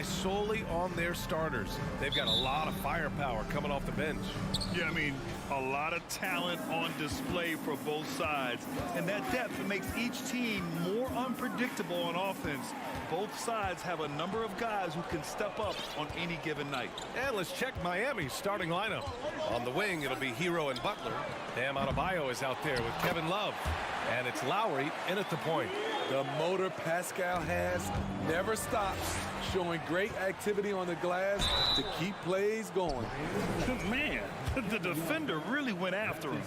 rely solely on their starters. They've got a lot of firepower coming off the bench. Yeah, I mean, a lot of talent on display for both sides. And that depth makes each team more unpredictable on offense. Both sides have a number of guys who can step up on any given night. And let's check Miami's starting lineup. On the wing, it'll be Hero and Butler. Bam Adebayo is out there with Kevin Love. And it's Lowry in at the point. The motor Pascal has never stops, showing great activity on the glass to keep plays going. Man, the defender really went after him.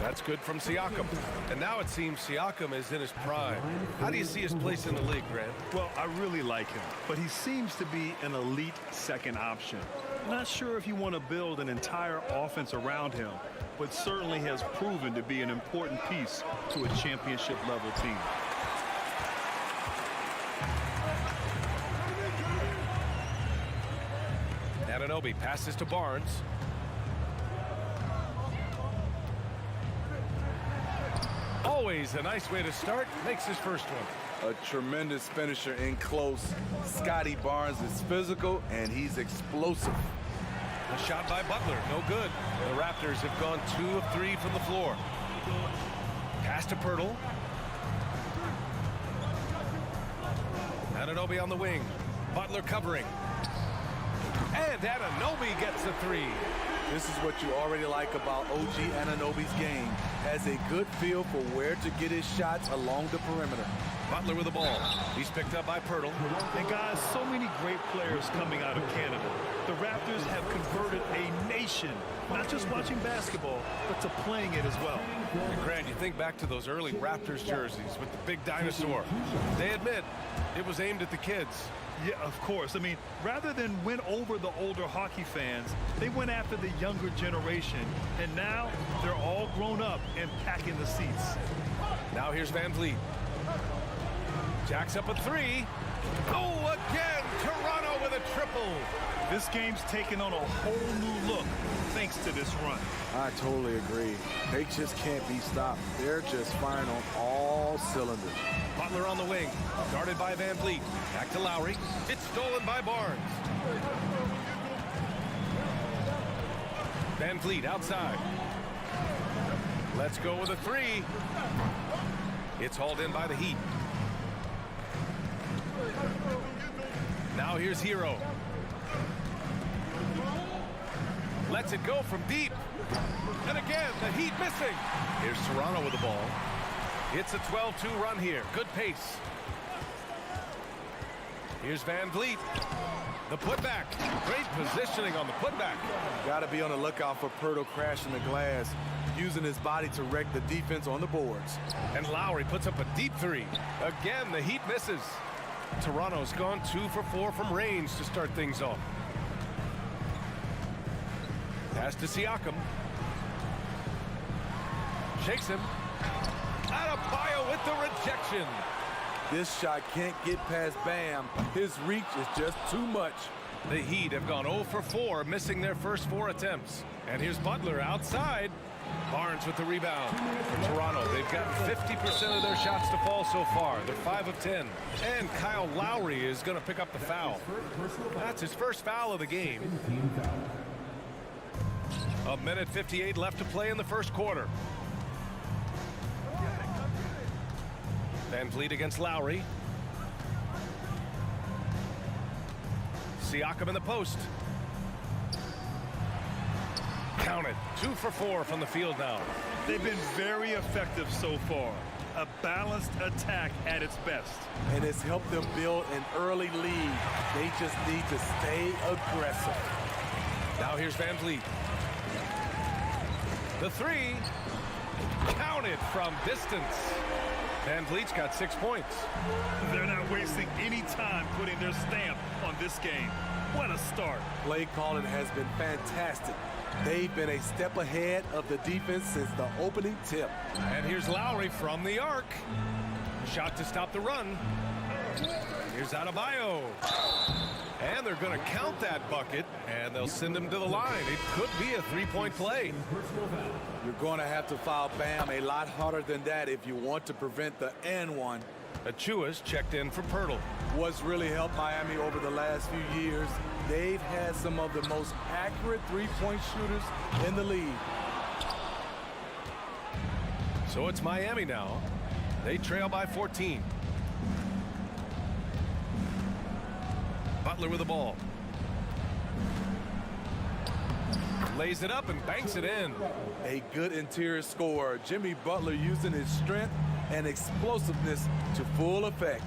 That's good from Siakam. And now it seems Siakam is in his prime. How do you see his place in the league, Grant? Well, I really like him, but he seems to be an elite second option. Not sure if you want to build an entire offense around him, but certainly has proven to be an important piece to a championship-level team. Anunoby passes to Barnes. Always a nice way to start. Makes his first one. A tremendous finisher in close. Scotty Barnes is physical, and he's explosive. A shot by Butler, no good. The Raptors have gone 2 of 3 from the floor. Pass to Pirtle. Anunoby on the wing. Butler covering. And Anunoby gets a 3. This is what you already like about OG Anunoby's game. Has a good feel for where to get his shots along the perimeter. Butler with the ball. He's picked up by Pirtle. And guys, so many great players coming out of Canada. The Raptors have converted a nation, not just watching basketball, but to playing it as well. And Grant, you think back to those early Raptors jerseys with the big dinosaur. They admit it was aimed at the kids. Yeah, of course. I mean, rather than win over the older hockey fans, they went after the younger generation. And now they're all grown up and packing the seats. Now here's Van Vliet. Jacks up a 3. Oh, again, Toronto with a triple. This game's taken on a whole new look thanks to this run. I totally agree. They just can't be stopped. They're just firing on all cylinders. Butler on the wing, guarded by Van Vliet. Back to Lowry. It's stolen by Barnes. Van Vliet outside. Let's go with a 3. It's hauled in by the Heat. Now here's Hero. Lets it go from deep. And again, the Heat missing. Here's Toronto with the ball. It's a 12-2 run here. Good pace. Here's Van Vliet. The putback. Great positioning on the putback. Got to be on the lookout for Pirtle crashing the glass, using his body to wreck the defense on the boards. And Lowry puts up a deep 3. Again, the Heat misses. Toronto's gone 2 for 4 from range to start things off. Pass to Siakam. Shakes him. Adebayo with the rejection. This shot can't get past Bam. His reach is just too much. The Heat have gone 0 for 4, missing their first 4 attempts. And here's Butler outside. Barnes with the rebound. For Toronto, they've got 50% of their shots to fall so far. They're 5 of 10. And Kyle Lowry is going to pick up the foul. That's his first foul of the game. A minute 58 left to play in the first quarter. Van Vliet against Lowry. Siakam in the post. Count it. 2 for 4 from the field now. They've been very effective so far. A balanced attack at its best. And it's helped them build an early lead. They just need to stay aggressive. Now here's Van Vliet. The 3. Counted from distance. Van Vliet's got 6 points. They're not wasting any time putting their stamp on this game. What a start. Play calling has been fantastic. They've been a step ahead of the defense since the opening tip. And here's Lowry from the arc. Shot to stop the run. Here's Adebayo. And they're going to count that bucket, and they'll send him to the line. It could be a 3-point play. You're going to have to foul Bam a lot harder than that if you want to prevent the and one. Achua's checked in for Pirtle. What's really helped Miami over the last few years, they've had some of the most accurate three-point shooters in the league. So it's Miami now. They trail by 14. Butler with the ball. Lays it up and banks it in. A good interior scorer. Jimmy Butler using his strength and explosiveness to full effect.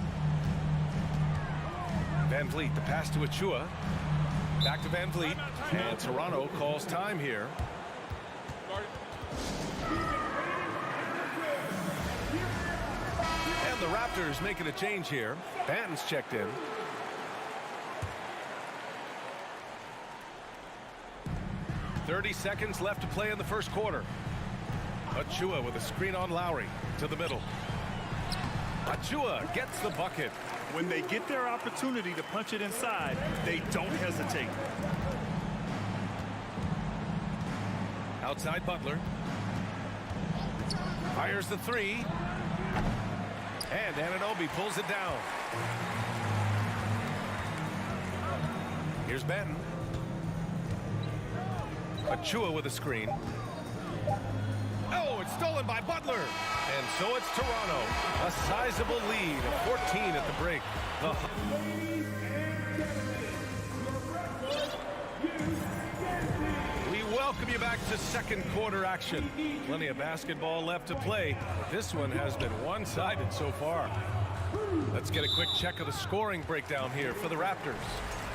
Van Vliet, the pass to Achua. Back to Van Vliet. And Toronto calls time here. And the Raptors making a change here. Banton's checked in. .30 seconds left to play in the first quarter. Achua with a screen on Lowry to the middle. Achua gets the bucket. When they get their opportunity to punch it inside, they don't hesitate. Outside Butler. Fires the three. And Anunoby pulls it down. Here's Benton. Achua with a screen. Oh, it's stolen by Butler. And so it's Toronto. A sizable lead of 14 at the break. We welcome you back to second quarter action. Plenty of basketball left to play. But this one has been one-sided so far. Let's get a quick check of the scoring breakdown here for the Raptors.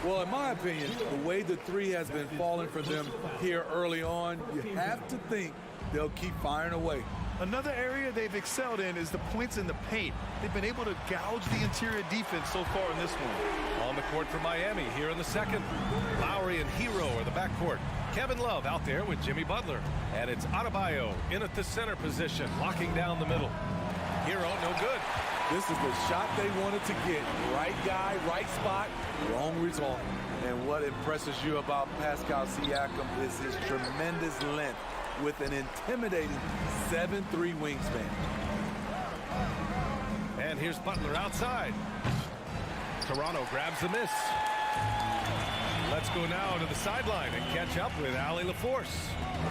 Well, in my opinion, the way the three has been falling for them here early on, you have to think they'll keep firing away. Another area they've excelled in is the points in the paint. They've been able to gouge the interior defense so far in this one. On the court for Miami here in the second. Lowry and Hero are the backcourt. Kevin Love out there with Jimmy Butler. And it's Adebayo in at the center position, locking down the middle. Hero, no good. This is the shot they wanted to get. Right guy, right spot, wrong result. And what impresses you about Pascal Siakam is his tremendous length with an intimidating 7'3" wingspan. And here's Butler outside. Toronto grabs the miss. Let's go now to the sideline and catch up with Allie LaForce.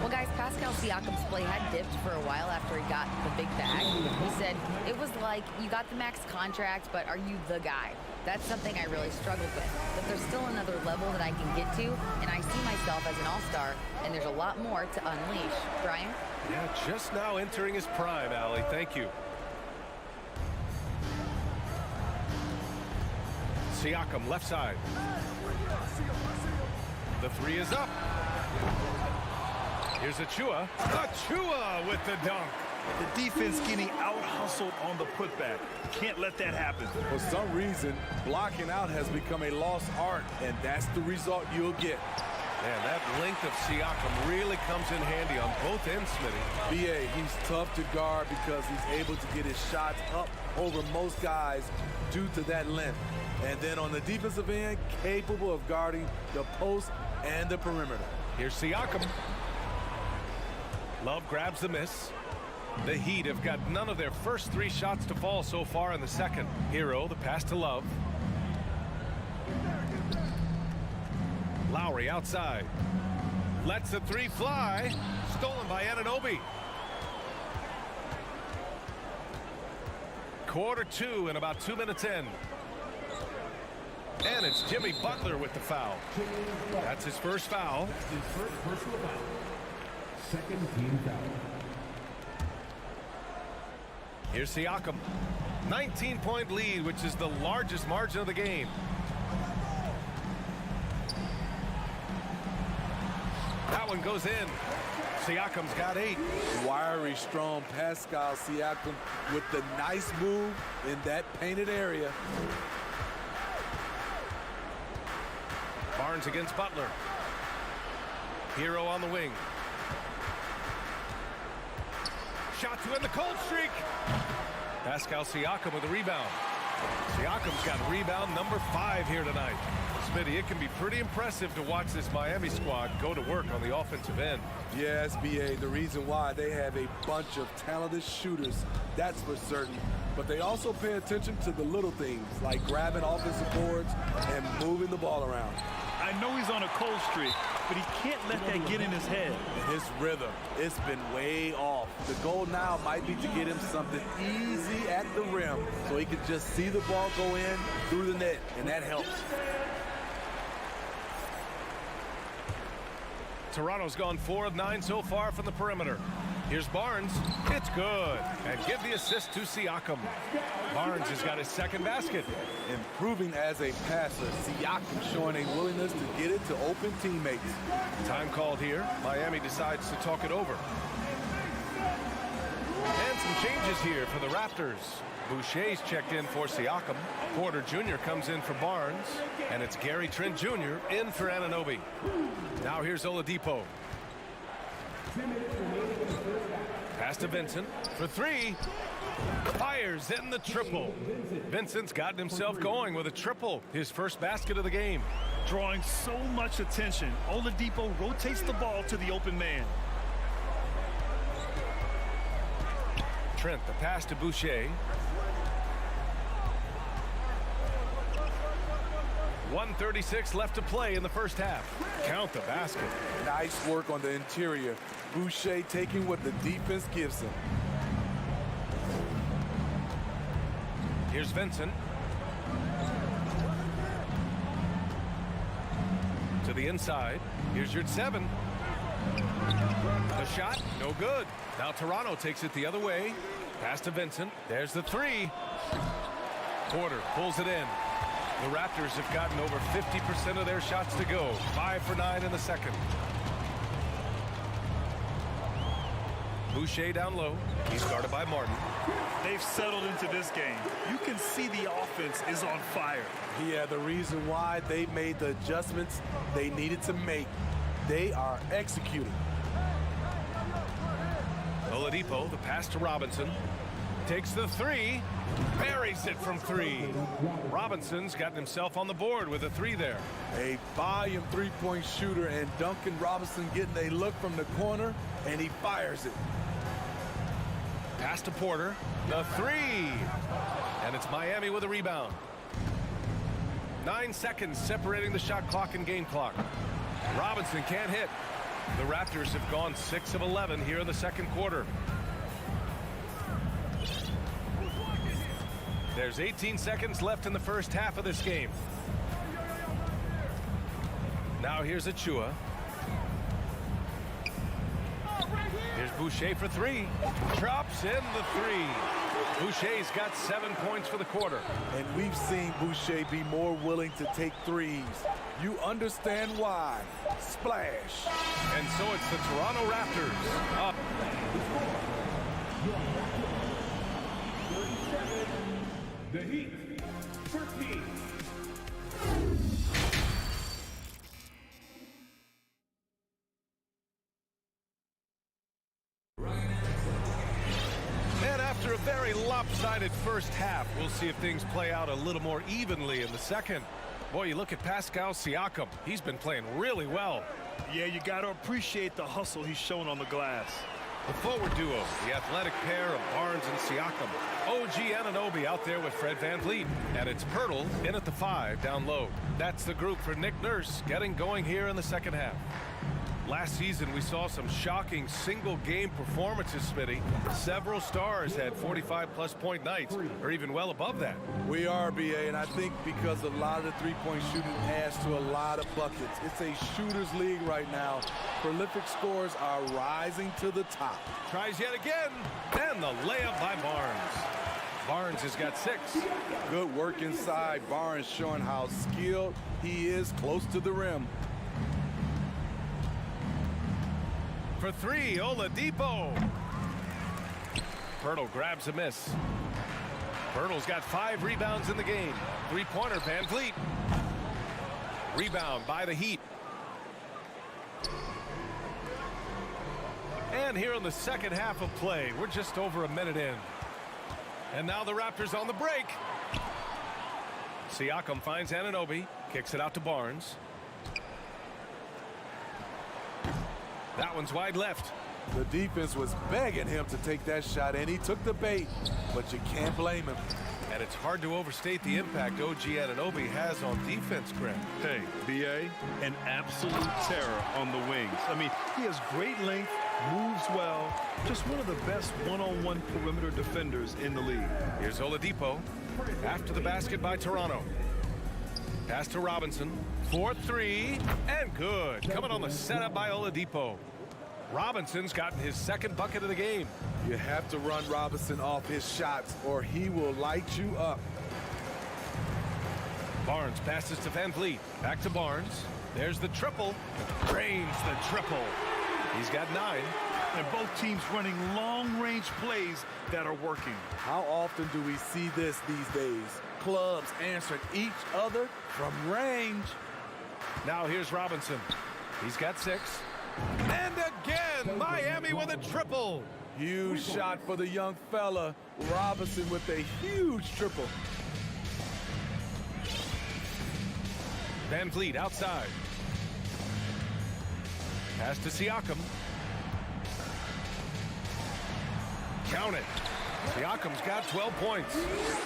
Well, guys, Pascal Siakam's play had dipped for a while after he got the big bag. He said, it was like, you got the max contract, but are you the guy? That's something I really struggled with. But there's still another level that I can get to, and I see myself as an all-star, and there's a lot more to unleash. Brian? Yeah, just now entering his prime, Allie. Thank you. Siakam, left side. The three is up. Here's Achua. Achua with the dunk. The defense getting out-hustled on the putback. Can't let that happen. For some reason, blocking out has become a lost art, and that's the result you'll get. Man, that length of Siakam really comes in handy on both ends, Smitty. B.A., he's tough to guard because he's able to get his shots up over most guys due to that length. And then on the defensive end, capable of guarding the post and the perimeter. Here's Siakam. Love grabs the miss. The Heat have got none of their first three shots to fall so far in the second. Hero, the pass to Love. Lowry outside. Lets the three fly. Stolen by Anunoby. Quarter two and about 2 minutes in. And it's Jimmy Butler with the foul. That's his first foul. His first personal foul. Second team foul. Here's Siakam. 19-point lead, which is the largest margin of the game. That one goes in. Siakam's got 8. Wiry, strong Pascal Siakam with the nice move in that painted area. Barnes against Butler. Hero on the wing. Shot to end the cold streak. Pascal Siakam with the rebound. Siakam's got rebound number 5 here tonight. Smitty, it can be pretty impressive to watch this Miami squad go to work on the offensive end. Yes, BA, the reason why they have a bunch of talented shooters, that's for certain. But they also pay attention to the little things, like grabbing offensive boards and moving the ball around. I know he's on a cold streak, but he can't let that get in his head. And his rhythm, it's been way off. The goal now might be to get him something easy at the rim so he can just see the ball go in through the net, and that helps. Toronto's gone 4 of 9 so far from the perimeter. Here's Barnes. It's good. And give the assist to Siakam. Barnes has got his second basket. Improving as a passer, Siakam showing a willingness to get it to open teammates. Time called here. Miami decides to talk it over. And some changes here for the Raptors. Boucher's checked in for Siakam. Porter Jr. comes in for Barnes. And it's Gary Trent Jr. in for Anunoby. Now here's Oladipo. Pass to Vincent for 3. Fires in the triple. Vincent's gotten himself going with a triple. His first basket of the game. Drawing so much attention, Oladipo rotates the ball to the open man. Trent, the pass to Boucher. 1:36 left to play in the first half. Count the basket. Nice work on the interior. Boucher taking what the defense gives him. Here's Vincent. To the inside. Here's your 7. The shot, no good. Now Toronto takes it the other way. Pass to Vincent. There's the 3. Porter pulls it in. The Raptors have gotten over 50% of their shots to go. 5 for 9 in the second. Boucher down low. He's guarded by Martin. They've settled into this game. You can see the offense is on fire. Yeah, the reason why they made the adjustments they needed to make. They are executing. Oladipo, the pass to Robinson. Takes the 3. Buries it from 3. Robinson's gotten himself on the board with a 3 there. A volume three-point shooter, and Duncan Robinson getting a look from the corner, and he fires it. Pass to Porter. The 3. And it's Miami with a rebound. 9 seconds separating the shot clock and game clock. Robinson can't hit. The Raptors have gone 6 of 11 here in the second quarter. There's 18 seconds left in the first half of this game. Now here's Achua. Here's Boucher for 3. Drops in the 3. Boucher's got 7 points for the quarter. And we've seen Boucher be more willing to take threes. You understand why. Splash. And so it's the Toronto Raptors up. The Heat, 13. And after a very lopsided first half, we'll see if things play out a little more evenly in the second. Boy, you look at Pascal Siakam. He's been playing really well. Yeah, you got to appreciate the hustle he's shown on the glass. The forward duo, the athletic pair of Barnes and Siakam. OG Anunoby out there with Fred VanVleet. And it's Pirtle in at the 5 down low. That's the group for Nick Nurse getting going here in the second half. Last season, we saw some shocking single-game performances, Smitty. Several stars had 45-plus point nights, or even well above that. We are, BA, and I think because a lot of the three-point shooting adds to a lot of buckets. It's a shooter's league right now. Prolific scores are rising to the top. Tries yet again, and the layup by Barnes. Barnes has got 6. Good work inside. Barnes showing how skilled he is close to the rim. For 3, Oladipo. Pirtle grabs a miss. Pirtle's got 5 rebounds in the game. 3-pointer, VanVleet. Rebound by the Heat. And here in the second half of play, we're just over a minute in. And now the Raptors on the break. Siakam finds Anunoby, kicks it out to Barnes. That one's wide left. The defense was begging him to take that shot, and he took the bait, but you can't blame him. And it's hard to overstate the impact OG Anunoby has on defense, Greg. Hey, B.A., an absolute terror on the wings. I mean, he has great length, moves well, just one of the best one-on-one perimeter defenders in the league. Here's Oladipo after the basket by Toronto. Pass to Robinson. 4-3, and good. Coming on the setup by Oladipo. Robinson's gotten his second bucket of the game. You have to run Robinson off his shots, or he will light you up. Barnes passes to Van Vliet. Back to Barnes. There's the triple. Drains the triple. He's got 9. And both teams running long-range plays that are working. How often do we see this these days? Clubs answering each other from range. Now here's Robinson. He's got 6. And again, Miami with a triple. Huge shot for the young fella. Robinson with a huge triple. Van Vliet outside. Pass to Siakam. Count it. Siakam's got 12 points.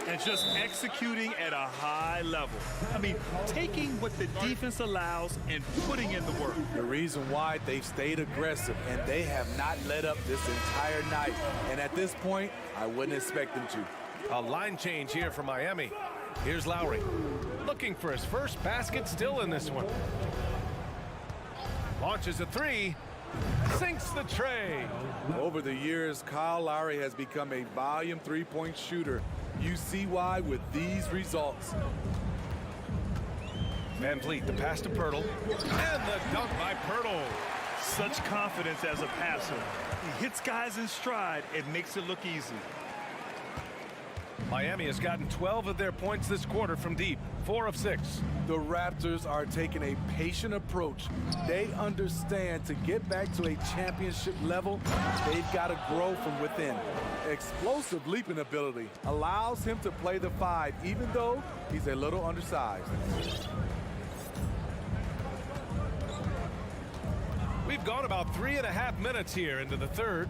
And just executing at a high level. I mean, taking what the defense allows and putting in the work. The reason why they've stayed aggressive, and they have not let up this entire night. And at this point, I wouldn't expect them to. A line change here for Miami. Here's Lowry. Looking for his first basket still in this one. Launches a 3. Sinks the tray. Over the years, Kyle Lowry has become a volume three-point shooter. You see why with these results. Van Vliet, the pass to Pirtle. And the dunk by Pirtle. Such confidence as a passer. He hits guys in stride and makes it look easy. Miami has gotten 12 of their points this quarter from deep. 4 of 6. The Raptors are taking a patient approach. They understand to get back to a championship level, they've got to grow from within. Explosive leaping ability allows him to play the 5, even though he's a little undersized. We've gone about 3.5 minutes here into the third.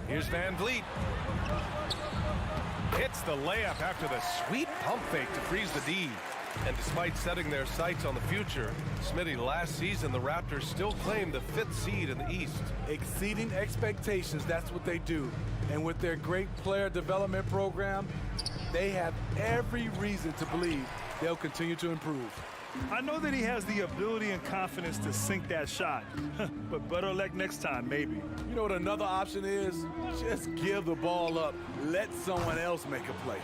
Here's Van Vliet. Hits the layup after the sweet pump fake to freeze the D. And despite setting their sights on the future, Smitty, last season the Raptors still claimed the 5th seed in the East. Exceeding expectations, that's what they do. And with their great player development program, they have every reason to believe they'll continue to improve. I know that he has the ability and confidence to sink that shot, but better luck next time, maybe. You know what another option is? Just give the ball up. Let someone else make a play.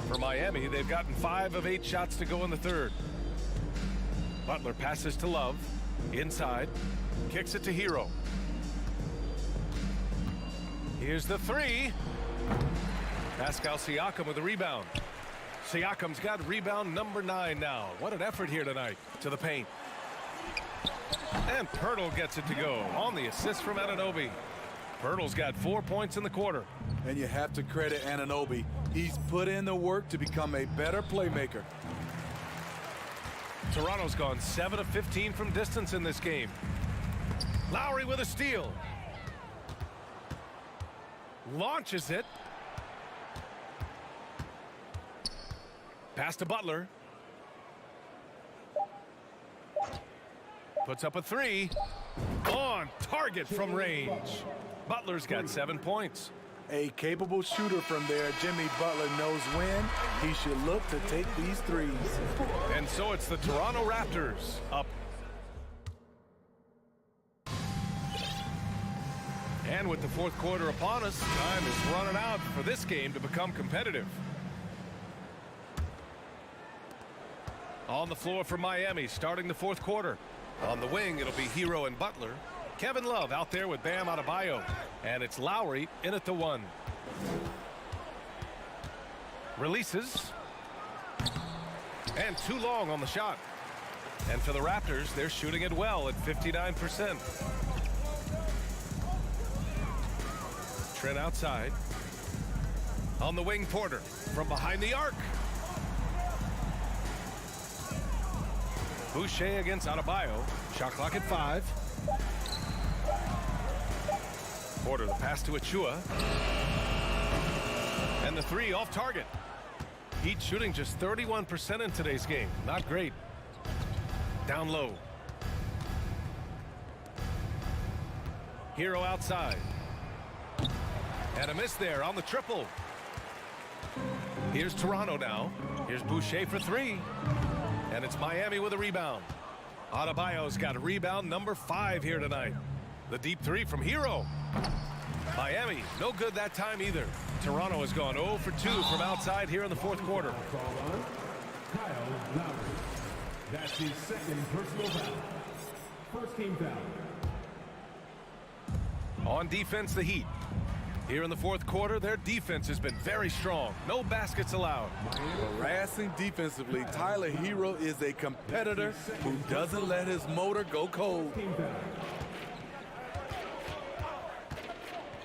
For Miami, they've gotten 5 of 8 shots to go in the third. Butler passes to Love. Inside. Kicks it to Hero. Here's the 3. Pascal Siakam with a rebound. Siakam's got rebound number 9 now. What an effort here tonight to the paint. And Pirtle gets it to go on the assist from Anunoby. Pirtle's got 4 points in the quarter. And you have to credit Anunoby. He's put in the work to become a better playmaker. Toronto's gone 7 of 15 from distance in this game. Lowry with a steal. Launches it. Pass to Butler. Puts up a 3. On target from range. Butler's got 7 points. A capable shooter from there. Jimmy Butler knows when he should look to take these threes. And so it's the Toronto Raptors up. And with the fourth quarter upon us, time is running out for this game to become competitive. On the floor for Miami, starting the fourth quarter. On the wing, it'll be Hero and Butler. Kevin Love out there with Bam Adebayo. And it's Lowry in at the 1. Releases. And too long on the shot. And for the Raptors, they're shooting it well at 59%. Trent outside. On the wing, Porter from behind the arc. Boucher against Adebayo. Shot clock at 5. Porter, the pass to Achua. And the 3 off target. Heat shooting just 31% in today's game. Not great. Down low. Hero outside. And a miss there on the triple. Here's Toronto now. Here's Boucher for 3. And it's Miami with a rebound. Adebayo's got a rebound number 5 here tonight. The deep 3 from Hero. Miami, no good that time either. Toronto has gone 0 for 2 from outside here in the fourth quarter. Kyle Lowry. That's his second personal foul. First team foul. On defense, the Heat. Here in the fourth quarter, their defense has been very strong. No baskets allowed. Harassing defensively, Tyler Hero is a competitor who doesn't let his motor go cold.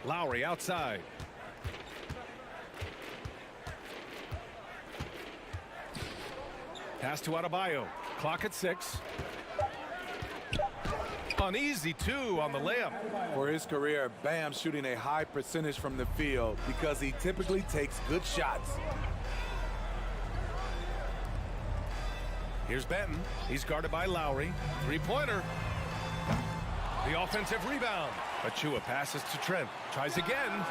Lowry outside. Pass to Adebayo. Clock at 6. Uneasy 2 on the layup. For his career, Bam shooting a high percentage from the field because he typically takes good shots. Here's Benton. He's guarded by Lowry. 3-pointer. The offensive rebound. Achua passes to Trent. Tries again.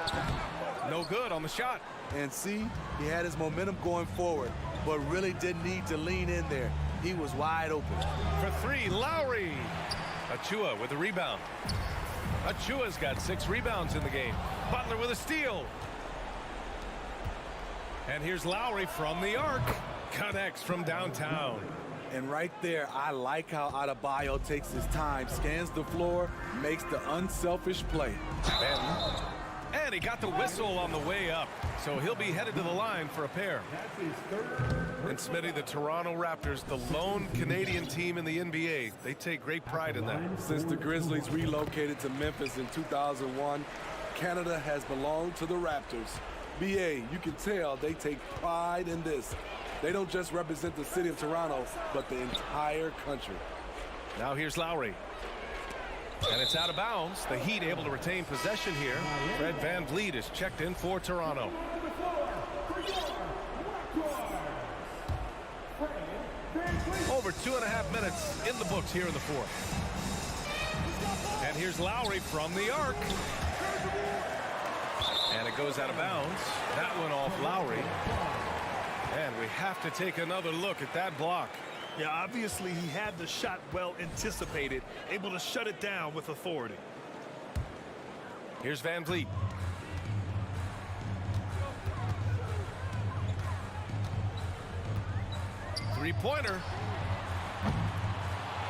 No good on the shot. And see, he had his momentum going forward, but really didn't need to lean in there. He was wide open. For 3, Lowry. Achua with the rebound. Achua's got 6 rebounds in the game. Butler with a steal. And here's Lowry from the arc. Connects from downtown. And right there, I like how Adebayo takes his time, scans the floor, makes the unselfish play. And he got the whistle on the way up. So he'll be headed to the line for a pair. And Smitty, the Toronto Raptors, the lone Canadian team in the NBA. They take great pride in that. Since the Grizzlies relocated to Memphis in 2001, Canada has belonged to the Raptors. BA, you can tell they take pride in this. They don't just represent the city of Toronto, but the entire country. Now here's Lowry. And it's out of bounds. The Heat able to retain possession here. Fred VanVleet is checked in for Toronto. Over 2.5 minutes in the books here in the fourth. And here's Lowry from the arc. And it goes out of bounds. That one off Lowry. And we have to take another look at that block. Yeah, obviously he had the shot well anticipated, able to shut it down with authority. Here's VanVleet. Three-pointer.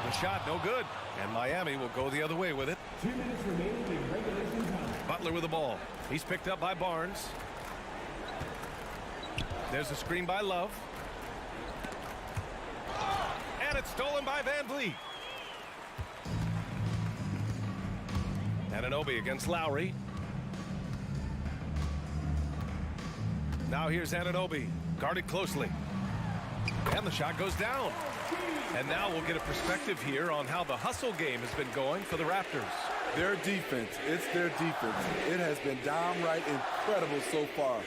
The shot no good. And Miami will go the other way with it. 2 minutes remaining in regulation time. Butler with the ball. He's picked up by Barnes. There's a screen by Love. And it's stolen by VanVleet. Anunoby against Lowry. Now here's Anunoby, guarded closely. And the shot goes down. And now we'll get a perspective here on how the hustle game has been going for the Raptors. Their defense, it's their defense. It has been downright incredible so far.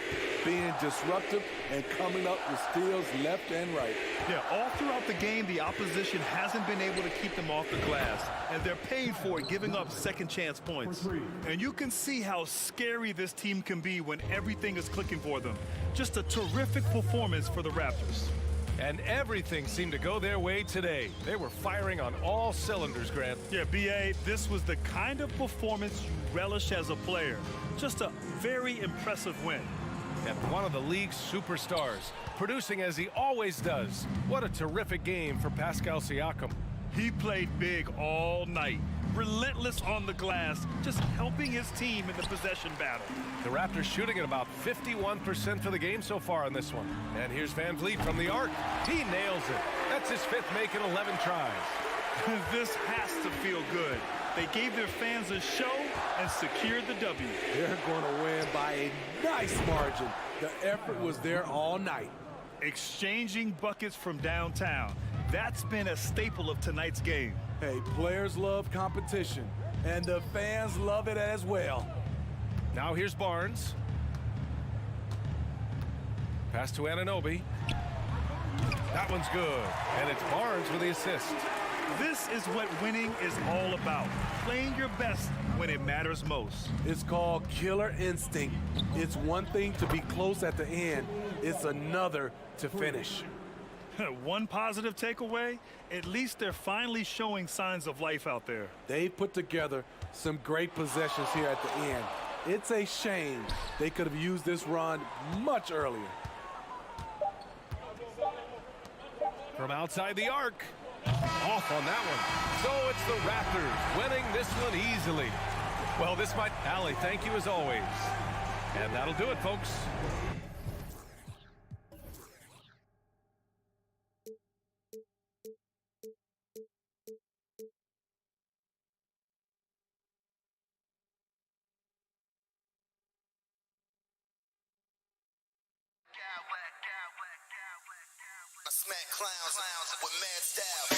Being disruptive and coming up with steals left and right. Yeah, all throughout the game, the opposition hasn't been able to keep them off the glass, and they're paying for it, giving up second chance points. And you can see how scary this team can be when everything is clicking for them. Just a terrific performance for the Raptors. And everything seemed to go their way today. They were firing on all cylinders, Grant. Yeah, B.A., this was the kind of performance you relish as a player. Just a very impressive win. And one of the league's superstars, producing as he always does. What a terrific game for Pascal Siakam. He played big all night, relentless on the glass, just helping his team in the possession battle. The Raptors shooting at about 51% for the game so far in this one. And here's VanVleet from the arc. He nails it. That's his 5th make in 11 tries. This has to feel good. They gave their fans a show and secured the W. They're going to win by a nice margin. The effort was there all night. Exchanging buckets from downtown. That's been a staple of tonight's game. Hey, players love competition, and the fans love it as well. Now here's Barnes. Pass to Anunoby. That one's good, and it's Barnes with the assist. This is what winning is all about. Playing your best when it matters most. It's called killer instinct. It's one thing to be close at the end. It's another to finish. One positive takeaway, at least they're finally showing signs of life out there. They put together some great possessions here at the end. It's a shame they could have used this run much earlier. From outside the arc. Off on that one. So it's the Raptors winning this one easily. Well, this might... Allie, thank you as always. And that'll do it, folks. I smack clowns with mad style.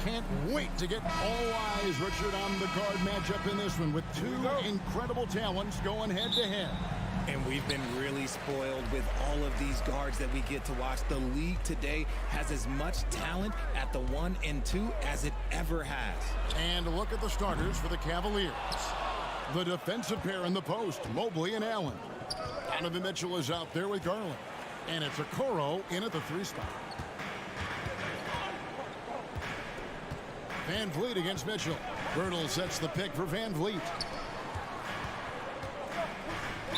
Can't wait to get all eyes, Richard, on the guard matchup in this one with two incredible talents going head-to-head. And we've been really spoiled with all of these guards that we get to watch. The league today has as much talent at the 1 and 2 as it ever has. And look at the starters for the Cavaliers. The defensive pair in the post, Mobley and Allen. Donovan Mitchell is out there with Garland. And it's Okoro in at the 3 spot. Van Vliet against Mitchell. Bertle sets the pick for Van Vliet.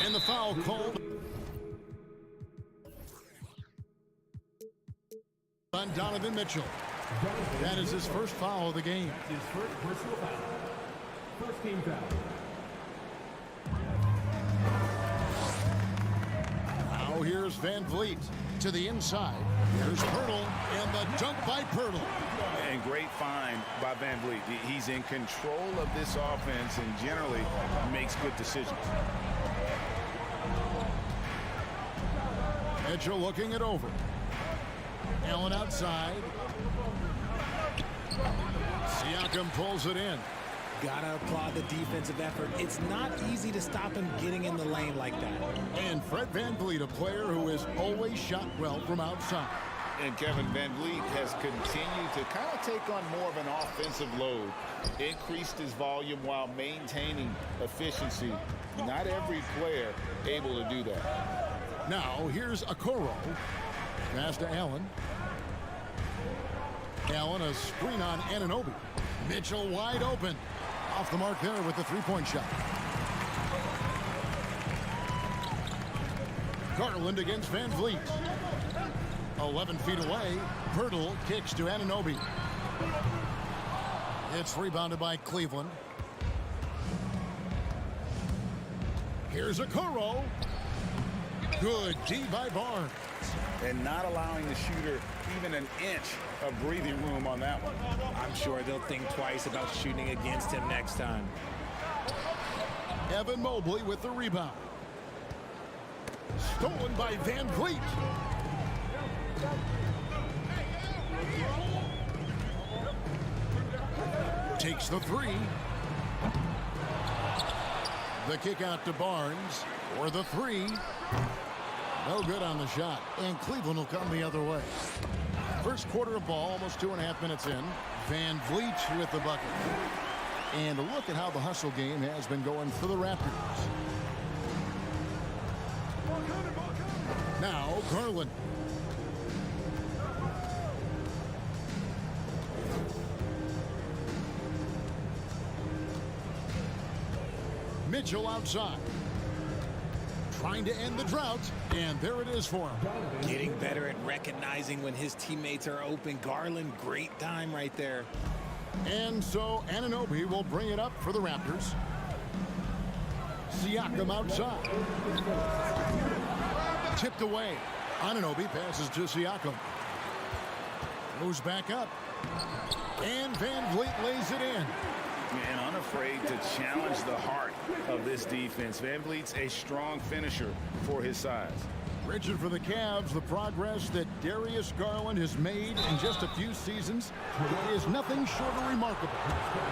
And the foul called on Donovan Mitchell. That is his first foul of the game. His first personal foul. First team foul. Now here's Van Vliet to the inside. Here's Bertle and the dunk by Bertle. And great find by Van Vliet. He's in control of this offense and generally makes good decisions. Mitchell looking it over. Allen outside. Siakam pulls it in. Gotta applaud the defensive effort. It's not easy to stop him getting in the lane like that. And Fred Van Vliet, a player who has always shot well from outside. And Kevin Van Vliet has continued to kind of take on more of an offensive load. Increased his volume while maintaining efficiency. Not every player able to do that. Now here's Okoro. Pass to Allen. Allen a screen on Anunoby. Mitchell wide open. Off the mark there with the three-point shot. Garland against Van Vliet. 11 feet away. Bertle kicks to Anunoby. It's rebounded by Cleveland. Here's Okoro. Good D by Barnes. And not allowing the shooter even an inch of breathing room on that one. I'm sure they'll think twice about shooting against him next time. Evan Mobley with the rebound. Stolen by Van Vliet. Takes the three. The kick out to Barnes for the three. No good on the shot, and Cleveland will come the other way. First quarter of ball, almost 2.5 minutes in. Van Vliet with the bucket. And look at how the hustle game has been going for the Raptors. Now, Garland. Mitchell outside. Trying to end the drought, and there it is for him. Getting better at recognizing when his teammates are open. Garland, great time right there. And so Anunoby will bring it up for the Raptors. Siakam outside. Tipped away. Anunoby passes to Siakam. Moves back up. And Van Vliet lays it in. And unafraid to challenge the heart of this defense. Van Vliet's a strong finisher for his size. Richard, for the Cavs, the progress that Darius Garland has made in just a few seasons is nothing short of remarkable.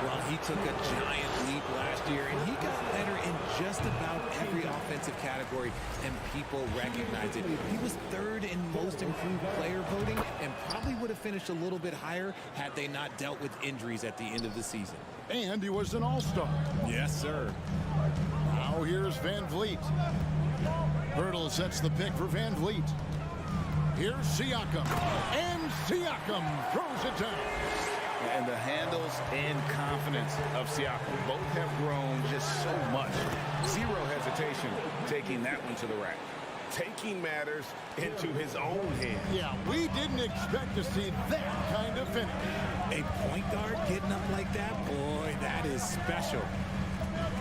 Well, he took a giant leap last year, and he got better in just about every offensive category, and people recognize it. He was third in most improved player voting and probably would have finished a little bit higher had they not dealt with injuries at the end of the season. And he was an all-star. Yes, sir. Now here's Van Vliet. Hurdle sets the pick for Van Vliet. Here's Siakam. And Siakam throws it down. And the handles and confidence of Siakam both have grown just so much. Zero hesitation taking that one to the rack. Taking matters into his own hands. Yeah, we didn't expect to see that kind of finish. A point guard getting up like that? Boy, that is special.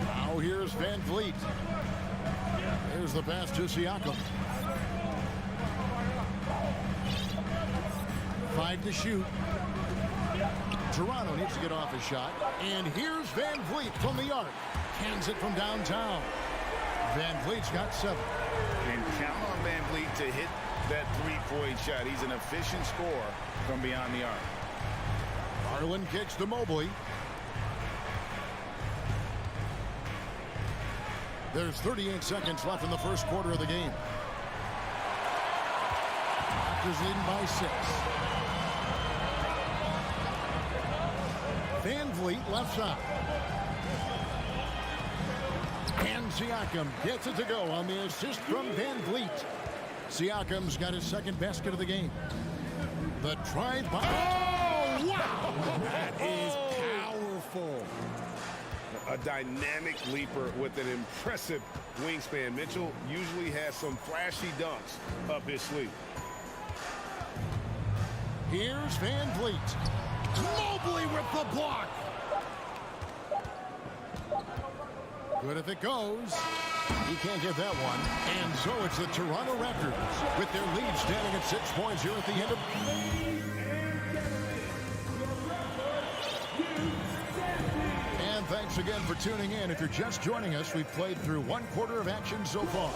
Now here's Van Vliet. Here's the pass to Siakam. 5 to shoot. Toronto needs to get off his shot. And here's Van Vliet from the arc. Hands it from downtown. Van Vliet's got 7. And count on Van Vliet to hit that three-point shot. He's an efficient scorer from beyond the arc. Garland kicks to Mobley. There's 38 seconds left in the first quarter of the game. Raptors leading by 6. Van Vliet left side. And Siakam gets it to go on the assist from Van Vliet. Siakam's got his second basket of the game. The drive by. Oh, wow! That is powerful. A dynamic leaper with an impressive wingspan. Mitchell usually has some flashy dunks up his sleeve. Here's Van Vliet. Mobley with the block. Good if it goes. He can't get that one. And so it's the Toronto Raptors with their lead standing at 6 points here at the end of... And thanks again for tuning in. If you're just joining us, we've played through 1 quarter of action so far.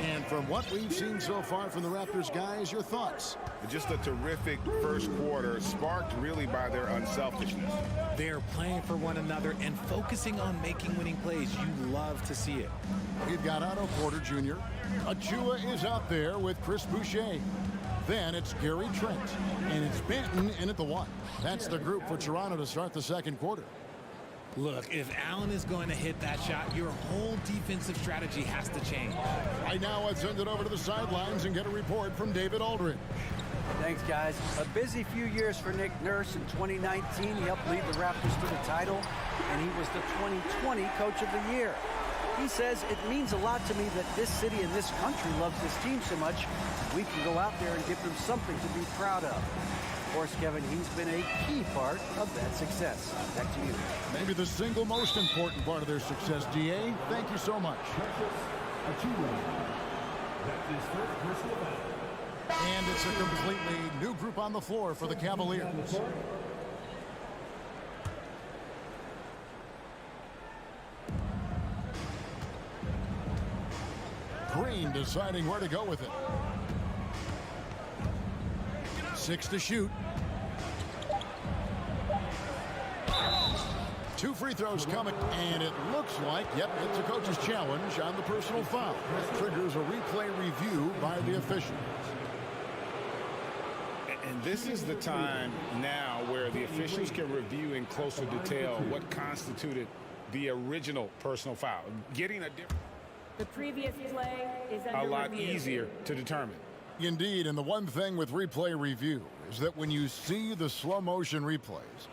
And from what we've seen so far from the Raptors, guys, your thoughts? Just a terrific first quarter, sparked really by their unselfishness. They're playing for one another and focusing on making winning plays. You love to see it. We've got Otto Porter Jr. Achua is out there with Chris Boucher. Then it's Gary Trent. And it's Benton in at the 1. That's the group for Toronto to start the second quarter. Look, if Allen is going to hit that shot, your whole defensive strategy has to change. Right now, let's send it over to the sidelines and get a report from David Aldridge. Thanks, guys. A busy few years for Nick Nurse. In 2019, he helped lead the Raptors to the title, and he was the 2020 Coach of the Year. He says, it means a lot to me that this city and this country loves this team so much. We can go out there and give them something to be proud of. Of course, Kevin, he's been a key part of that success. Back to you. Maybe the single most important part of their success, DA. Thank you so much. That's his first personal foul. And it's a completely new group on the floor for the Cavaliers. Green deciding where to go with it. 6 to shoot. 2 free throws coming, and it looks like, yep, it's a coach's challenge on the personal foul. That triggers a replay review by the officials. And this is the time now where the officials can review in closer detail what constituted the original personal foul. Getting a different... The previous play is under a lot review. easier to determine. Indeed, and the one thing with replay review is that when you see the slow motion replays,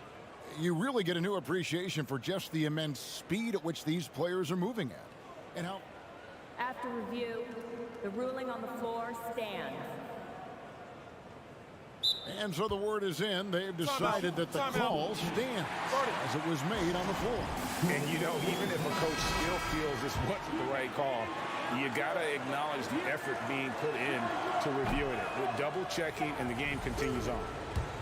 you really get a new appreciation for just the immense speed at which these players are moving at. And how... After review, the ruling on the floor stands. And so the word is in. They've decided that the call stands as it was made on the floor. And, you know, even if a coach still feels this wasn't the right call, you got to acknowledge the effort being put in to reviewing it. With double checking, and the game continues on.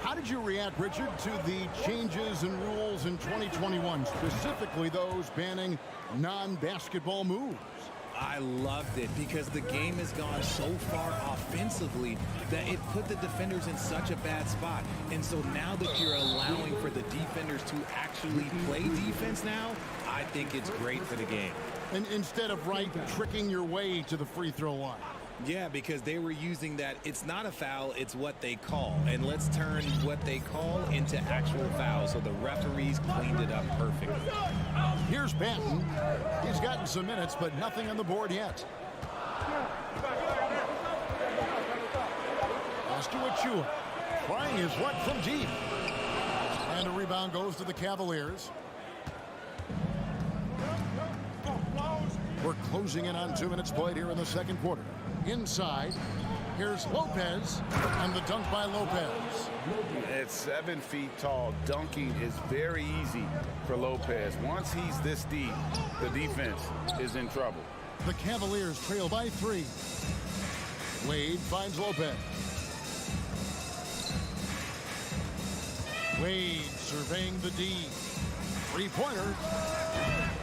How did you react, Richard, to the changes in rules in 2021, specifically those banning non-basketball moves? I loved it because the game has gone so far offensively that it put the defenders in such a bad spot. And so now that you're allowing for the defenders to actually play defense now, I think it's great for the game. And instead of tricking your way to the free throw line. Yeah, because they were using that it's not a foul, it's what they call. And let's turn what they call into actual fouls. So the referees cleaned it up perfectly. Here's Banton. He's gotten some minutes, but nothing on the board yet. Pass to Achua. Trying his luck from deep. And a rebound goes to the Cavaliers. We're closing in on 2 minutes played here in the second quarter. Inside, here's Lopez, and the dunk by Lopez. At 7 feet tall, dunking is very easy for Lopez. Once he's this deep, the defense is in trouble. The Cavaliers trail by 3. Wade finds Lopez. Wade surveying the D. Three-pointer.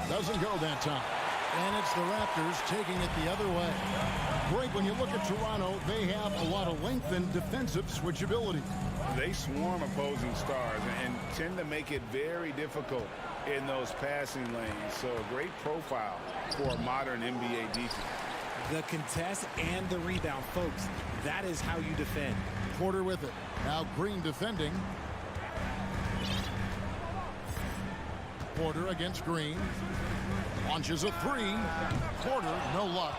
Doesn't go that time. And it's the Raptors taking it the other way. Greg, when you look at Toronto, they have a lot of length and defensive switchability. They swarm opposing stars and tend to make it very difficult in those passing lanes. So a great profile for a modern NBA defense. The contest and the rebound, folks. That is how you defend. Porter with it. Now Green defending. Porter against Green. Launches a 3. Porter, no luck.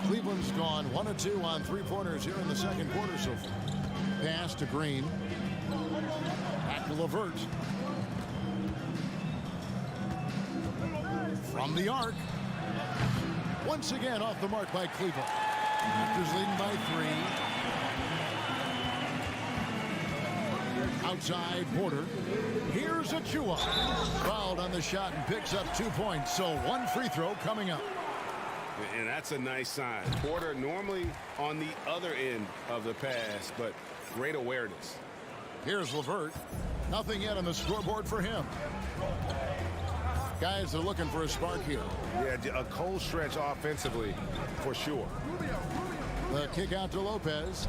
Cleveland's gone 1 of 2 on three-pointers here in the second quarter so far. Pass to Green. Back to LeVert. From the arc. Once again off the mark by Cleveland. Raptors leading by 3. Outside Porter. Here's Achua. Fouled on the shot and picks up 2 points. So 1 free throw coming up. And that's a nice sign. Porter normally on the other end of the pass, but great awareness. Here's LeVert. Nothing yet on the scoreboard for him. Guys are looking for a spark here. Yeah, a cold stretch offensively for sure. The kick out to Lopez.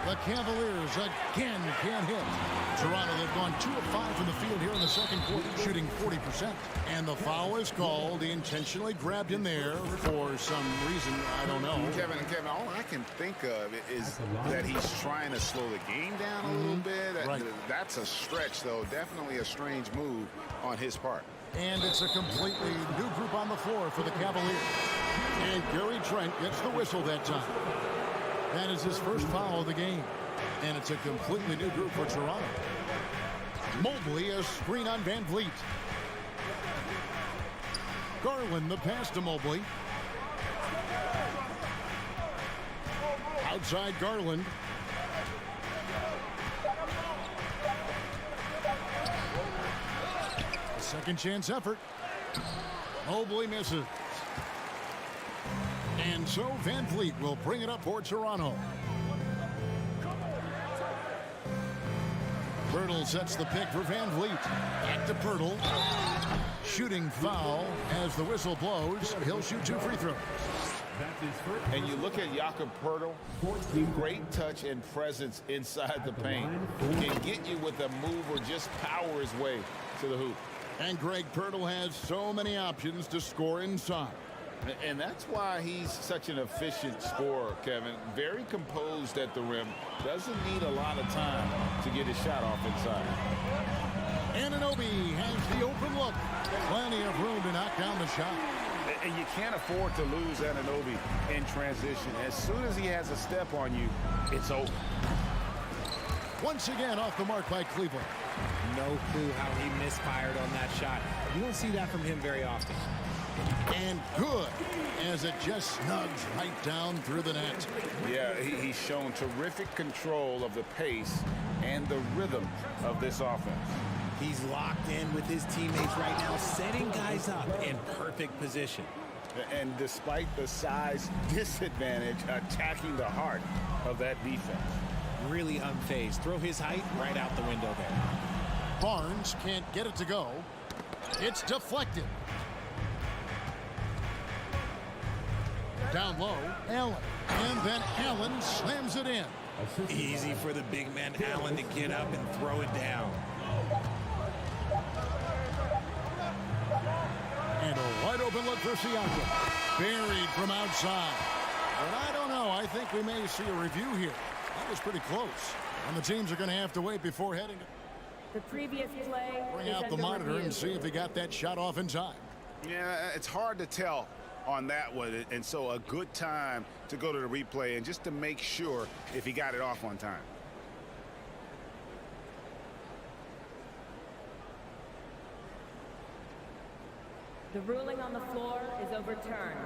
The Cavaliers again can't hit. Toronto, they've gone 2 of 5 from the field here in the second quarter, shooting 40%. And the foul is called. He intentionally grabbed in there for some reason. I don't know. Kevin, all I can think of is that he's trying to slow the game down a little bit. Right. That's a stretch, though. Definitely a strange move on his part. And it's a completely new group on the floor for the Cavaliers. And Gary Trent gets the whistle that time. That is his first foul of the game. And it's a completely new group for Toronto. Mobley, a screen on Van Vliet. Garland, the pass to Mobley. Outside Garland. A second chance effort. Mobley misses. And And so Van Vliet will bring it up for Toronto. Pirtle sets the pick for Van Vliet. Back to Pirtle. Shooting foul as the whistle blows. He'll shoot 2 free throws. And you look at Jakob Pirtle, great touch and presence inside the paint. Can get you with a move or just power his way to the hoop. And Greg Pirtle has so many options to score inside. And that's why he's such an efficient scorer, Kevin. Very composed at the rim. Doesn't need a lot of time to get his shot off inside. Anunoby has the open look. Plenty of room to knock down the shot. And you can't afford to lose Anunoby in transition. As soon as he has a step on you, it's over. Once again off the mark by Cleveland. No clue how he misfired on that shot. You don't see that from him very often. And good, as it just snugs right down through the net. Yeah, he's shown terrific control of the pace and the rhythm of this offense. He's locked in with his teammates right now, setting guys up in perfect position. And despite the size disadvantage, attacking the heart of that defense. Really unfazed. Throw his height right out the window there. Barnes can't get it to go. It's deflected. Down low, Allen. And then Allen slams it in. Easy for the big man Allen to get up and throw it down. And a wide open look for Siakam. Buried from outside. But I don't know. I think we may see a review here. That was pretty close. And the teams are going to have to wait before heading to The previous play bring is out the under monitor review. and see if he got that shot off in time. Yeah, it's hard to tell on that one. And so a good time to go to the replay and just to make sure if he got it off on time. The ruling on the floor is overturned.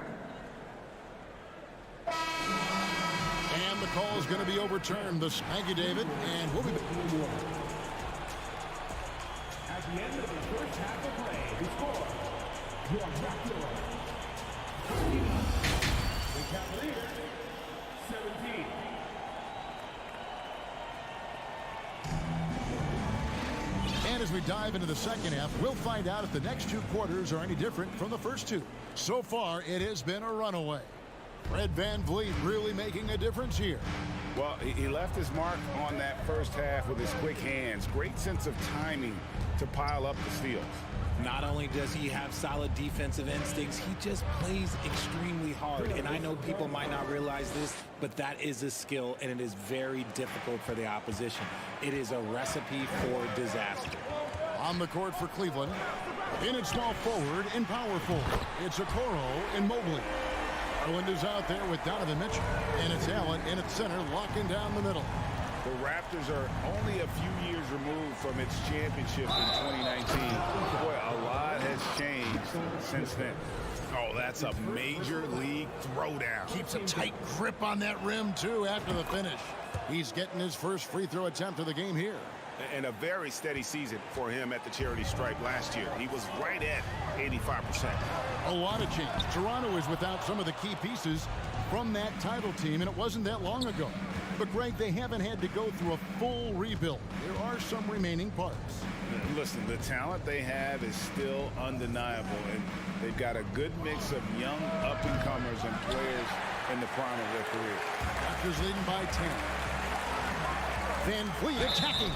And the call is going to be overturned. Thank you, David. And we'll be back. At the end of the first half of play, the score, your Raptors, the Cavaliers, 17. And as we dive into the second half, we'll find out if the next 2 quarters are any different from the first 2. So far, it has been a runaway. Fred Van Vliet really making a difference here. Well, he left his mark on that first half with his quick hands. Great sense of timing to pile up the steals. Not only does he have solid defensive instincts, he just plays extremely hard. And I know people might not realize this, but that is a skill, and it is very difficult for the opposition. It is a recipe for disaster. On the court for Cleveland, in at small forward and power forward, it's Okoro and Mobley. Garland is out there with Donovan Mitchell, and it's Allen in at center, locking down the middle. The Raptors are only a few years removed from its championship in 2019. Boy, a lot has changed since then. Oh, that's a major league throwdown. Keeps a tight grip on that rim, too, after the finish. He's getting his first free throw attempt of the game here. And a very steady season for him at the charity stripe last year. He was right at 85%. A lot of change. Toronto is without some of the key pieces from that title team, and it wasn't that long ago. But, Greg, they haven't had to go through a full rebuild. There are some remaining parts. Listen, the talent they have is still undeniable, and they've got a good mix of young up-and-comers and players in the prime of their career. Raptors leading by 10. Van Vliet attacking.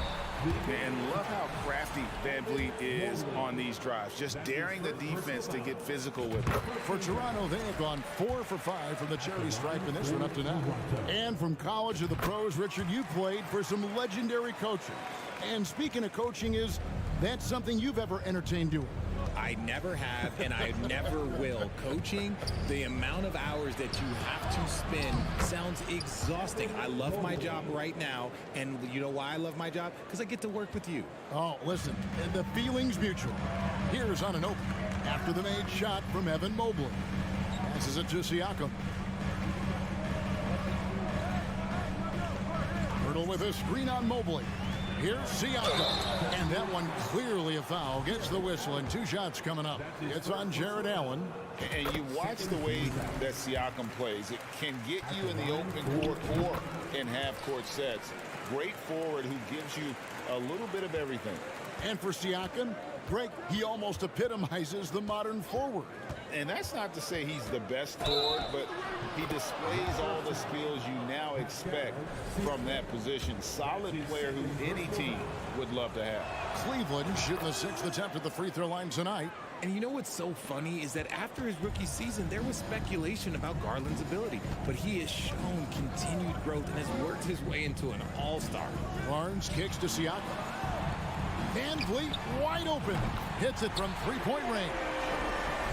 And love how crafty Van Vliet is on these drives, just daring the defense to get physical with it. For Toronto, they have gone 4 for 5 from the charity stripe in this one up to now. And from college to the pros, Richard, you played for some legendary coaches. And speaking of coaching, is that something you've ever entertained doing? I never have, and I never will. Coaching, the amount of hours that you have to spend sounds exhausting. I love my job right now, and you know why I love my job? Because I get to work with you. Oh, listen, the feeling's mutual. Here's Anunoby after the made shot from Evan Mobley. Passes it to Siakam. Pirtle with a screen on Mobley. Here's Siakam. And that one clearly a foul. Gets the whistle, and 2 shots coming up. It's on Jared Allen. And you watch the way that Siakam plays. It can get you in the open court or in half-court sets. Great forward who gives you a little bit of everything. And for Siakam, Greg, he almost epitomizes the modern forward. And that's not to say he's the best forward, but he displays all the skills you now expect from that position. Solid player who any team would love to have. Cleveland shooting the 6th attempt at the free throw line tonight. And you know what's so funny is that after his rookie season, there was speculation about Garland's ability. But he has shown continued growth and has worked his way into an all-star. Barnes kicks to Siakam. Van Vliet wide open. Hits it from three-point range.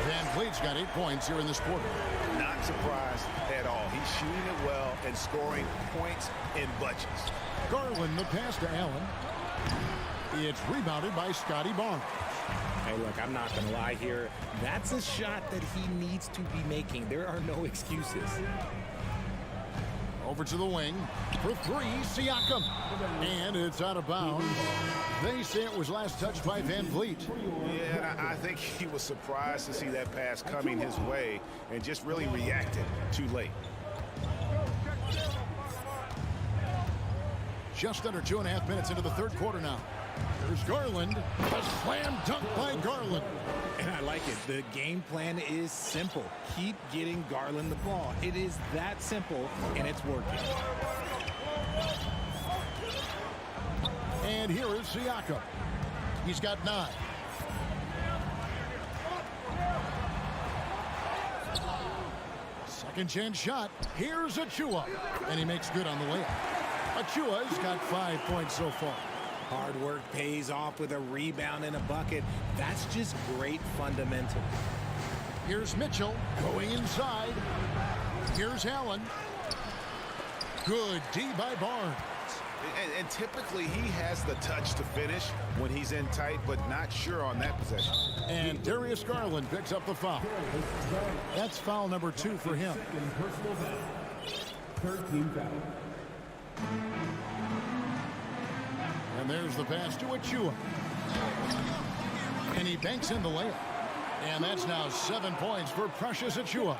Van Vliet's got 8 points here in this quarter. Not surprised at all. He's shooting it well and scoring points in bunches. Garland, the pass to Allen. It's rebounded by Scotty Barnes. Hey, look, I'm not going to lie here. That's a shot that he needs to be making. There are no excuses. Over to the wing for three, Siakam. And it's out of bounds. They say it was last touched by Van Vliet. Yeah, I think he was surprised to see that pass coming his way and just really reacted too late. Just under 2.5 minutes into the third quarter now. There's Garland. A slam dunk by Garland. And I like it. The game plan is simple. Keep getting Garland the ball. It is that simple, and it's working. And here is Siakam. He's got 9. Second chance shot. Here's Achua. And he makes good on the layup. Achua's got 5 points so far. Hard work pays off with a rebound and a bucket. That's just great fundamentals. Here's Mitchell going inside. Here's Allen. Good D by Barnes. And typically he has the touch to finish when he's in tight, but not sure on that possession. And Darius Garland picks up the foul. That's foul number 2 for him. 13 foul. And there's the pass to Achua. And he banks in the layup. And that's now 7 points for Precious Achua.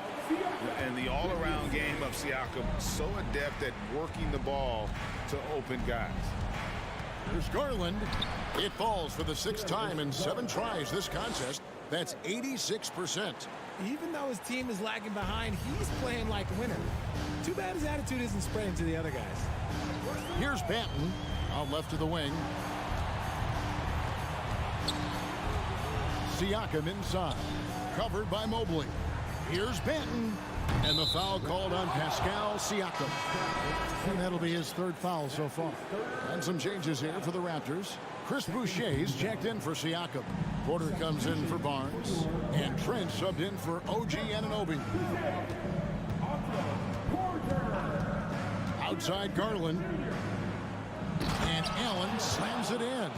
And the all-around game of Siakam, so adept at working the ball to open guys. There's Garland. It falls for the 6th time in 7 tries this contest. That's 86%. Even though his team is lagging behind, he's playing like a winner. Too bad his attitude isn't spreading to the other guys. Here's Banton. Out left to the wing. Siakam inside. Covered by Mobley. Here's Banton. And the foul called on Pascal Siakam. And that'll be his 3rd foul so far. And some changes here for the Raptors. Chris Boucher's checked in for Siakam. Porter comes in for Barnes. And Trent subbed in for OG Anunoby. Outside Garland. And Allen slams it in.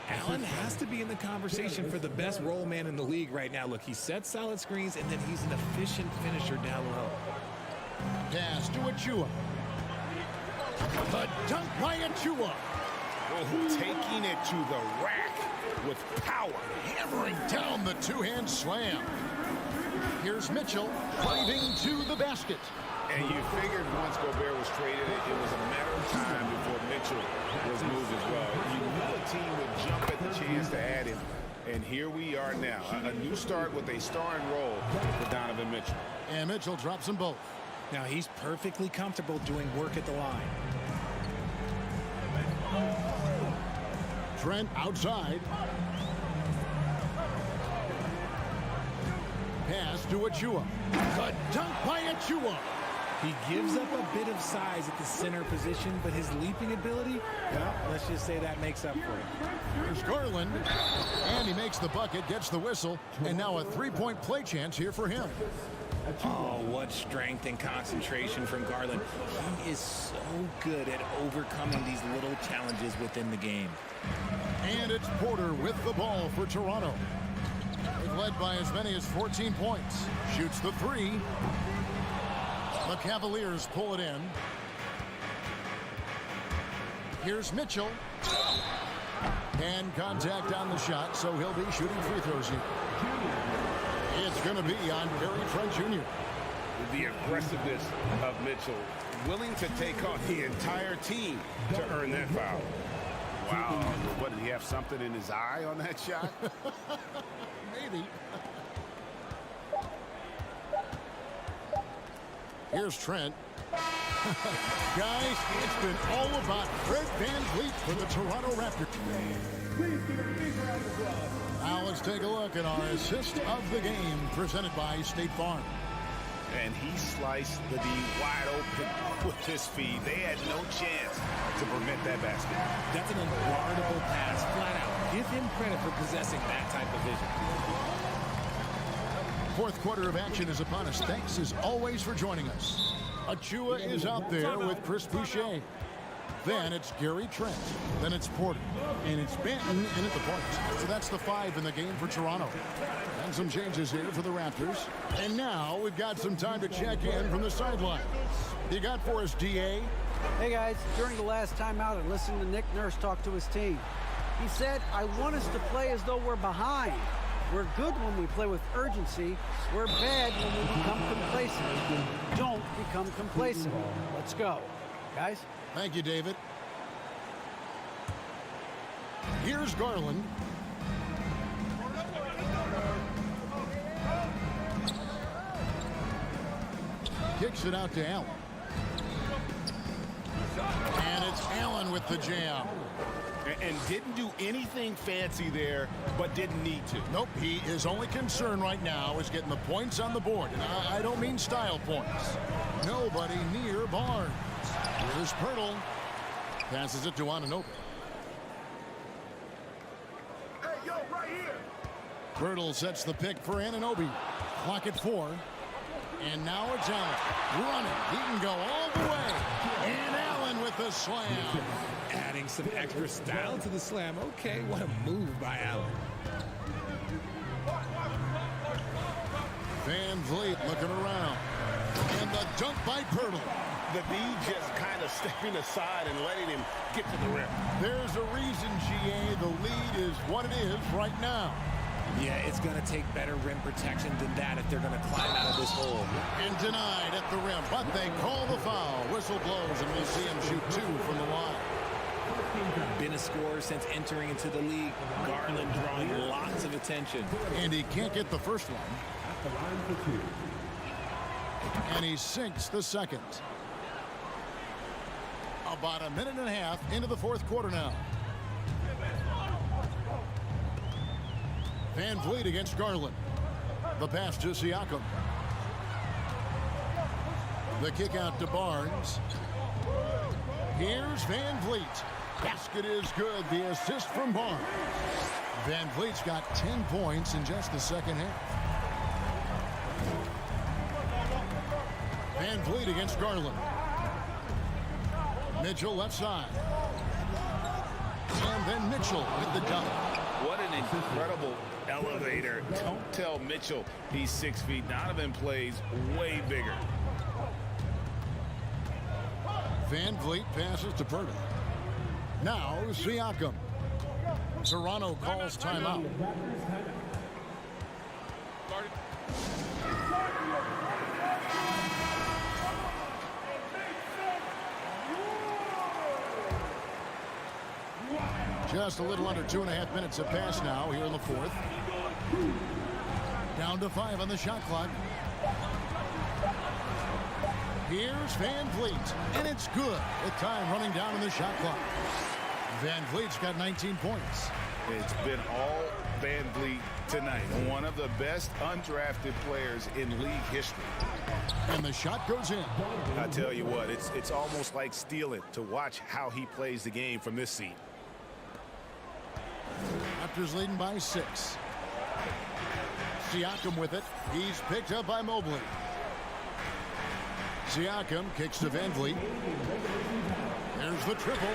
Allen has to be in the conversation for the best roll man in the league right now. Look, he sets solid screens, and then he's an efficient finisher down low. Pass to Achua. The dunk by Achua. Oh, taking it to the rack with power. Hammering down the two-hand slam. Here's Mitchell driving to the basket. And you figured once Gobert was traded, it was a matter of time before Mitchell was moved as well. You knew a team would jump at the chance to add him. And here we are now. A new start with a starring role for Donovan Mitchell. And Mitchell drops them both. Now he's perfectly comfortable doing work at the line. Trent outside. Pass to Achua. The dunk by Achua. He gives up a bit of size at the center position, but his leaping ability, well, let's just say that makes up for it. Here's Garland. And he makes the bucket, gets the whistle, and now a 3-point play chance here for him. Oh, what strength and concentration from Garland. He is so good at overcoming these little challenges within the game. And it's Porter with the ball for Toronto. They've led by as many as 14 points. Shoots the 3. The Cavaliers pull it in. Here's Mitchell. And contact on the shot, so he'll be shooting free throws here. It's going to be on Gary Trent Jr. The aggressiveness of Mitchell, willing to take on the entire team to earn that foul. Wow, what, did he have something in his eye on that shot? Maybe. Here's Trent. Guys, it's been all about Fred VanVleet for the Toronto Raptors. Now let's take a look at our assist of the game presented by State Farm. And he sliced the D wide open with his feed. They had no chance to prevent that basket. That's an unguardable pass, flat out. Give him credit for possessing that type of vision. Fourth quarter of action is upon us. Thanks as always for joining us. Achua is out there with Chris Boucher. Then it's Gary Trent. Then it's Porter. And it's Benton in at the point. So that's the 5 in the game for Toronto. And some changes here for the Raptors. And now we've got some time to check in from the sideline. You got for us, DA? Hey guys, during the last timeout, I listened to Nick Nurse talk to his team. He said, I want us to play as though we're behind. We're good when we play with urgency. We're bad when we become complacent. Don't become complacent. Let's go. Guys? Thank you, David. Here's Garland. Kicks it out to Allen. And it's Allen with the jam. And didn't do anything fancy there, but didn't need to. Nope, his only concern right now is getting the points on the board. And I don't mean style points. Nobody near Barnes. Here's Pirtle. Passes it to Anunoby. Hey, yo, right here. Pirtle sets the pick for Anunoby. Clock at 4. And now it's Allen. Running. He can go all the way. And Allen with the slam. Adding some extra style to the slam. Okay, what a move by Allen. VanVleet looking around. And the dunk by Pirtle. The D just kind of stepping aside and letting him get to the rim. There's a reason, GA, the lead is what it is right now. Yeah, it's going to take better rim protection than that if they're going to climb out of this hole. And denied at the rim, but they call the foul. Whistle blows, and we'll see him shoot 2 from the line. Been a scorer since entering into the league. Garland drawing lots of attention. And he can't get the first one. And he sinks the second. About a minute and a half into the fourth quarter now. VanVleet against Garland. The pass to Siakam. The kick out to Barnes. Here's VanVleet. Basket is good. The assist from Barnes. VanVleet's got 10 points in just the second half. VanVleet against Garland. Mitchell left side. And then Mitchell with the dunk. What an incredible elevator. Don't tell Mitchell he's 6 feet. Donovan plays way bigger. VanVleet passes to Pirtle. Now Siakam. Toronto calls timeout. Just a little under 2.5 minutes have passed now here in the fourth. Down to 5 on the shot clock. Here's VanVleet, and it's good. With time running down in the shot clock. VanVleet's got 19 points. It's been all VanVleet tonight. One of the best undrafted players in league history. And the shot goes in. I tell you what, it's almost like stealing to watch how he plays the game from this seat. Raptors leading by 6. Siakam with it. He's picked up by Mobley. Siakam kicks to VanVleet. There's the triple.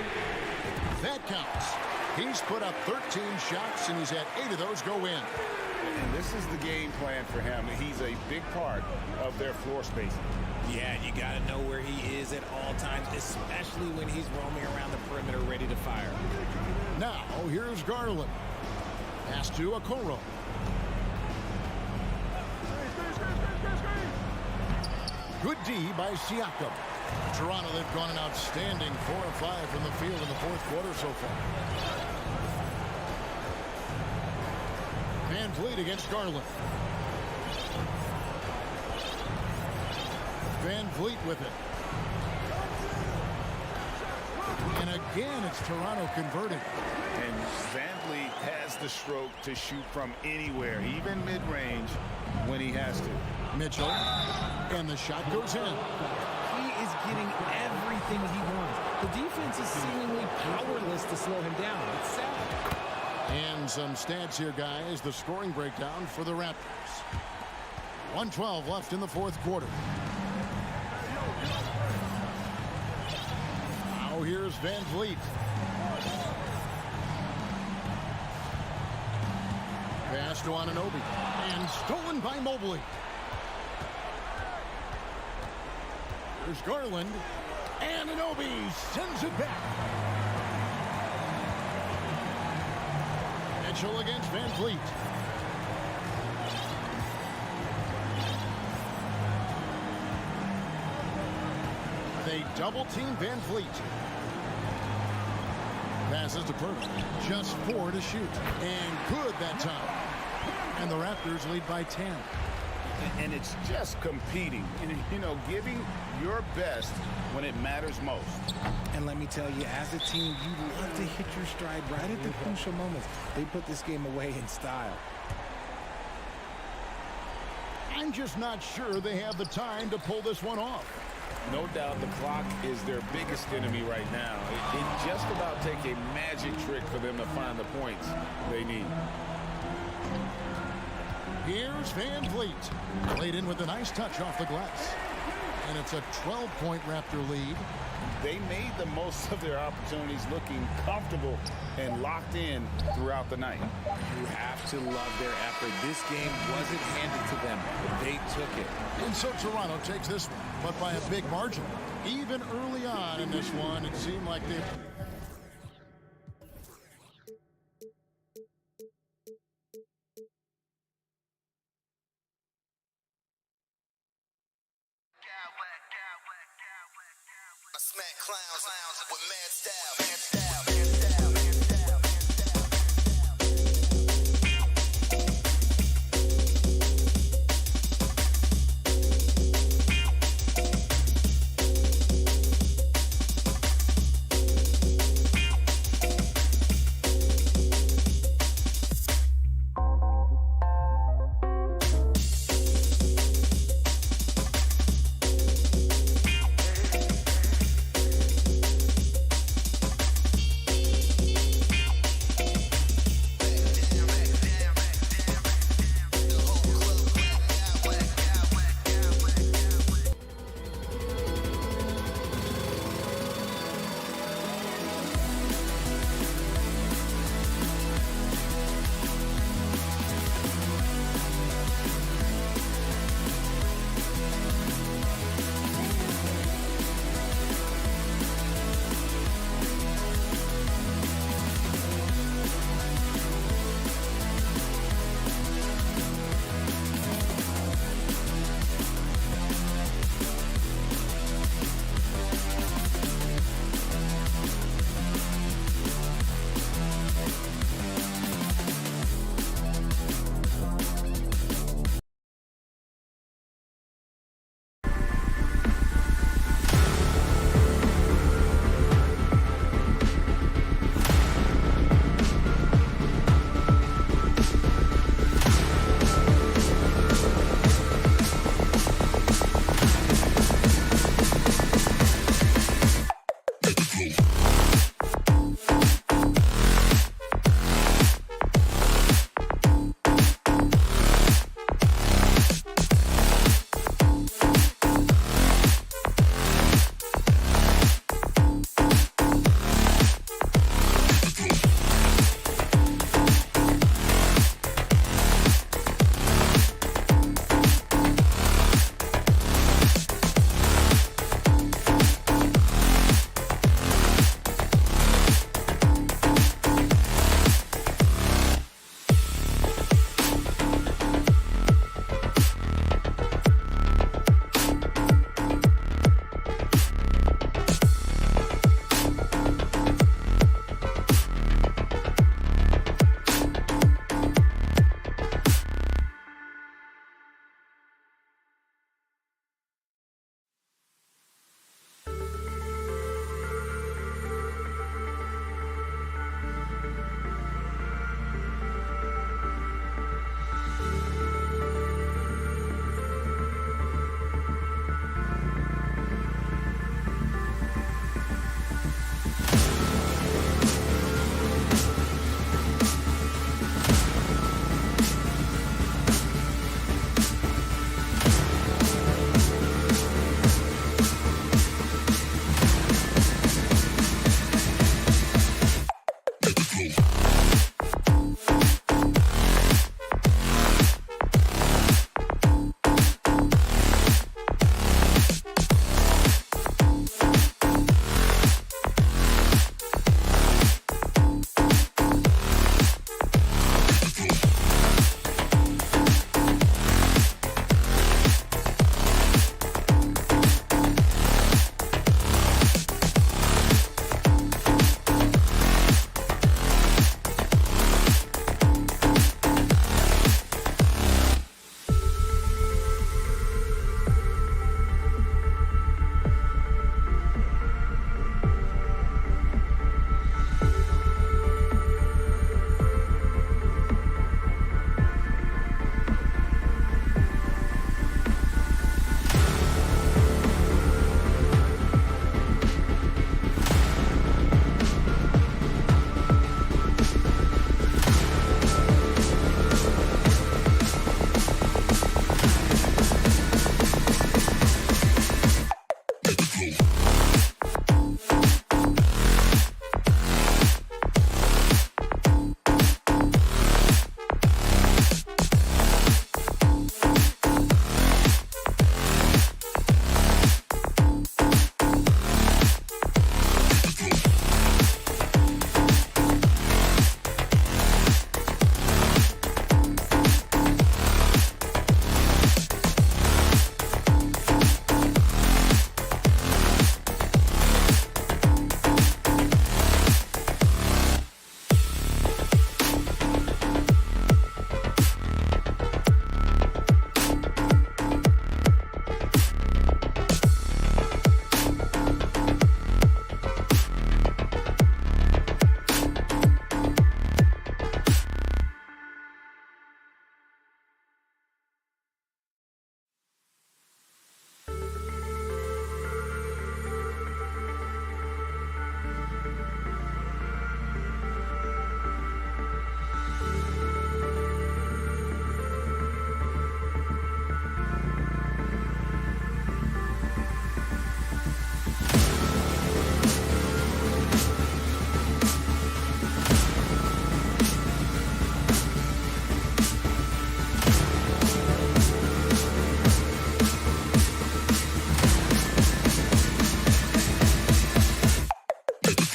That counts. He's put up 13 shots, and he's had 8 of those go in. And this is the game plan for him. He's a big part of their floor spacing. Yeah, you got to know where he is at all times, especially when he's roaming around the perimeter ready to fire. Now, here's Garland. Pass to Okoro. Good D by Siakam. Toronto, they've gone an outstanding 4 of 5 from the field in the fourth quarter so far. Van Vliet against Garland. Van Vliet with it. And again, it's Toronto converting. And Van Vliet has the stroke to shoot from anywhere, even mid-range, when he has to. Mitchell, and the shot goes in. He is getting everything he wants. The defense is seemingly powerless to slow him down. It's sad. And some stats here, guys. The scoring breakdown for the Raptors. 1:12 left in the fourth quarter. Now here's Van Vliet. Pass to Anunoby. And stolen by Mobley. There's Garland. Anunoby sends it back. Mitchell against Van Vliet. They double-team Van Vliet. Passes to Purdy. Just 4 to shoot. And good that time. And the Raptors lead by 10. And it's just competing, you know, giving your best when it matters most. And let me tell you, as a team, you love to hit your stride right at the crucial moments. They put this game away in style. I'm just not sure they have the time to pull this one off. No doubt the clock is their biggest enemy right now. It just about take a magic trick for them to find the points they need. Here's Van Vliet. Played in with a nice touch off the glass. And it's a 12-point Raptor lead. They made the most of their opportunities, looking comfortable and locked in throughout the night. You have to love their effort. This game wasn't handed to them. They took it. And so Toronto takes this one, but by a big margin. Even early on in this one, it seemed like they... I smack clowns with mad style.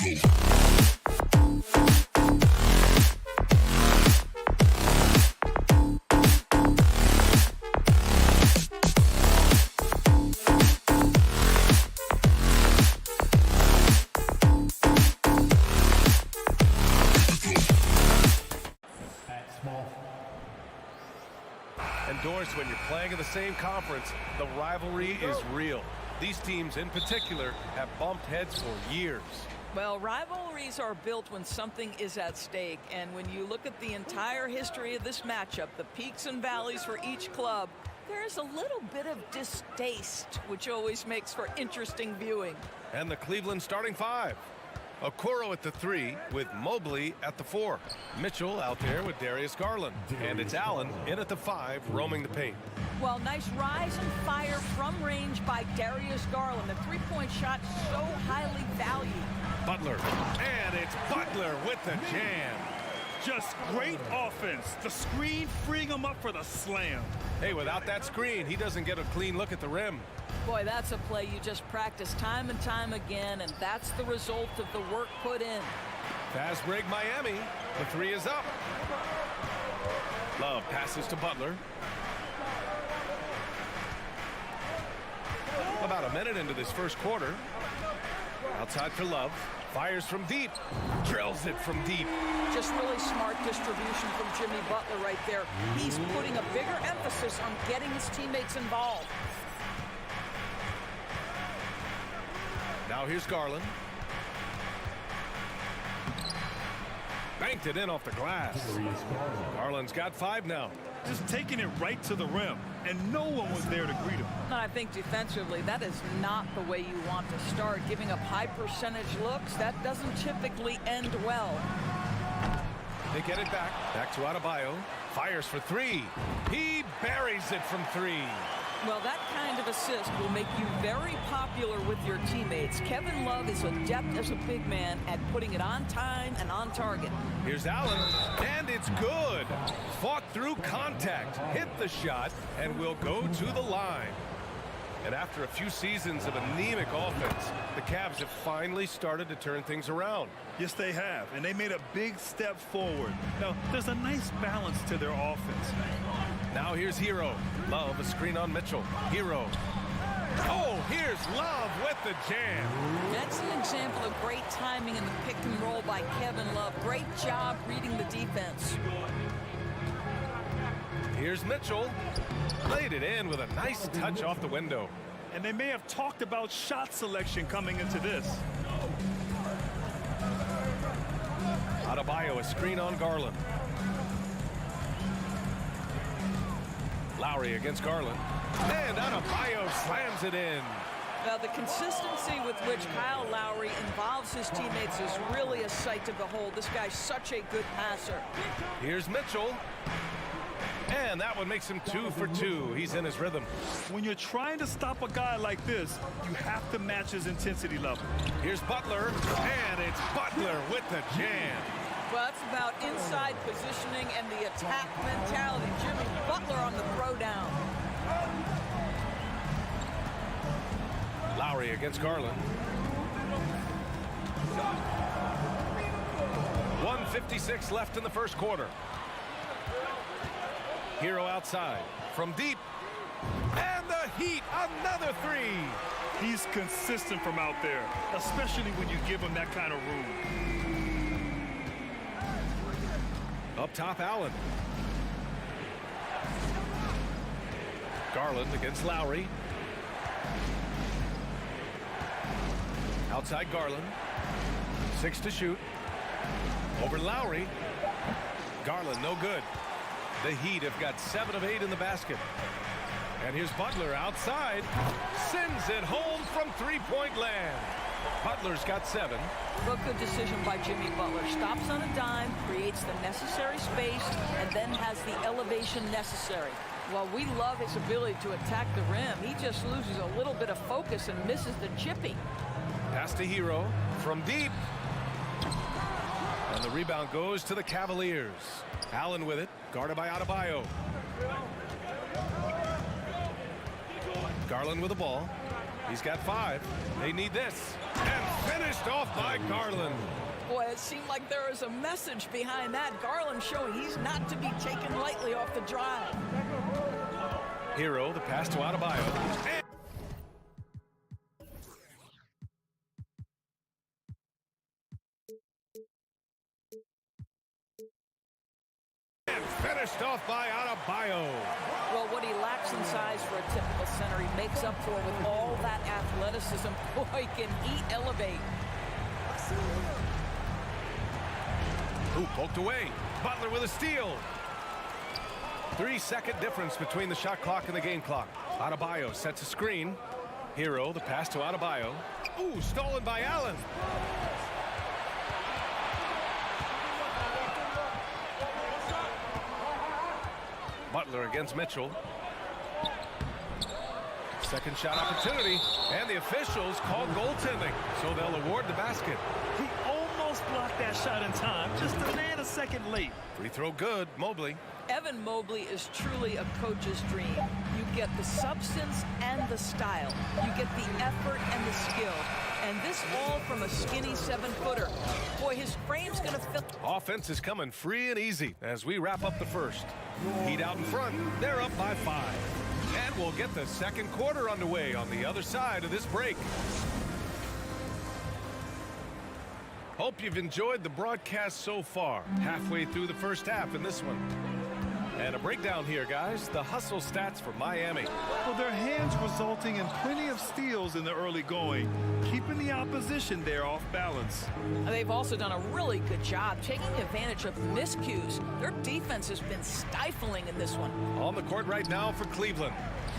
And Dorns, when you're playing in the same conference, the rivalry is real. These teams in particular have bumped heads for years. Well, rivalries are built when something is at stake. And when you look at the entire history of this matchup, the peaks and valleys for each club, there is a little bit of distaste, which always makes for interesting viewing. And the Cleveland starting five. Okoro at the 3 with Mobley at the 4. Mitchell out there with Darius Garland. And it's Allen in at the 5, roaming the paint. Well, nice rise and fire from range by Darius Garland. The three-point shot so highly valued. Butler. And it's Butler with the jam. Just great offense. The screen freeing him up for the slam. Hey, without that screen, he doesn't get a clean look at the rim. Boy, that's a play you just practice time and time again, and that's the result of the work put in. Fast break Miami. The 3 is up. Love passes to Butler. About a minute into this first quarter. Outside for Love. Fires from deep. Drills it from deep. Just really smart distribution from Jimmy Butler right there. He's putting a bigger emphasis on getting his teammates involved. Now here's Garland. Banked it in off the glass. Garland's got 5 now. Just taking it right to the rim, and no one was there to greet him. And I think defensively, that is not the way you want to start. Giving up high percentage looks, that doesn't typically end well. They get it back. Back to Adebayo. Fires for 3. He buries it from 3. Well, that kind of assist will make you very popular with your teammates. Kevin Love is adept as a big man at putting it on time and on target. Here's Allen, and it's good. Fought through contact, hit the shot, and will go to the line. And after a few seasons of anemic offense, the Cavs have finally started to turn things around. Yes, they have, and they made a big step forward. Now, there's a nice balance to their offense. Now here's Hero. Love, a screen on Mitchell. Hero. Oh, here's Love with the jam. That's an example of great timing in the pick and roll by Kevin Love. Great job reading the defense. Here's Mitchell. Laid it in with a nice touch off the window. And they may have talked about shot selection coming into this. Adebayo, a screen on Garland. Lowry against Garland. And Adebayo slams it in. Now, the consistency with which Kyle Lowry involves his teammates is really a sight to behold. This guy's such a good passer. Here's Mitchell. And that one makes him 2 for 2. He's in his rhythm. When you're trying to stop a guy like this, you have to match his intensity level. Here's Butler. And it's Butler with the jam. Well, it's about inside positioning and the attack mentality. Jimmy Butler on the throwdown. Lowry against Garland. 1:56 left in the first quarter. Hero outside from deep. And the Heat, another 3. He's consistent from out there, especially when you give him that kind of room. Up top, Allen. Garland against Lowry. Outside Garland. 6 to shoot. Over Lowry. Garland, no good. The Heat have got 7 of 8 in the basket. And here's Butler outside. Sends it home from three-point land. Butler's got 7. Well, good decision by Jimmy Butler. Stops on a dime, creates the necessary space, and then has the elevation necessary. While we love his ability to attack the rim, he just loses a little bit of focus and misses the chippy. Pass to Hero from deep. And the rebound goes to the Cavaliers. Allen with it, guarded by Adebayo. Garland with the ball. He's got 5. They need this. And finished off by Garland. Boy, it seemed like there was a message behind that. Garland showing he's not to be taken lightly off the drive. Hero, the pass to Adebayo. And finished off by Adebayo. Well, what he lacks in size for a typical center, he makes up for with all that athleticism. Boy, can he elevate. Ooh, poked away. Butler with a steal. 3-second difference between the shot clock and the game clock. Adebayo sets a screen. Hero, the pass to Adebayo. Ooh, stolen by Allen. Butler against Mitchell. Second shot opportunity, and the officials call goaltending, so they'll award the basket. He almost blocked that shot in time, just a man a second late. Free throw good, Mobley. Evan Mobley is truly a coach's dream. You get the substance and the style. You get the effort and the skill. And this all from a skinny 7-footer. Boy, his frame's going to fill. Offense is coming free and easy as we wrap up the first. Heat out in front. They're up by 5. And we'll get the second quarter underway on the other side of this break. Hope you've enjoyed the broadcast so far. Halfway through the first half in this one. And a breakdown here, guys. The hustle stats for Miami. Well, their hands resulting in plenty of steals in the early going, keeping the opposition there off balance. They've also done a really good job taking advantage of miscues. Their defense has been stifling in this one. On the court right now for Cleveland.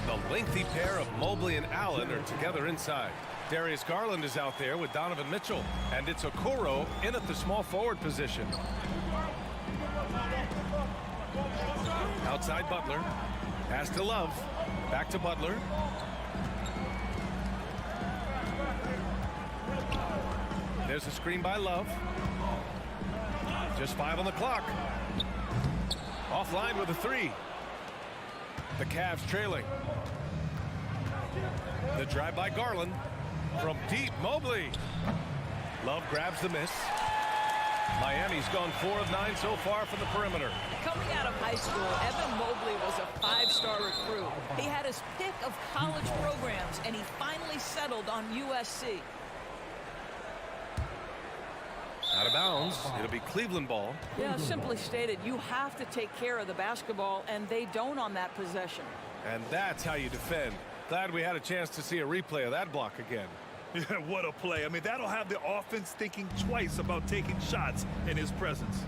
The lengthy pair of Mobley and Allen are together inside. Darius Garland is out there with Donovan Mitchell. And it's Okoro in at the small forward position. Outside Butler. Pass to Love. Back to Butler. There's a screen by Love. Just 5 on the clock. Offline with a 3. The Cavs trailing. The drive by Garland. From deep, Mobley. Love grabs the miss. Miami's gone 4 of 9 so far from the perimeter. Coming out of high school, Evan Mobley was a 5-star recruit. He had his pick of college programs, and he finally settled on USC. Out of bounds. It'll be Cleveland ball. Yeah, simply stated, you have to take care of the basketball, and they don't on that possession. And that's how you defend. Glad we had a chance to see a replay of that block again. Yeah, what a play. I mean, that'll have the offense thinking twice about taking shots in his presence.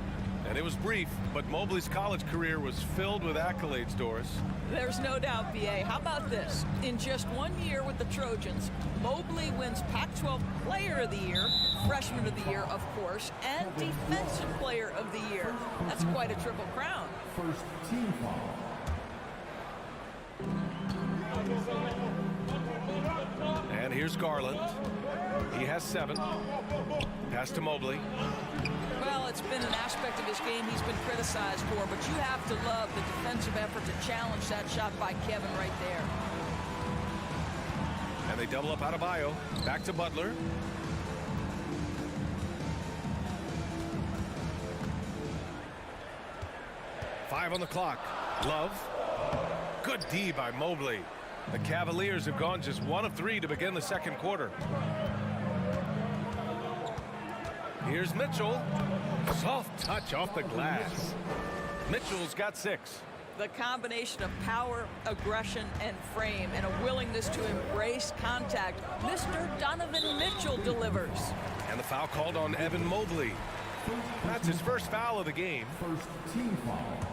And it was brief, but Mobley's college career was filled with accolades, Doris. There's no doubt, BA. How about this? In just 1 year with the Trojans, Mobley wins Pac-12 Player of the Year, Freshman of the Year, of course, and Defensive Player of the Year. That's quite a triple crown. First team foul. And here's Garland. He has 7. Pass to Mobley. Well, it's been an aspect of his game he's been criticized for, but you have to love the defensive effort to challenge that shot by Kevin right there. And they double up Adebayo. Back to Butler. Five on the clock. Love. Good D by Mobley. The Cavaliers have gone just 1 of 3 to begin the second quarter. Here's Mitchell. Soft touch off the glass. Mitchell's got 6. The combination of power, aggression, and frame, and a willingness to embrace contact. Mr. Donovan Mitchell delivers. And the foul called on Evan Mobley. That's his first foul of the game. First team foul.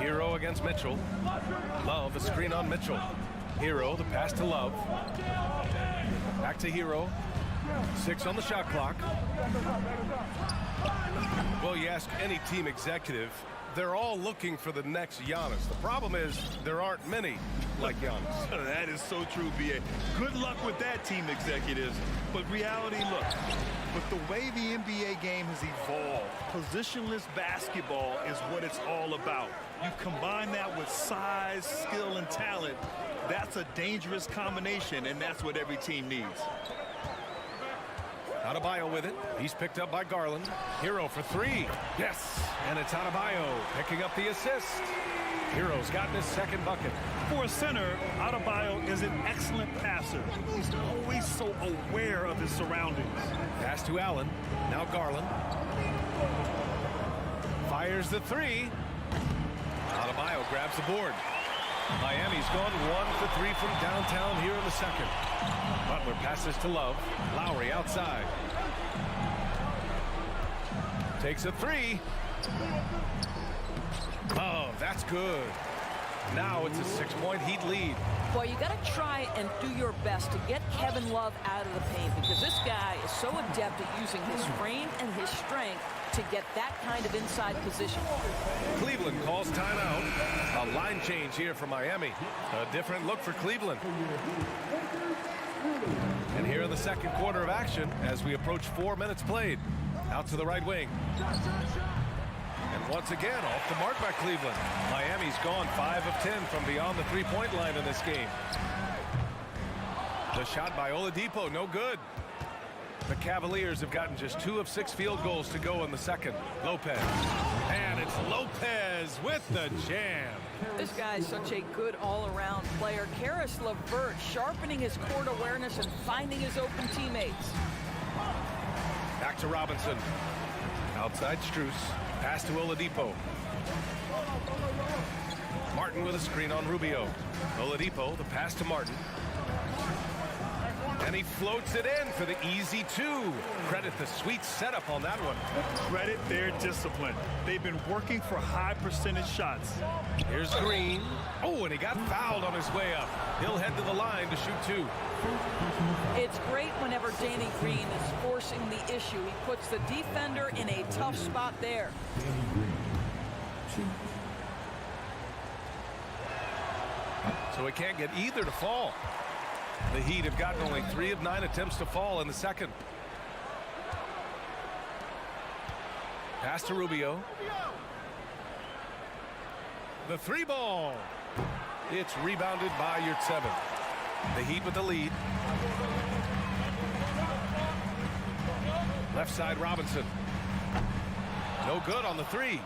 Hero against Mitchell. Love, a screen on Mitchell. Hero, the pass to Love. Back to Hero. 6 on the shot clock. Well, you ask any team executive, they're all looking for the next Giannis. The problem is there aren't many like Giannis. That is so true, B.A. Good luck with that, team executives. But reality, look, with the way the NBA game has evolved, positionless basketball is what it's all about. You combine that with size, skill, and talent, that's a dangerous combination, and that's what every team needs. Adebayo with it. He's picked up by Garland. Hero for three. Yes. And it's Adebayo picking up the assist. Hero's gotten his second bucket. For a center, Adebayo is an excellent passer. He's always so aware of his surroundings. Pass to Allen. Now Garland. Fires the three. Adebayo grabs the board. Miami's gone 1 for 3 from downtown here in the second. Butler passes to Love. Lowry outside. Takes a three. Oh, that's good. Now it's a 6-point Heat lead. Boy, you got to try and do your best to get Kevin Love out of the paint, because this guy is so adept at using his frame and his strength to get that kind of inside position. Cleveland calls timeout. A line change here for Miami. A different look for Cleveland. And here in the second quarter of action as we approach 4 minutes played. Out to the right wing. And once again, off the mark by Cleveland. Miami's gone 5 of 10 from beyond the three-point line in this game. The shot by Oladipo, no good. The Cavaliers have gotten just 2 of 6 field goals to go in the second. Lopez. And it's Lopez with the jam. This guy's such a good all-around player. Karis LeVert sharpening his court awareness and finding his open teammates. Back to Robinson. Outside Strus. Pass to Oladipo. Martin with a screen on Rubio. Oladipo, the pass to Martin. And he floats it in for the easy 2. Credit the sweet setup on that one. Credit their discipline. They've been working for high percentage shots. Here's Green. Oh, and he got fouled on his way up. He'll head to the line to shoot 2. It's great whenever Danny Green is forcing the issue. He puts the defender in a tough spot there. So he can't get either to fall. The Heat have gotten only 3 of 9 attempts to fall in the second. Pass to Rubio. The 3 ball. It's rebounded by Yurtseven. The Heat with the lead. Left side Robinson. No good on the 3.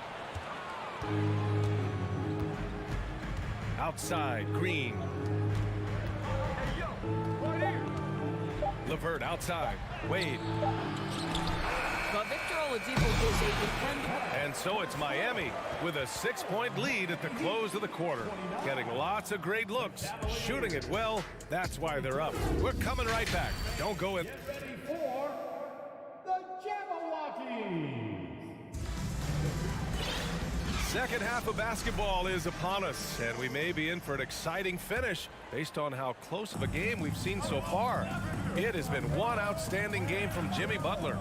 Outside Green. LeVert outside. Wade. But Victor Oladipo is a dependable. And so it's Miami with a 6-point lead at the close of the quarter. Getting lots of great looks. Shooting it well. That's why they're up. We're coming right back. Don't go in. Ready for the Jabberwockies. Second half of basketball is upon us, and we may be in for an exciting finish based on how close of a game we've seen so far. It has been one outstanding game from Jimmy Butler.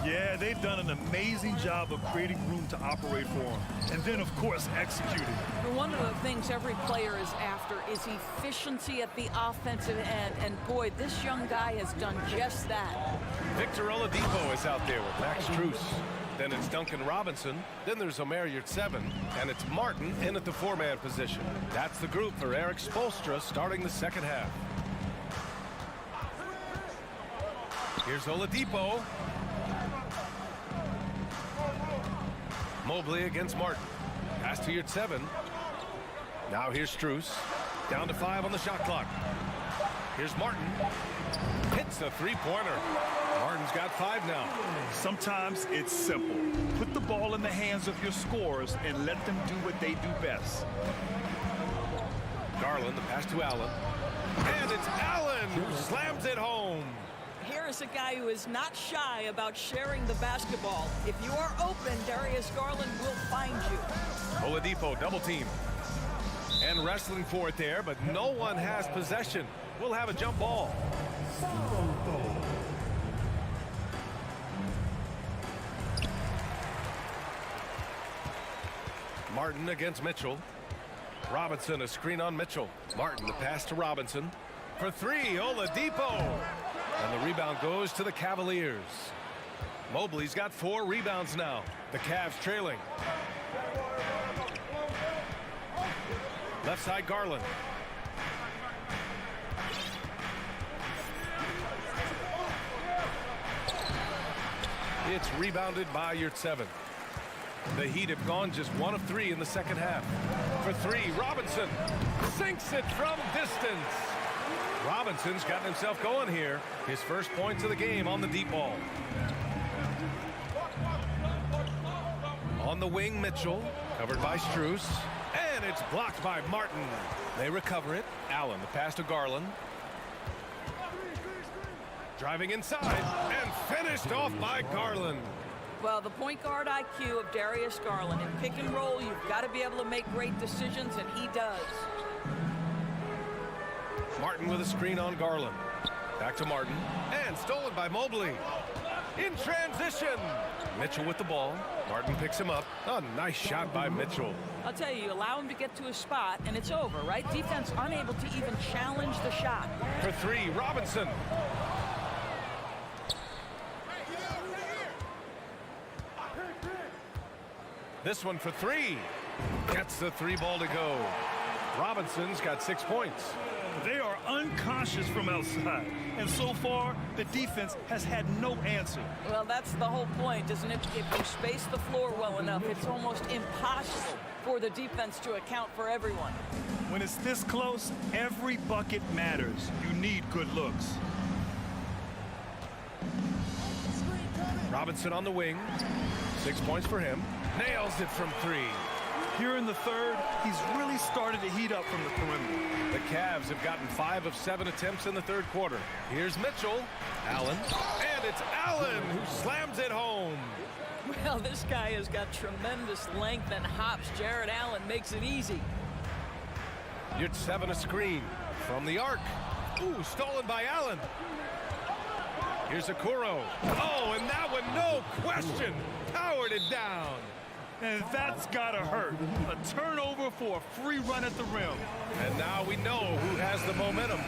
Yeah, they've done an amazing job of creating room to operate for him. And then, of course, executing. One of the things every player is after is efficiency at the offensive end. And boy, this young guy has done just that. Victor Oladipo is out there with Max Strus. Then it's Duncan Robinson. Then there's Omer Yurtseven. And it's Martin in at the 4-man position. That's the group for Eric Spoelstra starting the second half. Here's Oladipo. Mobley against Martin. Pass to Yurtseven. Now here's Strus. Down to 5 on the shot clock. Here's Martin. Hits a 3-pointer. Martin's got 5 now. Sometimes it's simple. Put the ball in the hands of your scorers and let them do what they do best. Garland, the pass to Allen. And it's Allen who slams it home. Here is a guy who is not shy about sharing the basketball. If you are open, Darius Garland will find you. Oladipo double team. And wrestling for it there, but no one has possession. We'll have a jump ball. Martin against Mitchell. Robinson, a screen on Mitchell. Martin, the pass to Robinson. For three, Oladipo. And the rebound goes to the Cavaliers. Mobley's got 4 rebounds now. The Cavs trailing. Left side, Garland. It's rebounded by Yurtseven. The Heat have gone just 1 of 3 in the second half. For three, Robinson sinks it from distance. Robinson's gotten himself going here. His first points of the game on the deep ball. On the wing, Mitchell, covered by Strus, and it's blocked by Martin. They recover it. Allen, the pass to Garland. Driving inside, and finished off by Garland. Well, the point guard IQ of Darius Garland. In pick and roll, you've got to be able to make great decisions, and he does. Martin with a screen on Garland. Back to Martin, and stolen by Mobley. In transition. Mitchell with the ball. Martin picks him up. A nice shot by Mitchell. I'll tell you, allow him to get to a spot, and it's over, right? Defense unable to even challenge the shot. For three, Robinson. This one for three. Gets the 3 ball to go. Robinson's got 6 points. They are unconscious from outside, and so far the defense has had no answer. Well, that's the whole point, isn't it? If you space the floor well enough, it's almost impossible for the defense to account for everyone. When it's this close, every bucket matters. You need good looks. Robinson on the wing. 6 points for him. Nails it from 3. Here in the third, he's really started to heat up from the perimeter. The Cavs have gotten 5 of 7 attempts in the third quarter. Here's Mitchell. Allen. And it's Allen who slams it home. Well, this guy has got tremendous length and hops. Jarrett Allen makes it easy. Yurtseven a screen from the arc. Ooh, stolen by Allen. Here's Okoro. Oh, and that one, no question, powered it down. And that's gotta hurt. A turnover for a free run at the rim. And now we know who has the momentum.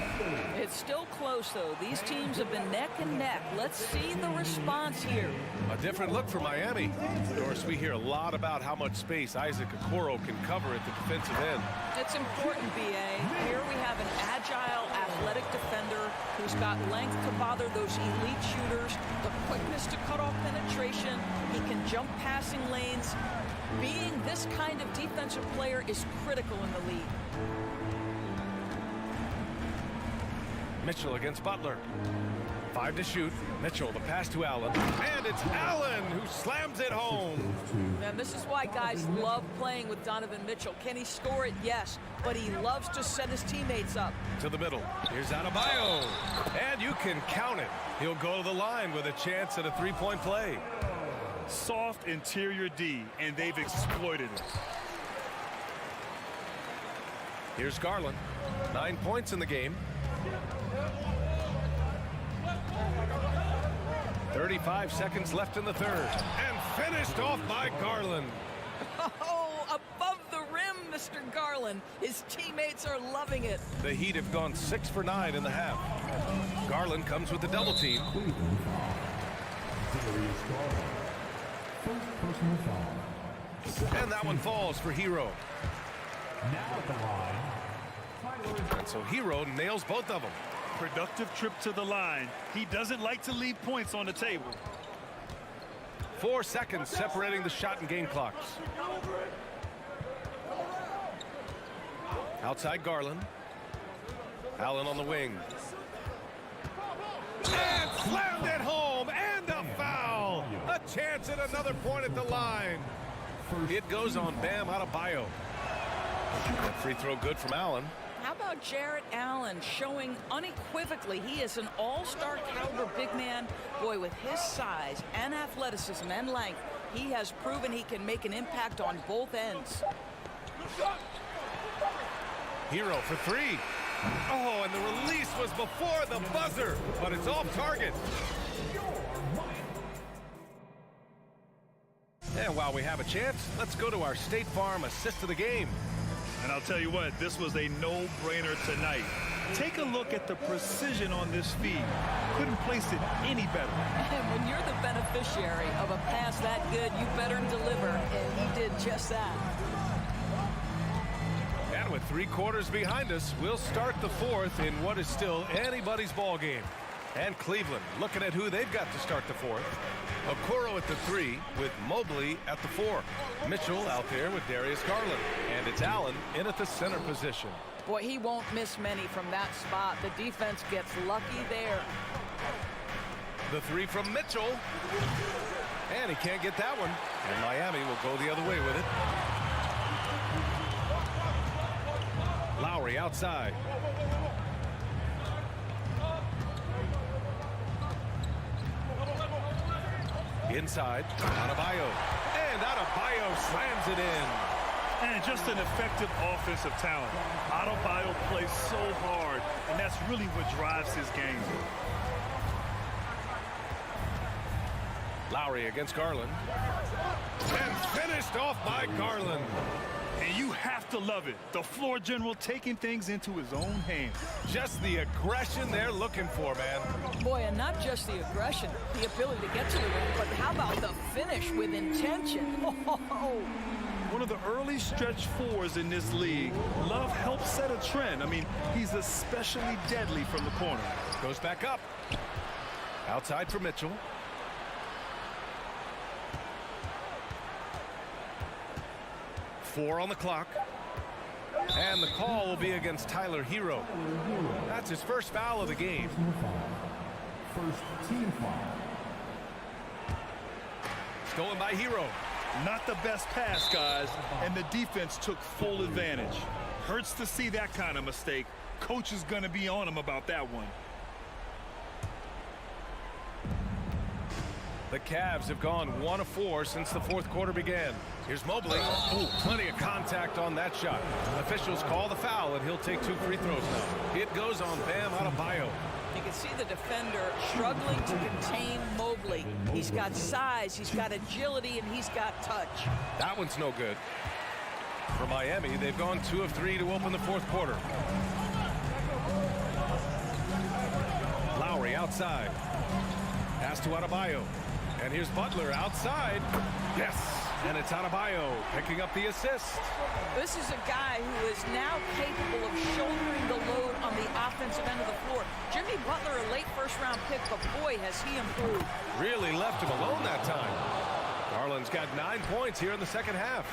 It's still close, though. These teams have been neck and neck. Let's see the response here. A different look for Miami. Of course, we hear a lot about how much space Isaac Okoro can cover at the defensive end. It's important, B.A. Here we have an agile, athletic defender who's got length to bother those elite shooters, the quickness to cut off penetration. He can jump passing lanes. Being this kind of defensive player is critical in the league. Mitchell against Butler. 5 to shoot. Mitchell, the pass to Allen. And it's Allen who slams it home. And this is why guys love playing with Donovan Mitchell. Can he score it? Yes. But he loves to set his teammates up. To the middle. Here's Adebayo. And you can count it. He'll go to the line with a chance at a 3-point play. Soft interior D, and they've exploited it. Here's Garland. 9 points in the game. 35 seconds left in the third. And finished off by Garland. Oh, above the rim, Mr. Garland. His teammates are loving it. The Heat have gone 6 for 9 in the half. Garland comes with the double team. And that one falls for Hero. And so Hero nails both of them. Productive trip to the line. He doesn't like to leave points on the table. 4 seconds separating the shot and game clocks. Outside Garland. Allen on the wing. And slammed it home, and a foul. A chance at another point at the line. It goes on Bam Adebayo. That free throw good from Allen. How about Jarrett Allen showing unequivocally he is an all-star caliber big man? Boy, with his size and athleticism and length, he has proven he can make an impact on both ends. Hero for 3. Oh, and the release was before the buzzer, but it's off target. And while we have a chance, let's go to our State Farm assist of the game. And I'll tell you what, this was a no-brainer tonight. Take a look at the precision on this feed. Couldn't place it any better. And when you're the beneficiary of a pass that good, you better deliver, and he did just that. And with 3 quarters behind us, we'll start the 4th in what is still anybody's ball game. And Cleveland looking at who they've got to start the 4th. Okoro at the 3 with Mobley at the 4. Mitchell out there with Darius Garland. And it's Allen in at the center position. Boy, he won't miss many from that spot. The defense gets lucky there. The 3 from Mitchell. And he can't get that one. And Miami will go the other way with it. Lowry outside. Inside, Adebayo. And Adebayo slams it in. And just an effective offensive talent. Adebayo plays so hard, and that's really what drives his game. Lowry against Garland. And finished off by Garland. And you have to love it. The floor general taking things into his own hands. Just the aggression they're looking for, man. Boy, and not just the aggression, the ability to get to the rim, but how about the finish with intention? Oh. One of the early stretch 4s in this league. Love helps set a trend. I mean, he's especially deadly from the corner. Goes back up. Outside for Mitchell. Four on the clock. And the call will be against Tyler Hero. That's his first foul of the game. First team foul. Stolen by Hero. Not the best pass, guys, and the defense took full advantage. Hurts to see that kind of mistake. Coach is going to be on him about that one. The Cavs have gone 1 of 4 since the 4th quarter began. Here's Mobley. Oh, plenty of contact on that shot. Officials call the foul, and he'll take 2 free throws now. It goes on Bam Adebayo. You can see the defender struggling to contain Mobley. He's got size, he's got agility, and he's got touch. That one's no good. For Miami, they've gone 2 of 3 to open the 4th quarter. Lowry outside. Pass to Adebayo. And here's Butler outside. Yes, and it's Adebayo picking up the assist. This is a guy who is now capable of shouldering the load on the offensive end of the floor. Jimmy Butler, a late first-round pick, but boy, has he improved. Really left him alone that time. Garland's got 9 points here in the second half.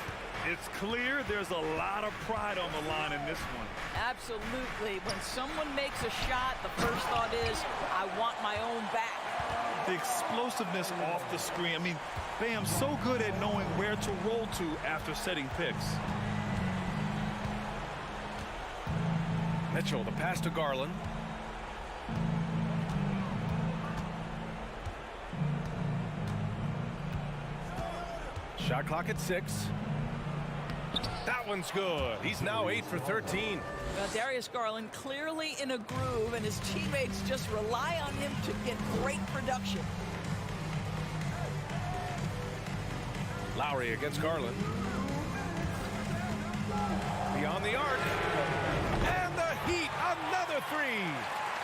It's clear there's a lot of pride on the line in this one. Absolutely. When someone makes a shot, the first thought is, I want my own back. The explosiveness off the screen. I mean, Bam's so good at knowing where to roll to after setting picks. Mitchell, the pass to Garland. Shot clock at 6. That one's good. He's now 8 for 13. Darius Garland clearly in a groove, and his teammates just rely on him to get great production. Lowry against Garland. Beyond the arc. And the Heat, another 3.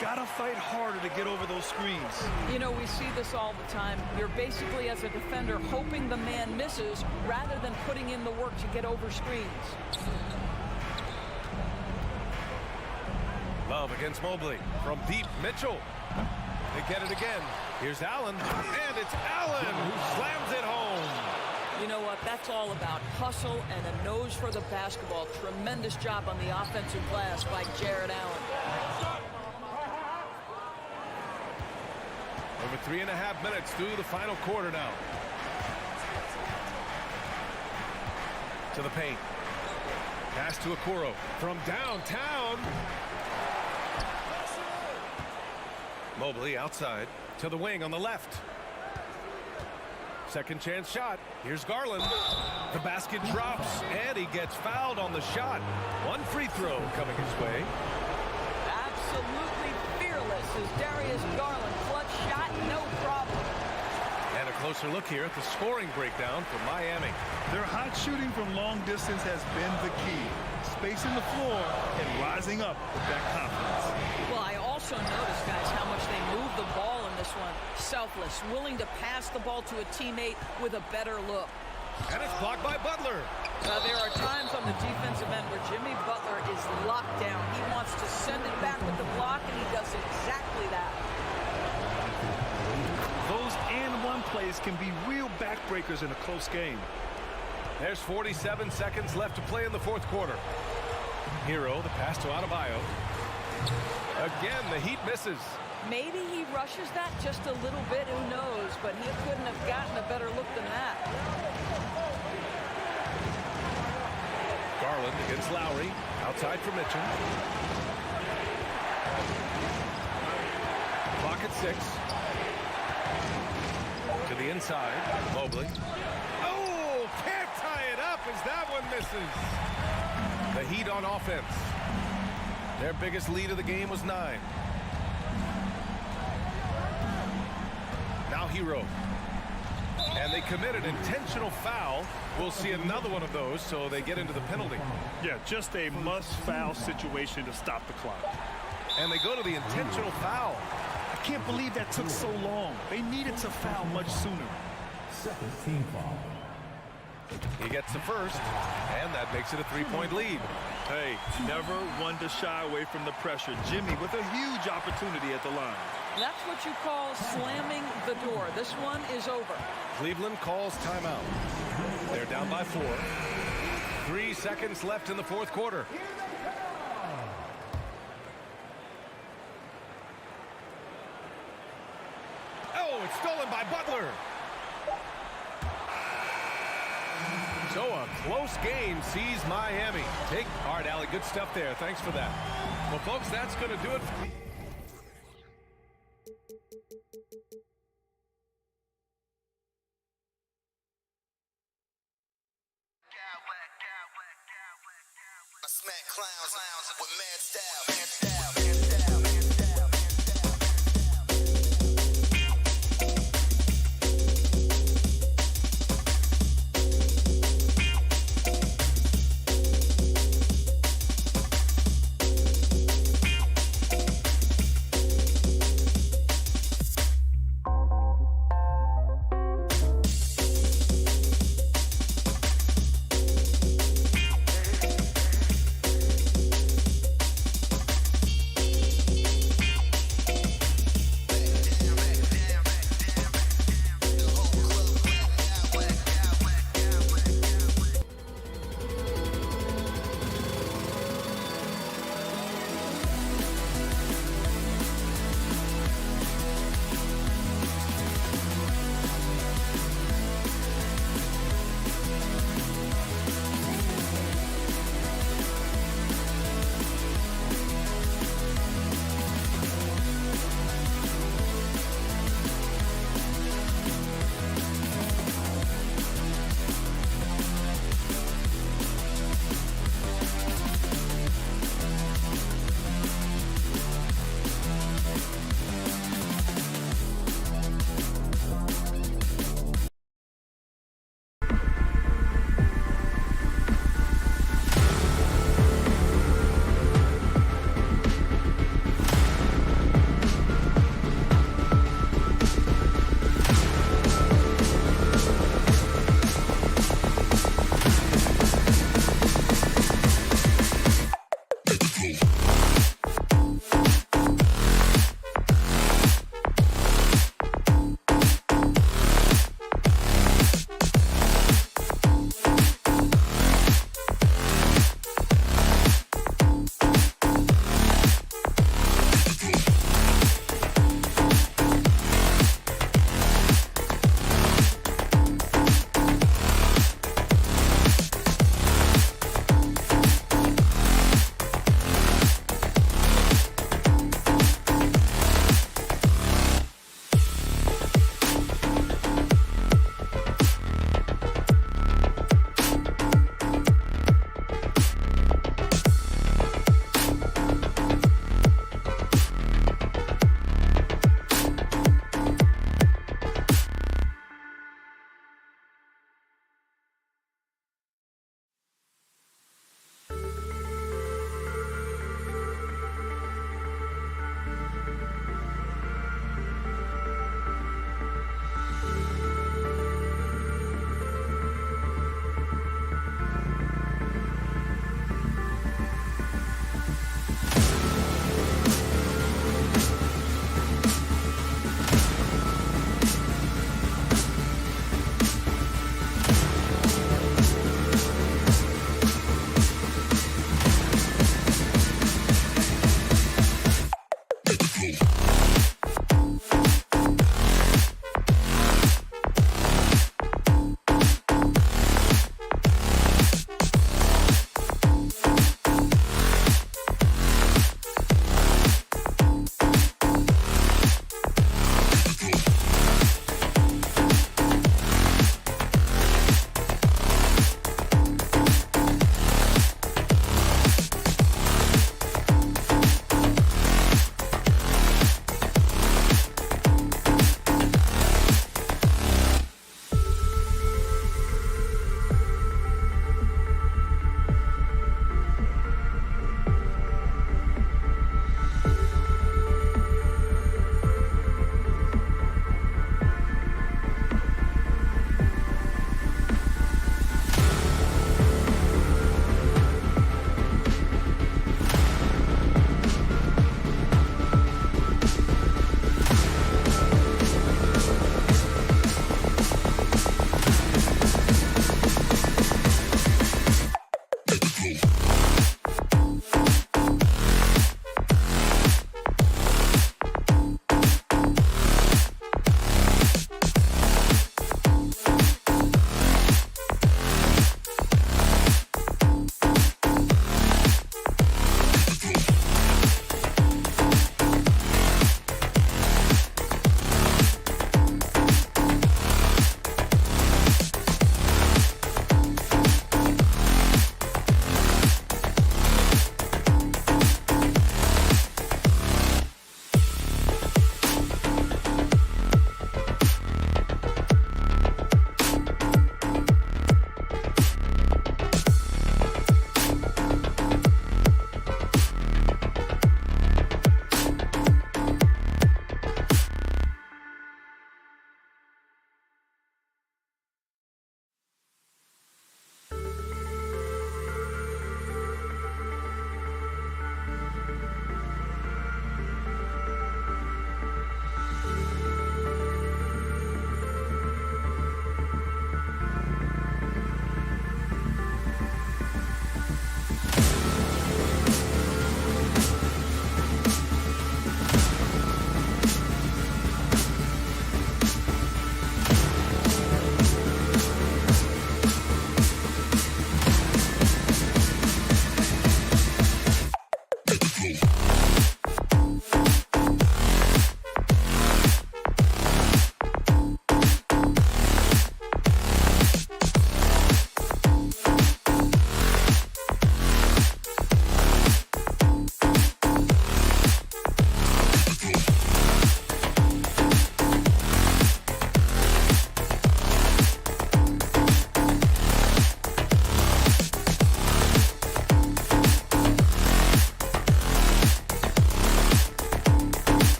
Gotta fight harder to get over those screens. You know, we see this all the time. You're basically, as a defender, hoping the man misses rather than putting in the work to get over screens. Love against Mobley. From deep, Mitchell. They get it again. Here's Allen. And it's Allen who slams it home. You know what? That's all about hustle and a nose for the basketball. Tremendous job on the offensive glass by Jared Allen. Over 3.5 minutes through the final quarter now. To the paint. Pass to Okoro from downtown. Mobley outside to the wing on the left. Second chance shot. Here's Garland. The basket drops, and he gets fouled on the shot. 1 free throw coming his way. Absolutely fearless is Darius Garland. Clutch shot, no problem. And a Closer look here at the scoring breakdown for Miami. Their hot shooting from long distance has been the key. Spacing the floor and rising up with that confidence. Well, I also noticed, guys, how much they move the ball in this one. Selfless, willing to pass the ball to a teammate with a better look. And it's blocked by Butler. There are times on the defensive end where Jimmy Butler is locked down. He wants to send it back with the block, and he does exactly that. Those and-one plays can be real backbreakers in a close game. There's 47 seconds left to play in the fourth quarter. Hero, the pass to Adebayo. Again, the Heat misses. Maybe he rushes that just a little bit, who knows, but he couldn't have gotten a better look than that. Garland against Lowry, outside for Mitchell. Clock at 6. To the inside, Mobley. Oh, can't tie it up as that one misses. The Heat on offense. Their biggest lead of the game was 9. Now Hero. And they committed intentional foul. We'll see another one of those, so they get into the penalty. Yeah, just a must-foul situation to stop the clock. And they go to the intentional foul. I can't believe that took so long. They needed to foul much sooner. Second team foul. He gets the first, and that makes it a 3-point lead. Hey, never one to shy away from the pressure. Jimmy with a huge opportunity at the line. That's what you call slamming the door. This one is over. Cleveland calls timeout. They're down by 4. 3 seconds left in the fourth quarter. Oh, it's stolen by Butler. So a close game sees Miami. All right, Allie, good stuff there. Thanks for that. Well, folks, that's going to do it. I smack clowns with mad style.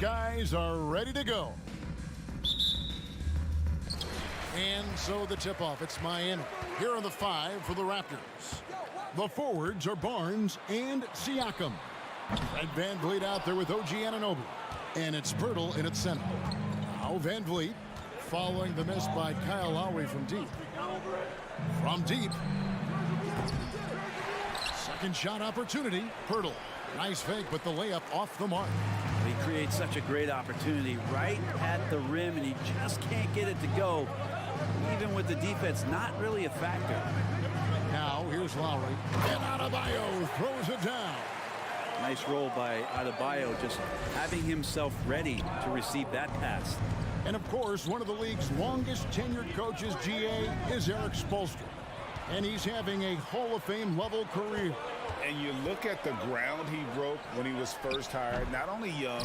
guys are ready to go. And so the tip-off, it's Miami. Here are the 5 for the Raptors. The forwards are Barnes and Siakam. Fred VanVleet out there with OG Anunoby. And it's Pirtle in its center. Now VanVleet following the miss by Kyle Lowry from deep. From deep. Second shot opportunity. Pirtle. Nice fake, but the layup off the mark. He creates such a great opportunity right at the rim, and he just can't get it to go. Even with the defense not really a factor. Now here's Lowry. And Adebayo throws it down. Nice roll by Adebayo, just having himself ready to receive that pass. And of course, one of the league's longest tenured coaches, GA, is Eric Spoelstra. And he's having a Hall of Fame level career. And you look at the ground he broke when he was first hired. Not only young,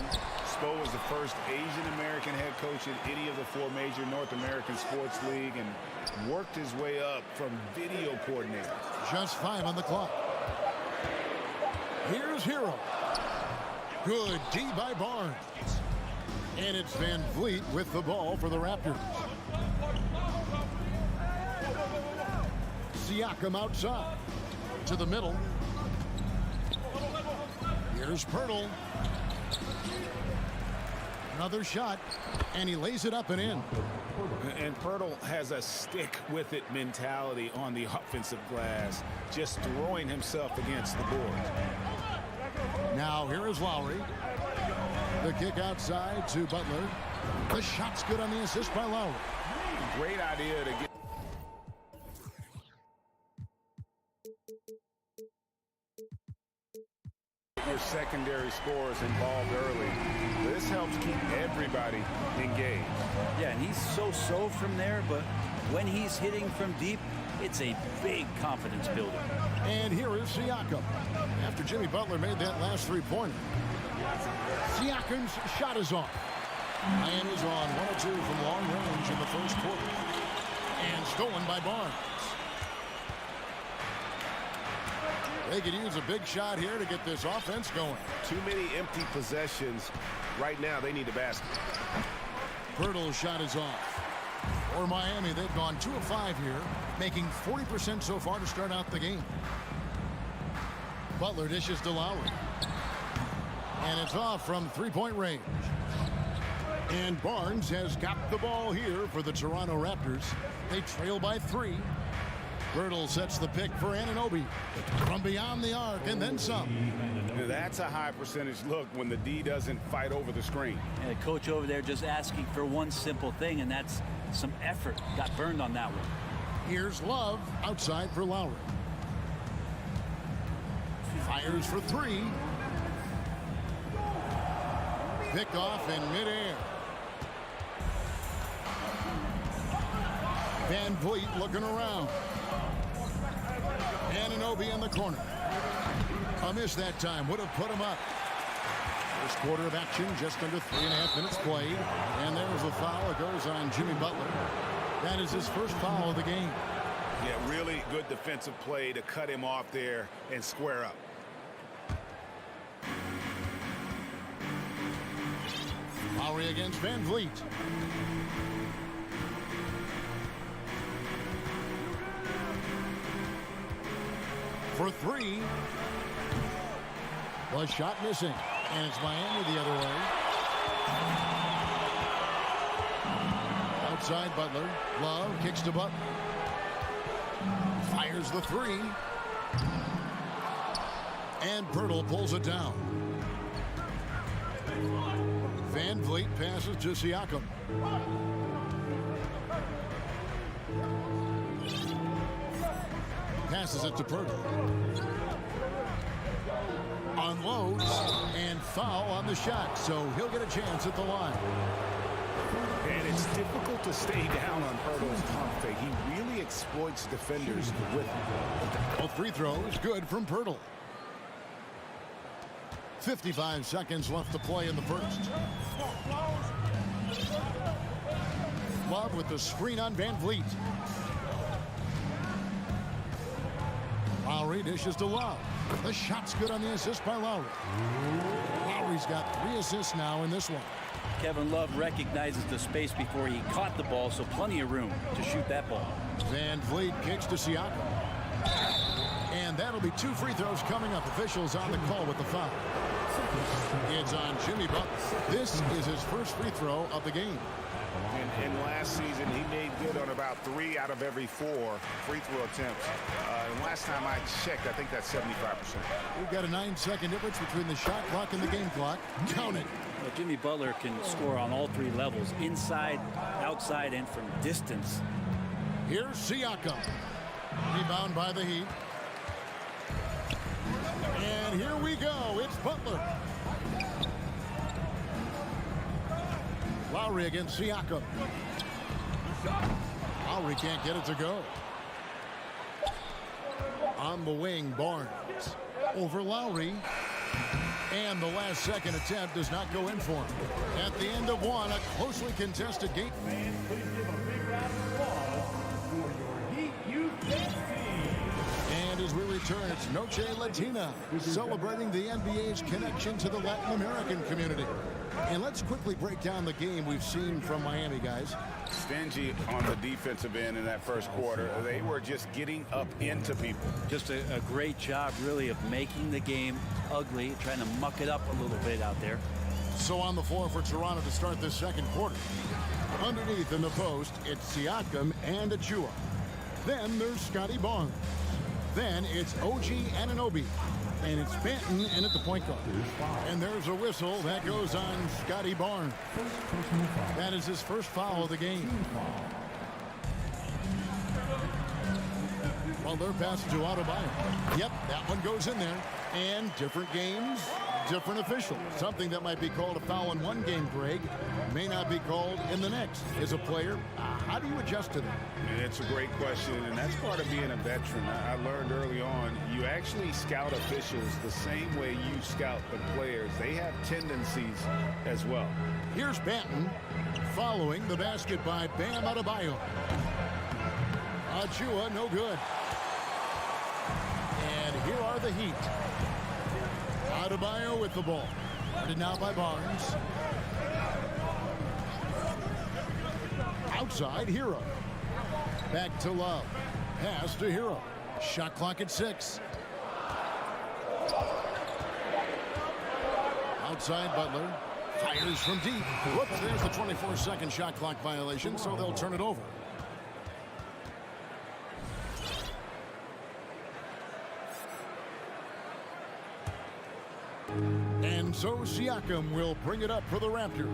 Spo was the first Asian American head coach in any of the 4 major North American sports league and worked his way up from video coordinator. Just 5 on the clock. Here's Hero. Good D by Barnes. And it's VanVleet with the ball for the Raptors. Siakam outside. To the middle. Here's Pirtle. Another shot. And he lays it up and in. And Pirtle has a stick-with-it mentality on the offensive glass, just throwing himself against the board. Now here is Lowry. The kick outside to Butler. The shot's good on the assist by Lowry. Great idea to get your secondary scorers involved early. This helps keep everybody engaged. Yeah, and he's so from there, but when he's hitting from deep, it's a big confidence builder. And here is Siakam. After Jimmy Butler made that last 3-pointer. Siakam's shot is off. Miami's on 1 of 2 from long range in the first quarter. And stolen by Barnes. They could use a big shot here to get this offense going. Too many empty possessions. Right now, they need the basket. Pirtle's shot is off. For Miami, they've gone 2 of 5 here, making 40% so far to start out the game. Butler dishes to Lowry. And it's off from 3-point range. And Barnes has got the ball here for the Toronto Raptors. They trail by 3. Pirtle sets the pick for Anunoby from beyond the arc and then some. That's a high percentage look when the D doesn't fight over the screen. And the coach over there just asking for one simple thing, and that's some effort. Got burned on that one. Here's Love outside for Lowry. Fires for 3. Pick off in midair. VanVleet looking around. Anunoby in the corner. A miss that time. Would have put him up. First quarter of action, just under 3.5 minutes played. And there's the foul. It goes on Jimmy Butler. That is his first foul of the game. Yeah, really good defensive play to cut him off there and square up. Lowry against VanVleet. For 3. The shot missing. And it's Miami the other way. Outside Butler. Love kicks to Butler. Fires the 3. And Pirtle pulls it down. VanVleet passes to Siakam. Passes it to Pirtle. Unloads and foul on the shot, so he'll get a chance at the line. And it's difficult to stay down on Pirtle's pump fake. He really exploits defenders with it. Both free throws good from Pirtle. 55 seconds left to play in the first. Love with the screen on VanVleet. Lowry dishes to Love. The shot's good on the assist by Lowry. Lowry Lowry's got 3 assists now in this one. Kevin Love recognizes the space before he caught the ball, so plenty of room to shoot that ball. Van Vliet kicks to Siakam. And that'll be 2 free throws coming up. Officials on the call with the foul. It's on Jimmy Butler. This is his first free throw of the game. And last season, he made good on about 3 out of every 4 free throw attempts. And last time I checked, I think that's 75%. We've got a 9-second difference between the shot clock and the game clock. Count it. Well, Jimmy Butler can score on all 3 levels, inside, outside, and from distance. Here's Siakam. Rebound by the Heat. And here we go. It's Butler. Lowry against Siakam. Lowry can't get it to go. On the wing, Barnes. Over Lowry. And the last second attempt does not go in for him. At the end of one, a closely contested game. And as we return, it's Noche Latina, celebrating the NBA's connection to the Latin American community. And let's quickly break down the game we've seen from Miami, guys. Stingy on the defensive end in that first quarter. They were just getting up into people. Just a great job, really, of making the game ugly, trying to muck it up a little bit out there. So on the floor for Toronto to start this second quarter. Underneath in the post, it's Siakam and Achua. Then there's Scotty Barnes. Then it's OG Anunoby. And it's Benton in at the point guard. And there's a whistle that goes on Scotty Barnes. That is his first foul of the game. Well, they're passing to Octopi. Yep, that one goes in there. And different games, different officials. Something that might be called a foul in one game, Greg, may not be called in the next. As a player, how do you adjust to that? It's a great question, and that's part of being a veteran. I learned early on, you actually scout officials the same way you scout the players. They have tendencies as well. Here's Benton following the basket by Bam Adebayo. Achua, no good. And here are the Heat. Adebayo with the ball. Guarded now by Barnes. Outside, Hero. Back to Love. Pass to Hero. Shot clock at 6. Outside, Butler. Fires from deep. Whoops, there's the 24-second shot clock violation, so they'll turn it over. And so Siakam will bring it up for the Raptors.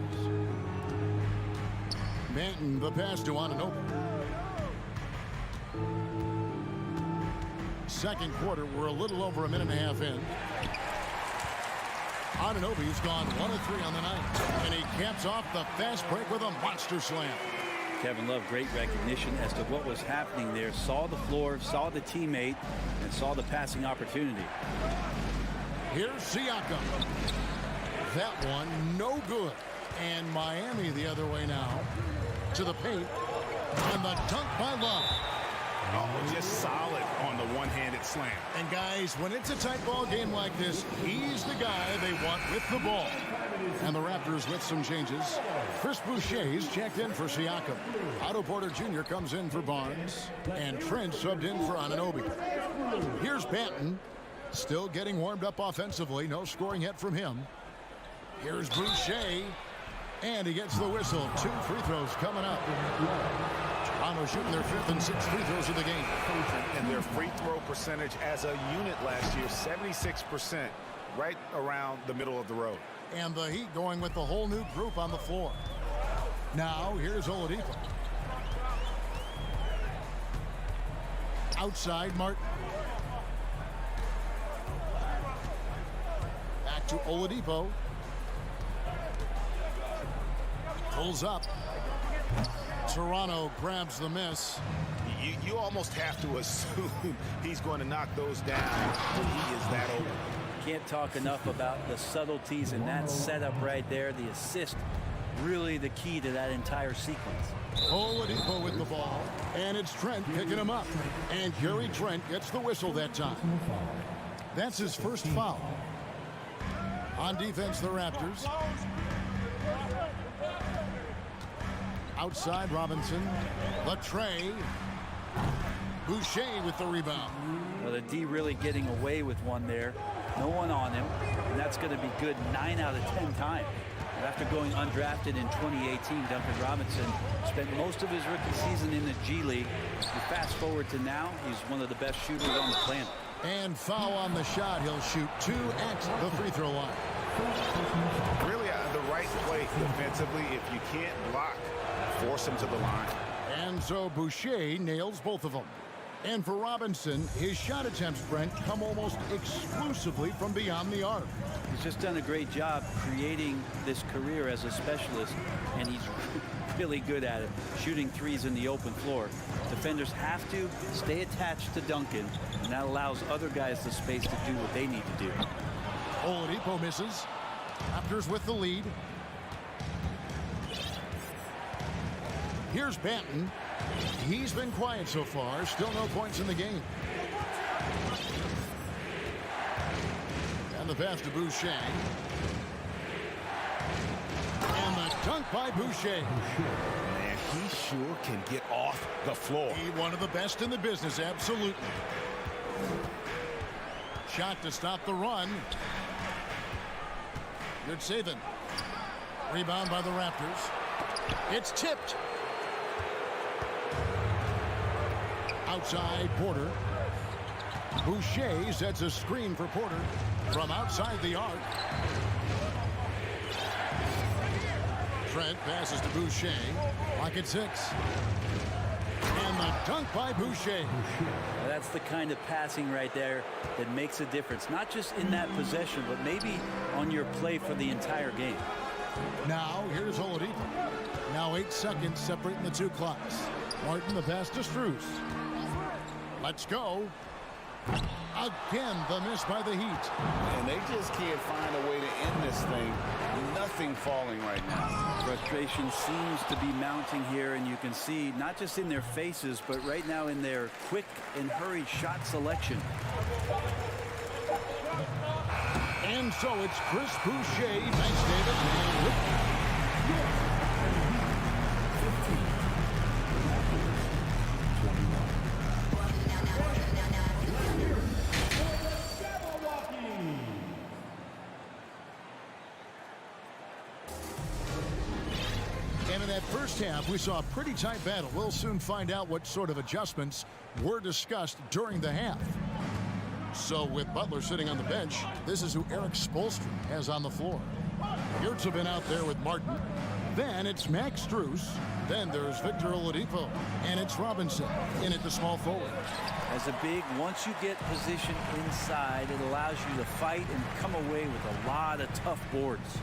Manton, the pass to Anunoby. Second quarter, we're a little over a minute and a half in. Anunoby's gone 1 of 3 on the night. And he caps off the fast break with a monster slam. Kevin Love, great recognition as to what was happening there. Saw the floor, saw the teammate, and saw the passing opportunity. Here's Siakam. That one, no good. And Miami the other way now. To the paint. And the dunk by Love. Oh, just solid on the one-handed slam. And guys, when it's a tight ball game like this, he's the guy they want with the ball. And the Raptors with some changes. Chris Boucher's checked in for Siakam. Otto Porter Jr. comes in for Barnes. And Trent subbed in for Anunoby. Here's Benton. Still getting warmed up offensively. No scoring yet from him. Here's Boucher. And he gets the whistle. 2 free throws coming up. Toronto shooting their 5th and 6th free throws of the game. And their free throw percentage as a unit last year, 76%, right around the middle of the road. And the Heat going with the whole new group on the floor. Now, here's Oladipo. Outside, Martin. Back to Oladipo. Pulls up. Toronto grabs the miss. You almost have to assume he's going to knock those down when he is that open. Can't talk enough about the subtleties in that setup right there. The assist, really the key to that entire sequence. Oladipo with the ball, and it's Trent picking him up. And Gary Trent gets the whistle that time. That's his first foul. On defense, the Raptors. Outside, Robinson. The tray. Boucher with the rebound. Well, the D really getting away with one there. No one on him, and that's going to be good 9 out of 10 times. After going undrafted in 2018, Duncan Robinson spent most of his rookie season in the G League. You fast forward to now, he's one of the best shooters on the planet. And foul on the shot. He'll shoot 2 at the free throw line. Really the right play defensively. If you can't block, force him to the line. And so Boucher nails both of them. And for Robinson, his shot attempts, Brent, come almost exclusively from beyond the arc. He's just done a great job creating this career as a specialist, and he's really good at it, shooting threes in the open floor. Defenders have to stay attached to Duncan, and that allows other guys the space to do what they need to do. Oladipo misses. Raptors with the lead. Here's Banton. He's been quiet so far. Still no points in the game. And the pass to Boucher. And the dunk by Boucher. Man, he sure can get off the floor. He one of the best in the business, absolutely. Shot to stop the run. Good saving. Rebound by the Raptors. It's tipped. Outside, Porter. Boucher sets a screen for Porter from outside the arc. Trent passes to Boucher. Lock at 6. And the dunk by Boucher. That's the kind of passing right there that makes a difference. Not just in that possession, but maybe on your play for the entire game. Now, here's Oladipo. Now 8 seconds separating the two clocks. Martin, the pass to Strus. Let's go. Again, the miss by the Heat. And they just can't find a way to end this thing. Nothing falling right now. Frustration seems to be mounting here, and you can see not just in their faces, but right now in their quick and hurried shot selection. And so it's Chris Boucher. Thanks, David. And in that first half, we saw a pretty tight battle. We'll soon find out what sort of adjustments were discussed during the half. So with Butler sitting on the bench, this is who Eric Spoelstra has on the floor. Yurt's been out there with Martin. Then it's Max Strus. Then there's Victor Oladipo. And it's Robinson in at the small forward. As a big, once you get positioned inside, it allows you to fight and come away with a lot of tough boards.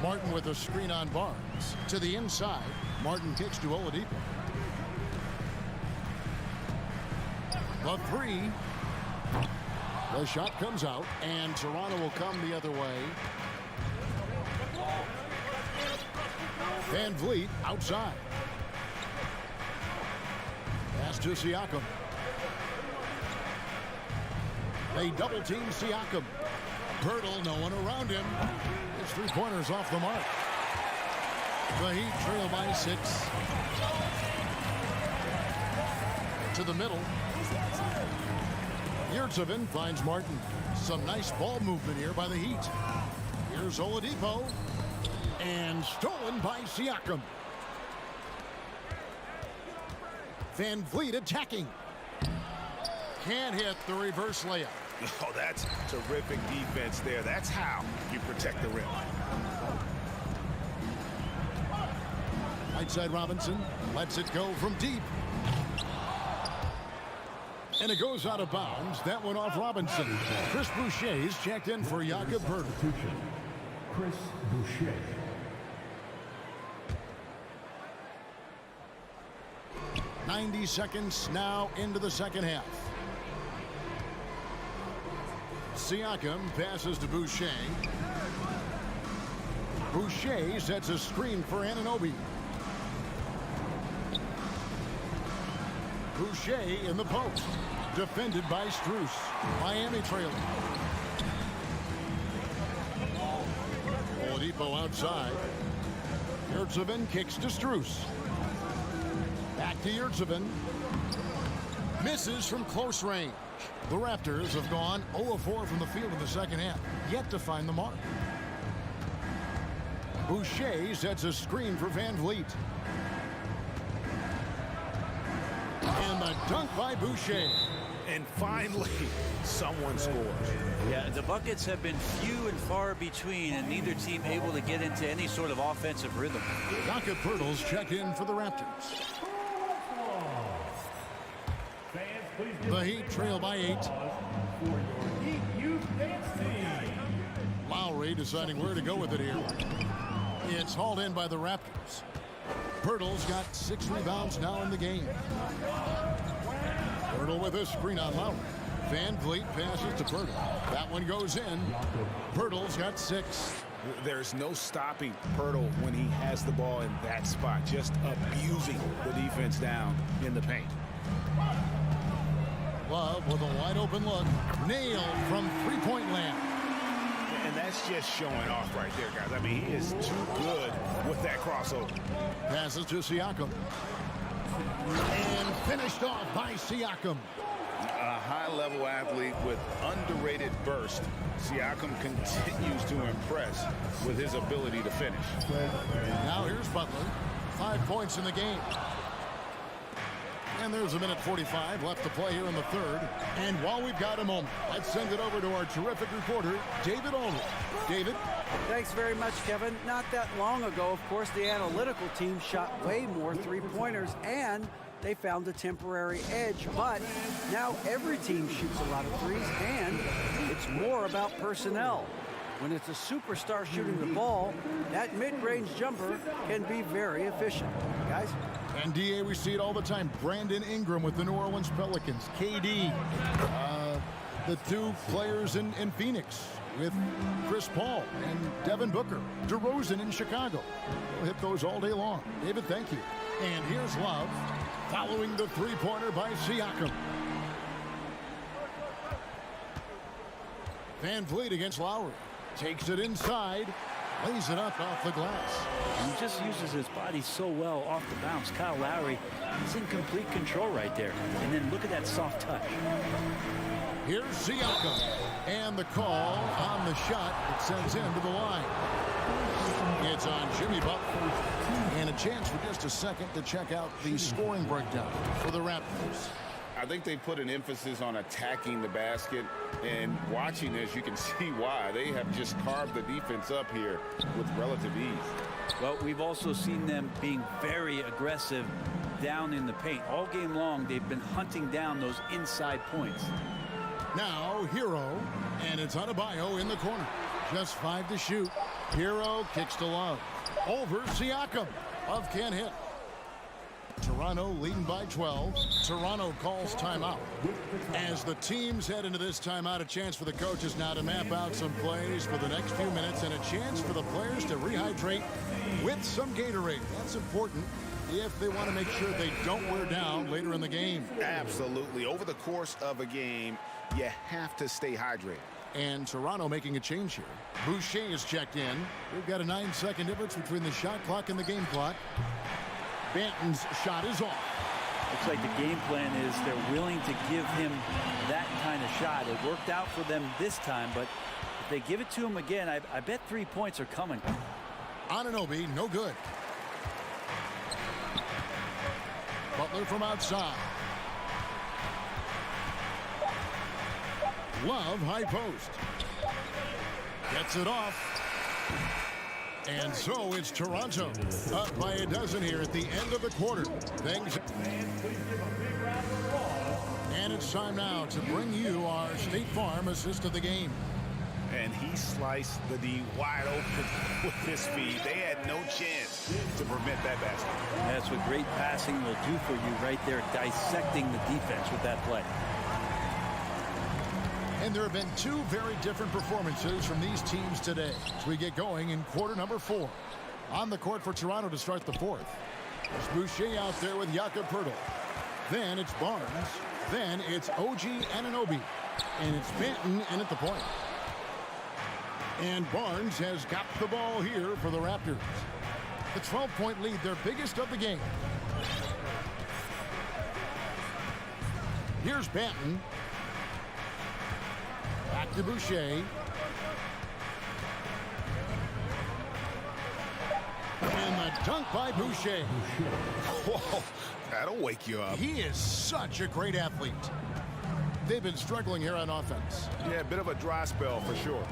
Martin with a screen on Barnes. To the inside, Martin kicks to Oladipo. The three. The shot comes out, and Toronto will come the other way. Van Vliet outside. Pass to Siakam. They double team Siakam. Pirtle, no one around him. His three-pointers off the mark. The Heat trail by 6. To the middle. Yurtseven finds Martin. Some nice ball movement here by the Heat. Here's Oladipo. And stolen by Siakam. Van Vliet attacking. Can't hit the reverse layup. Oh, that's terrific defense there. That's how you protect the rim. Right side Robinson lets it go from deep. And it goes out of bounds. That went off Robinson. Chris Boucher's checked in for Jakob Pertl. Chris Boucher. .90 seconds now into the second half. Siakam passes to Boucher. Boucher sets a screen for Anunoby. Boucher in the post. Defended by Strus. Miami trailing. Oladipo outside. Yurtseven kicks to Strus. Back to Yurtseven. Misses from close range. The Raptors have gone 0 of 4 from the field in the second half, yet to find the mark. Boucher sets a screen for Van Vliet. And the dunk by Boucher. And finally, someone scores. Yeah, the buckets have been few and far between, and neither team able to get into any sort of offensive rhythm. Jakob Poeltl's checked in for the Raptors. The Heat trail by 8. Lowry deciding where to go with it here. It's hauled in by the Raptors. Poeltl's got 6 rebounds now in the game. Poeltl with a screen on Lowry. Van Vliet passes to Poeltl. That one goes in. Poeltl's got 6. There's no stopping Poeltl when he has the ball in that spot, just abusing the defense down in the paint. Love with a wide open look. Nailed from three-point land. And that's just showing off right there, guys. I mean, he is too good with that crossover. Passes to Siakam. And finished off by Siakam. A high-level athlete with underrated burst. Siakam continues to impress with his ability to finish. Now here's Butler. 5 points in the game. And there's a minute 45 left to play here in the third. And while we've got a moment, let's send it over to our terrific reporter, David Aldridge. David? Thanks very much, Kevin. Not that long ago, of course, the analytical team shot way more three-pointers, and they found a temporary edge. But now every team shoots a lot of threes, and it's more about personnel. When it's a superstar shooting the ball, that mid-range jumper can be very efficient. Guys? NBA, we see it all the time. Brandon Ingram with the New Orleans Pelicans. KD. The 2 players in Phoenix with Chris Paul and Devin Booker. DeRozan in Chicago. We'll hit those all day long. David, thank you. And here's Love following the three-pointer by Siakam. Van Vliet against Lowry. Takes it inside. Lays it up off the glass. He just uses his body so well off the bounce. Kyle Lowry, he's in complete control right there. And then look at that soft touch. Here's Siakam. And the call on the shot. It sends him to the line. It's on Jimmy Butler. And a chance for just a second to check out the scoring breakdown for the Raptors. I think they put an emphasis on attacking the basket, and watching this, you can see why. They have just carved the defense up here with relative ease. Well, we've also seen them being very aggressive down in the paint. All game long, they've been hunting down those inside points. Now, Hero, and it's Adebayo in the corner. Just 5 to shoot. Hero kicks to Love. Over Siakam. Love can't hit. Toronto leading by 12. Toronto calls timeout. As the teams head into this timeout, a chance for the coaches now to map out some plays for the next few minutes and a chance for the players to rehydrate with some Gatorade. That's important if they want to make sure they don't wear down later in the game. Absolutely. Over the course of a game, you have to stay hydrated. And Toronto making a change here. Boucher is checked in. We've got a 9-second difference between the shot clock and the game clock. Banton's shot is off. Looks like the game plan is they're willing to give him that kind of shot. It worked out for them this time, but if they give it to him again, I bet 3 points are coming. Anunoby, no good. Butler from outside. Love, high post. Gets it off. And so it's Toronto up by a dozen here at the end of the quarter. And it's time now to bring you our State Farm assist of the game. And he sliced the D wide open with his speed. They had no chance to prevent that basket. That's what great passing will do for you right there, dissecting the defense with that play. And there have been 2 very different performances from these teams today as we get going in quarter number 4. On the court for Toronto to start the fourth. It's Boucher out there with Jakob Poeltl. Then it's Barnes. Then it's OG Anunoby. And it's Banton in at the point. And Barnes has got the ball here for the Raptors. The 12-point lead, their biggest of the game. Here's Banton. Back to Boucher. And the dunk by Boucher. Whoa, that'll wake you up. He is such a great athlete. They've been struggling here on offense. Yeah, a bit of a dry spell for sure.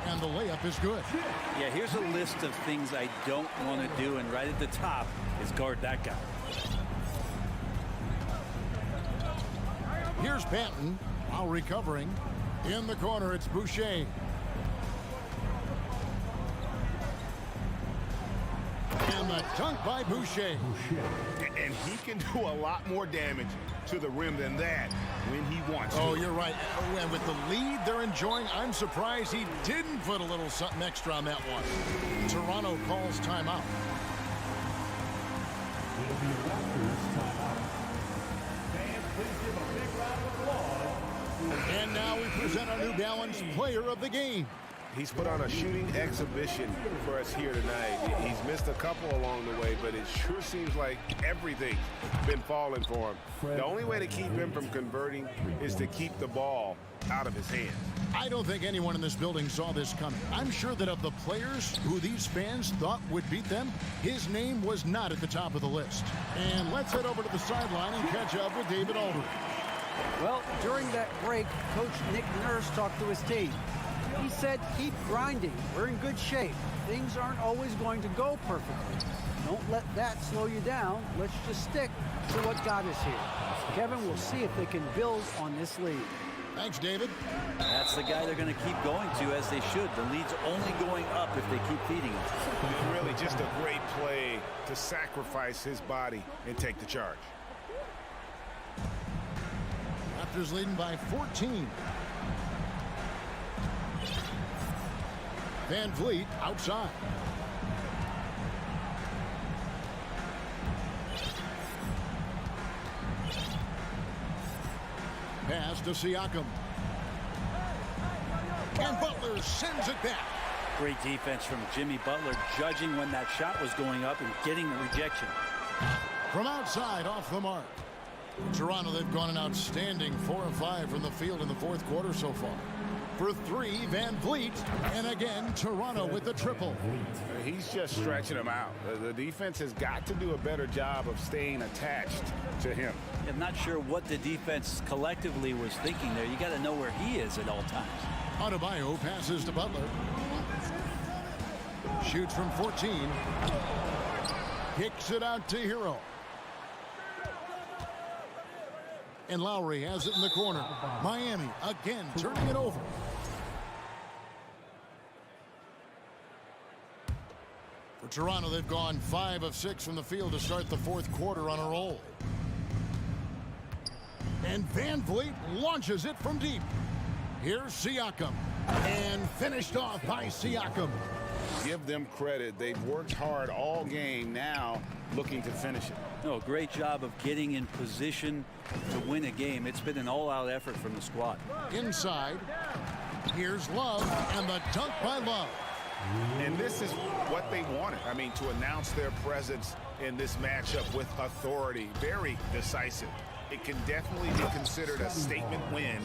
And the layup is good. Yeah, here's a list of things I don't want to do, and right at the top is guard that guy. Here's Banton while recovering. In the corner, it's Boucher. And the dunk by Boucher. And he can do a lot more damage to the rim than that when he wants to. Oh, you're right. And with the lead they're enjoying, I'm surprised he didn't put a little something extra on that one. Toronto calls timeout. It'll be a Raptors timeout. Fans, please give a big round of applause. And now we present our New Balance player of the game. He's put on a shooting exhibition for us here tonight. He's missed a couple along the way, but it sure seems like everything's been falling for him. The only way to keep him from converting is to keep the ball out of his hands. I don't think anyone in this building saw this coming. I'm sure that of the players who these fans thought would beat them, his name was not at the top of the list. And let's head over to the sideline and catch up with David Aldridge. Well, during that break, Coach Nick Nurse talked to his team. He said, keep grinding. We're in good shape. Things aren't always going to go perfectly. Don't let that slow you down. Let's just stick to what got us here. Kevin, we'll see if they can build on this lead. Thanks, David. That's the guy they're going to keep going to, as they should. The lead's only going up if they keep feeding him. Really just a great play to sacrifice his body and take the charge. Raptors leading by 14. Van Vliet outside. Pass to Siakam. And Butler sends it back. Great defense from Jimmy Butler, judging when that shot was going up and getting the rejection. From outside, off the mark. Toronto, they've gone an outstanding 4 of 5 from the field in the fourth quarter so far. For 3, Van Vliet, and again, Toronto with the triple. He's just stretching him out. The defense has got to do a better job of staying attached to him. I'm not sure what the defense collectively was thinking there. You got to know where he is at all times. Adebayo passes to Butler. Shoots from 14. Kicks it out to Hero. And Lowry has it in the corner. Miami again turning it over. For Toronto, they've gone 5 of 6 from the field to start the fourth quarter on a roll. And Van Vliet launches it from deep. Here's Siakam. And finished off by Siakam. Give them credit. They've worked hard all game, now looking to finish it. No, great job of getting in position to win a game. It's been an all-out effort from the squad. Inside, here's Love, and the dunk by Love. And this is what they wanted. I mean, to announce their presence in this matchup with authority. Very decisive. It can definitely be considered a statement win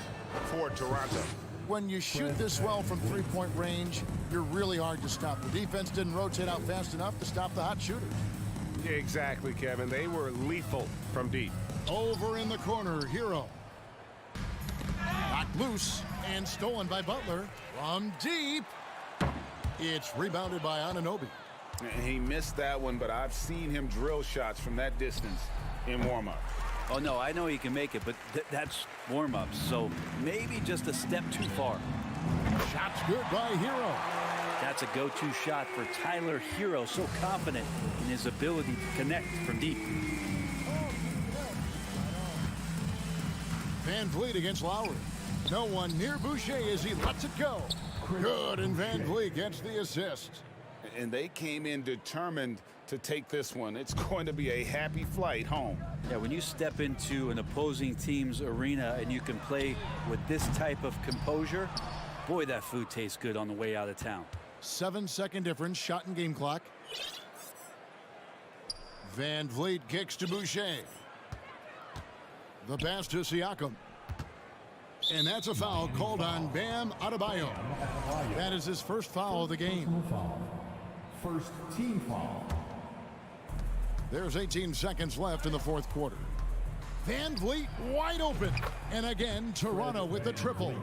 for Toronto. When you shoot this well from three-point range, you're really hard to stop. The defense didn't rotate out fast enough to stop the hot shooters. Yeah, exactly, Kevin. They were lethal from deep. Over in the corner, Hero. Knocked loose and stolen by Butler from deep. It's rebounded by Anunoby. He missed that one, but I've seen him drill shots from that distance in warm-up. Oh, no, I know he can make it, but that's warm-ups, so maybe just a step too far. Shot's good by Hero. That's a go-to shot for Tyler Hero, so confident in his ability to connect from deep. Van Vliet against Lowry. No one near Boucher as he lets it go. Good, and Van Vliet gets the assist. And they came in determined to take this one. It's going to be a happy flight home. Yeah, when you step into an opposing team's arena and you can play with this type of composure, boy, that food tastes good on the way out of town. 7-second difference, shot and game clock. Van Vliet kicks to Boucher. The pass to Siakam. And that's a foul called on Bam Adebayo. That is his first foul of the game. First team foul. There's 18 seconds left in the fourth quarter. Van Vliet wide open. And again, Toronto with the triple.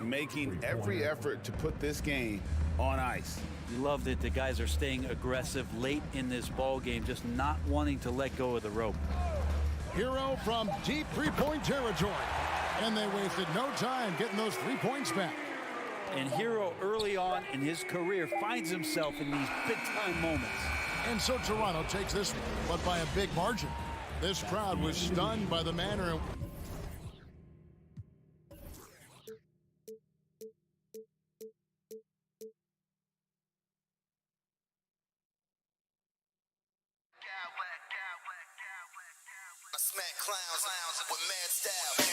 Making every effort to put this game on ice. You love that the guys are staying aggressive late in this ball game, just not wanting to let go of the rope. Hero from deep three-point territory. And they wasted no time getting those 3 points back. And Hero early on in his career finds himself in these big-time moments. And so Toronto takes this one, but by a big margin. This crowd was stunned by the manner. I smack clowns with mad style.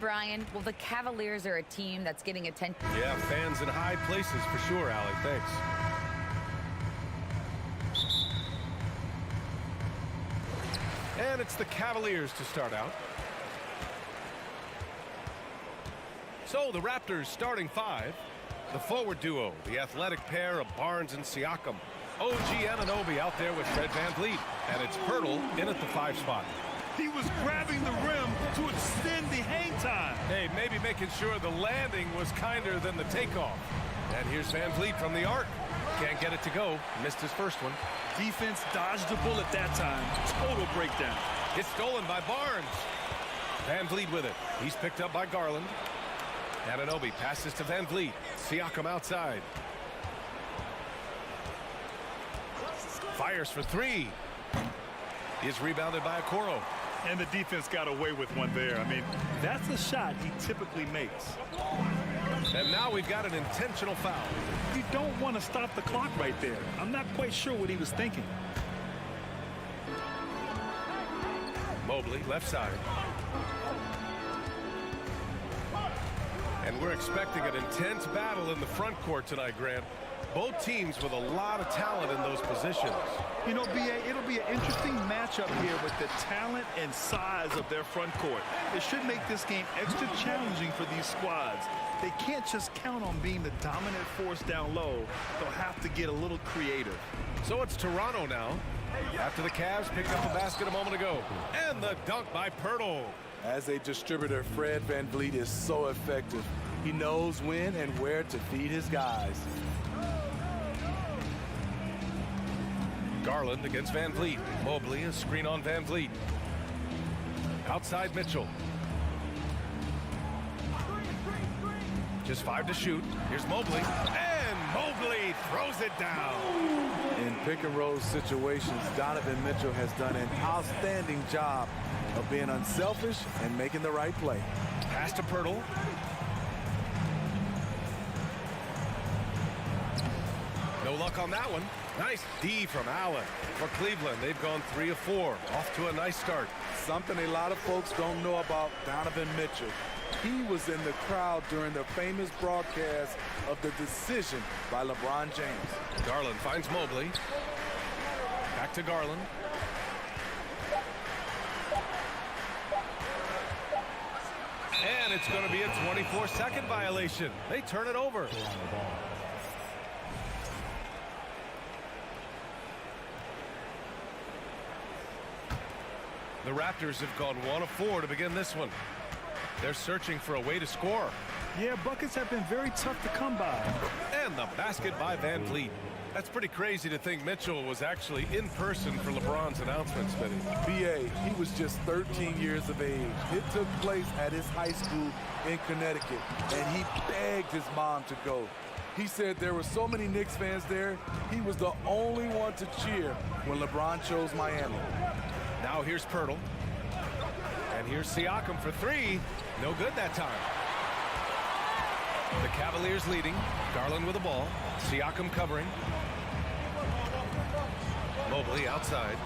Brian. Well, the Cavaliers are a team that's getting attention. Yeah, fans in high places for sure, Allie. Thanks. And it's the Cavaliers to start out. So the Raptors starting five. The forward duo, the athletic pair of Barnes and Siakam. OG Anunoby out there with Fred VanVleet. And it's Pirtle in at the 5 spot. He was grabbing the rim to extend the hang time. Hey, maybe making sure the landing was kinder than the takeoff. And here's VanVleet from the arc. Can't get it to go. Missed his first one. Defense dodged a bullet that time. Total breakdown. It's stolen by Barnes. VanVleet with it. He's picked up by Garland. Anunoby passes to VanVleet. Siakam outside. Fires for 3. Is rebounded by Okoro. And the defense got away with one there. I mean, that's a shot he typically makes. And now we've got an intentional foul. You don't want to stop the clock right there. I'm not quite sure what he was thinking. Mobley, left side. And we're expecting an intense battle in the front court tonight, Grant. Both teams with a lot of talent in those positions. You know, B.A., it'll be an interesting matchup here with the talent and size of their front court. It should make this game extra challenging for these squads. They can't just count on being the dominant force down low. They'll have to get a little creative. So it's Toronto now. After the Cavs picked up the basket a moment ago. And the dunk by Pirtle. As a distributor, Fred VanVleet is so effective. He knows when and where to feed his guys. Garland against VanVleet. Mobley, a screen on VanVleet. Outside Mitchell. Just 5 to shoot. Here's Mobley. And Mobley throws it down. In pick and roll situations, Donovan Mitchell has done an outstanding job of being unselfish and making the right play. Pass to Pirtle. No luck on that one. Nice D from Allen. For Cleveland, they've gone 3 of 4. Off to a nice start. Something a lot of folks don't know about Donovan Mitchell. He was in the crowd during the famous broadcast of the decision by LeBron James. Garland finds Mobley. Back to Garland. And it's going to be a 24-second violation. They turn it over. The Raptors have gone 1 of 4 to begin this one. They're searching for a way to score. Yeah, buckets have been very tough to come by. And the basket by VanVleet. That's pretty crazy to think Mitchell was actually in person for LeBron's announcement, Smitty. B.A., he was just 13 years of age. It took place at his high school in Connecticut, and he begged his mom to go. He said there were so many Knicks fans there, he was the only one to cheer when LeBron chose Miami. Now here's Pirtle. And here's Siakam for 3. No good that time. The Cavaliers leading. Garland with the ball. Siakam covering. Mobley outside.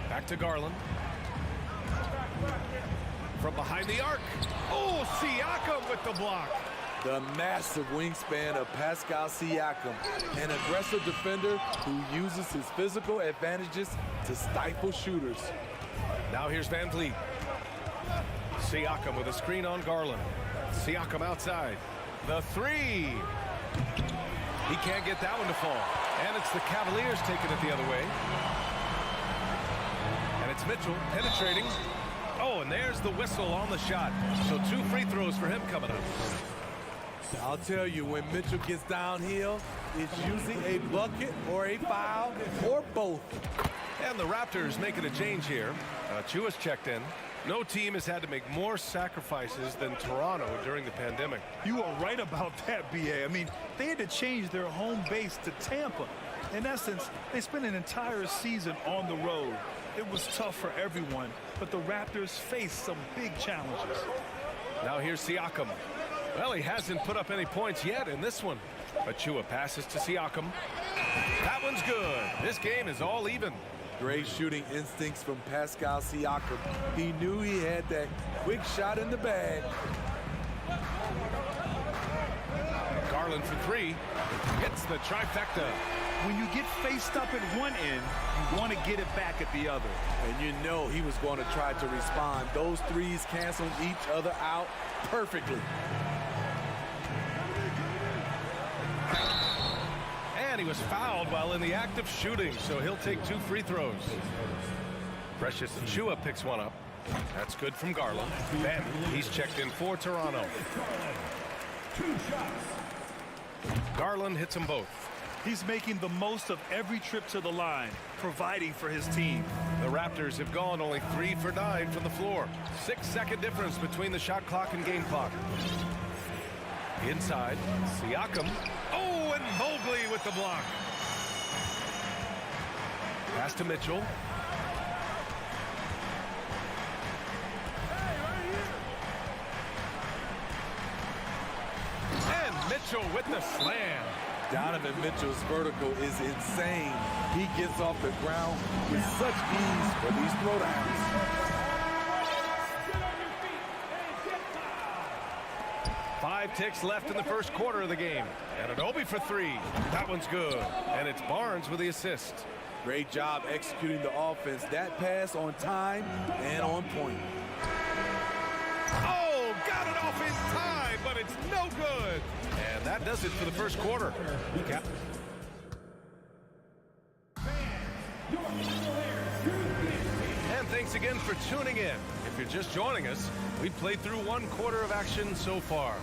Back to Garland. From behind the arc. Oh, Siakam with the block. The massive wingspan of Pascal Siakam, an aggressive defender who uses his physical advantages to stifle shooters. Now here's VanVleet. Siakam with a screen on Garland. Siakam outside. The 3. He can't get that one to fall. And it's the Cavaliers taking it the other way. And it's Mitchell penetrating. Oh, and there's the whistle on the shot. So 2 free throws for him coming up. I'll tell you, when Mitchell gets downhill, it's usually a bucket or a foul or both. And the Raptors making a change here. Chua's checked in. No team has had to make more sacrifices than Toronto during the pandemic. You are right about that, B.A. I mean, they had to change their home base to Tampa. In essence, they spent an entire season on the road. It was tough for everyone, but the Raptors faced some big challenges. Now here's Siakam. Well, he hasn't put up any points yet in this one. But Chua passes to Siakam. That one's good. This game is all even. Great shooting instincts from Pascal Siakam. He knew he had that quick shot in the bag. Garland for three. Hits the trifecta. When you get faced up at one end, you want to get it back at the other. And you know he was going to try to respond. Those threes canceled each other out perfectly. And he was fouled while in the act of shooting, so he'll take 2 free throws. Precious Achiuwa picks one up. That's good from Garland. Then he's checked in for Toronto. 2 shots. Garland hits them both. He's making the most of every trip to the line, providing for his team. The Raptors have gone only 3 for 9 from the floor. 6-second difference between the shot clock and game clock. Inside, Siakam. Oh, and Mobley with the block. Pass to Mitchell. And Mitchell with the slam. Donovan Mitchell's vertical is insane. He gets off the ground with such ease for these throwdowns. 5 ticks left in the first quarter of the game. And Octopi for 3. That one's good. And it's Barnes with the assist. Great job executing the offense. That pass on time and on point. Oh, got it off in time, but it's no good. And that does it for the first quarter. And thanks again for tuning in. If you're just joining us, we've played through 1 quarter of action so far.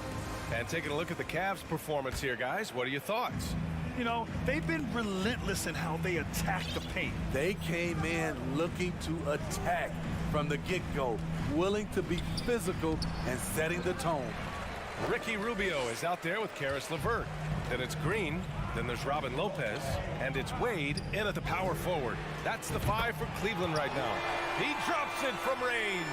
And taking a look at the Cavs' performance here, guys, what are your thoughts? You know, they've been relentless in how they attack the paint. They came in looking to attack from the get-go, willing to be physical and setting the tone. Ricky Rubio is out there with Karis LeVert. Then it's Green. Then there's Robin Lopez. And it's Wade in at the power forward. That's the 5 for Cleveland right now. He drops it from range.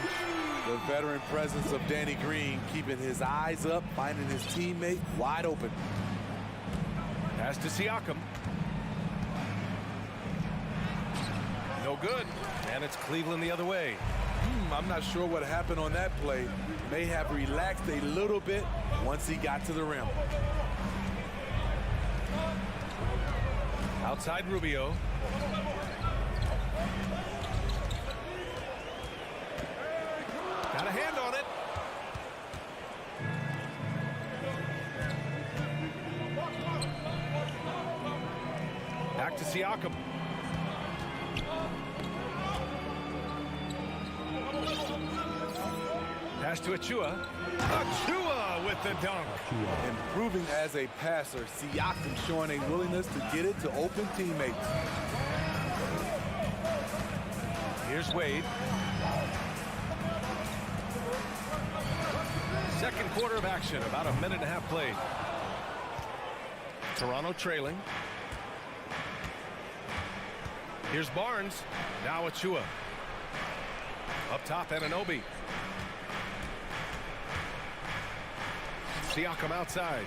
The veteran presence of Danny Green keeping his eyes up, finding his teammate wide open. Pass to Siakam. No good. And it's Cleveland the other way. I'm not sure what happened on that play. May have relaxed a little bit once he got to the rim. Outside Rubio. Got a hand on it. Back to Siakam. Pass to Achiuwa. Achiuwa with the dunk. Improving as a passer, Siakam showing a willingness to get it to open teammates. Here's Wade. Second quarter of action, about a minute and a half played. Toronto trailing. Here's Barnes. Now Achiuwa. Up top, Anunoby. Siakam outside.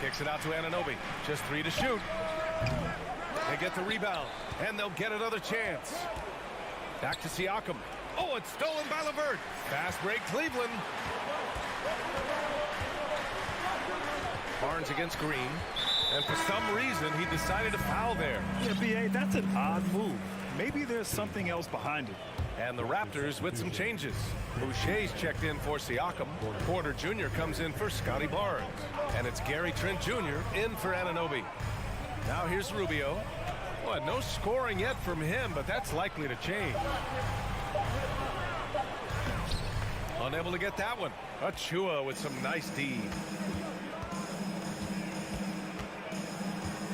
Kicks it out to Anunoby. Just 3 to shoot. They get the rebound, and they'll get another chance. Back to Siakam. Oh, it's stolen by LeVert. Fast break, Cleveland. Barnes against Green. And for some reason, he decided to foul there. Yeah, B.A., that's an odd move. Maybe there's something else behind it. And the Raptors with some changes. Boucher's checked in for Siakam. Porter Jr. comes in for Scotty Barnes. And it's Gary Trent Jr. in for Anunoby. Now here's Rubio. Well, no scoring yet from him, but that's likely to change. Unable to get that one. Achiuwa with some nice D.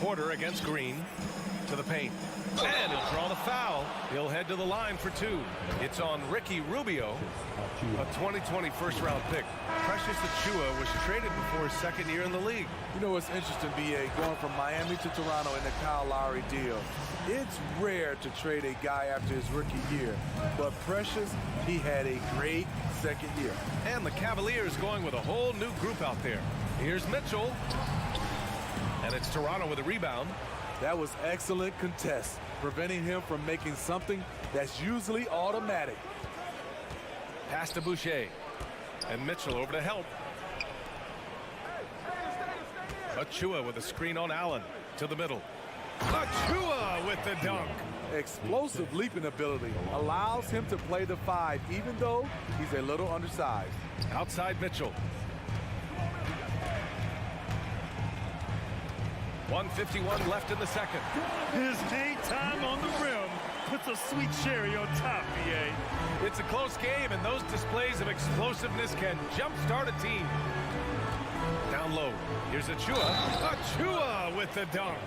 Porter against Green to the paint. And he'll draw the foul. He'll head to the line for 2. It's on Ricky Rubio, a 2020 first-round pick. Precious Achiuwa was traded before his second year in the league. You know what's interesting, B.A., going from Miami to Toronto in the Kyle Lowry deal. It's rare to trade a guy after his rookie year. But Precious, he had a great second year. And the Cavaliers going with a whole new group out there. Here's Mitchell. And it's Toronto with a rebound. That was excellent contest, preventing him from making something that's usually automatic. Pass to Boucher. And Mitchell over to help. Achua with a screen on Allen. To the middle. Achua with the dunk. Explosive leaping ability allows him to play the 5, even though he's a little undersized. Outside Mitchell. 1:51 left in the second. His hang time on the rim puts a sweet cherry on top, BA. It's a close game, and those displays of explosiveness can jumpstart a team. Down low. Here's Achua. Achua with the dunk.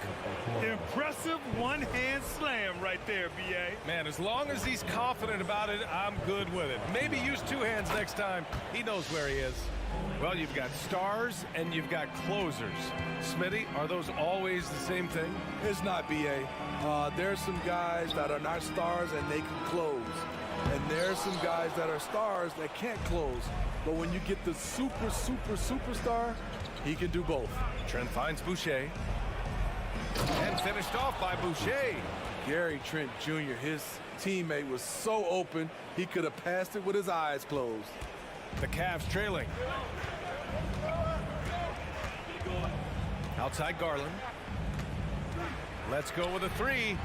Impressive one-hand slam right there, BA. Man, as long as he's confident about it, I'm good with it. Maybe use 2 hands next time. He knows where he is. Well, you've got stars and you've got closers. Smitty, are those always the same thing? It's not, BA. There's some guys that are not stars and they can close. And there's some guys that are stars that can't close. But when you get the superstar, he can do both. Trent finds Boucher. And finished off by Boucher. Gary Trent Jr., his teammate, was so open, he could have passed it with his eyes closed. The Cavs trailing. Outside Garland. Let's go with a 3.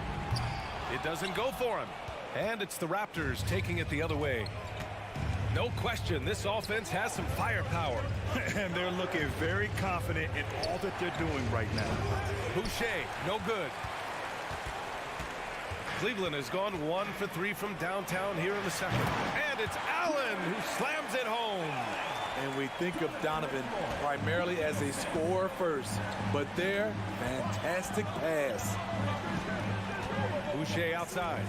It doesn't go for him. And it's the Raptors taking it the other way. No question, this offense has some firepower. And they're looking very confident in all that they're doing right now. Boucher, no good. Cleveland has gone 1 for 3 from downtown here in the second. And it's Allen who slams it home. And we think of Donovan primarily as a scorer first, but there, fantastic pass. Boucher outside.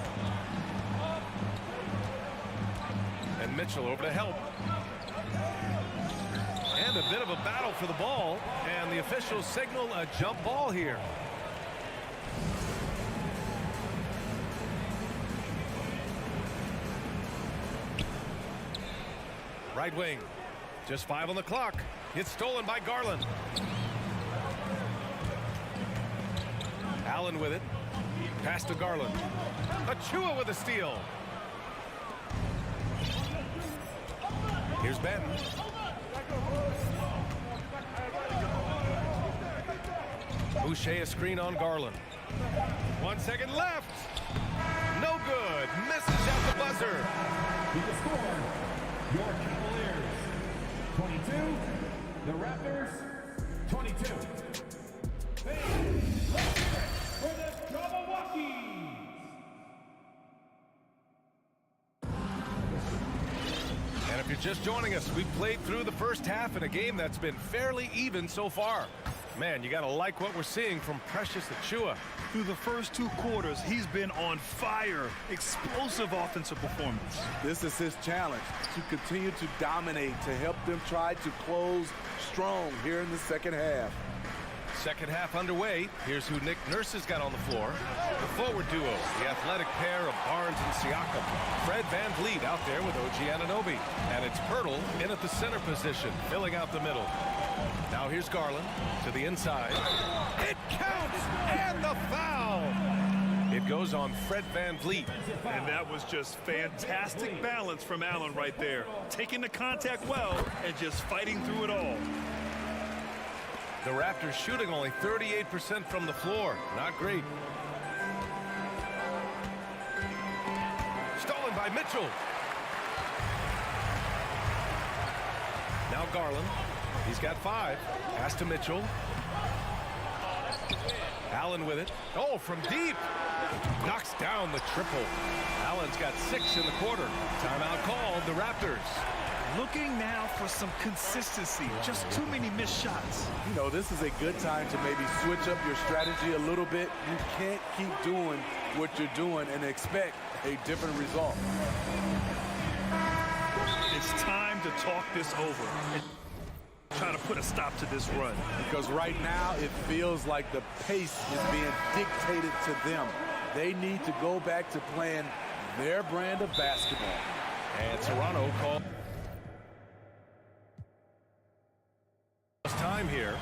And Mitchell over to help. And a bit of a battle for the ball, and the officials signal a jump ball here. Right wing. Just 5 on the clock. It's stolen by Garland. Allen with it. Pass to Garland. Achua with a steal. Here's Benton. Boucher a screen on Garland. 1 second left. No good. Misses at the buzzer. The score, your Cavaliers 22, the Raptors 22. For the Cavaliers. And if you're just joining us, we've played through the first half in a game that's been fairly even so far. Man, you got to like what we're seeing from Precious Achua. Through the first 2 quarters, he's been on fire. Explosive offensive performance. This is his challenge, to continue to dominate, to help them try to close strong here in the second half. Second half underway. Here's who Nick Nurse has got on the floor. The forward duo, the athletic pair of Barnes and Siakam. Fred VanVleet out there with OG Anunoby. And it's Pirtle in at the center position, filling out the middle. Now here's Garland to the inside. It counts! And the foul! It goes on Fred VanVleet. And that was just fantastic balance from Allen right there. Taking the contact well and just fighting through it all. The Raptors shooting only 38% from the floor. Not great. Stolen by Mitchell. Now Garland. He's got 5. Pass to Mitchell. Allen with it. Oh, from deep. Knocks down the triple. Allen's got 6 in the quarter. Timeout called, the Raptors. Looking now for some consistency. Just too many missed shots. You know, this is a good time to maybe switch up your strategy a little bit. You can't keep doing what you're doing and expect a different result. It's time to talk this over and try to put a stop to this run. Because right now it feels like the pace is being dictated to them. They need to go back to playing their brand of basketball. And Serrano called time here.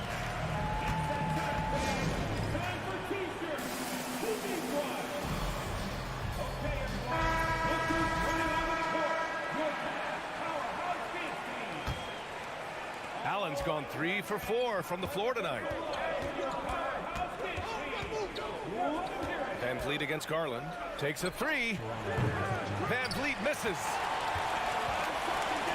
3 for 4 from the floor tonight. Van Vliet against Garland. Takes a 3. Van Vliet misses.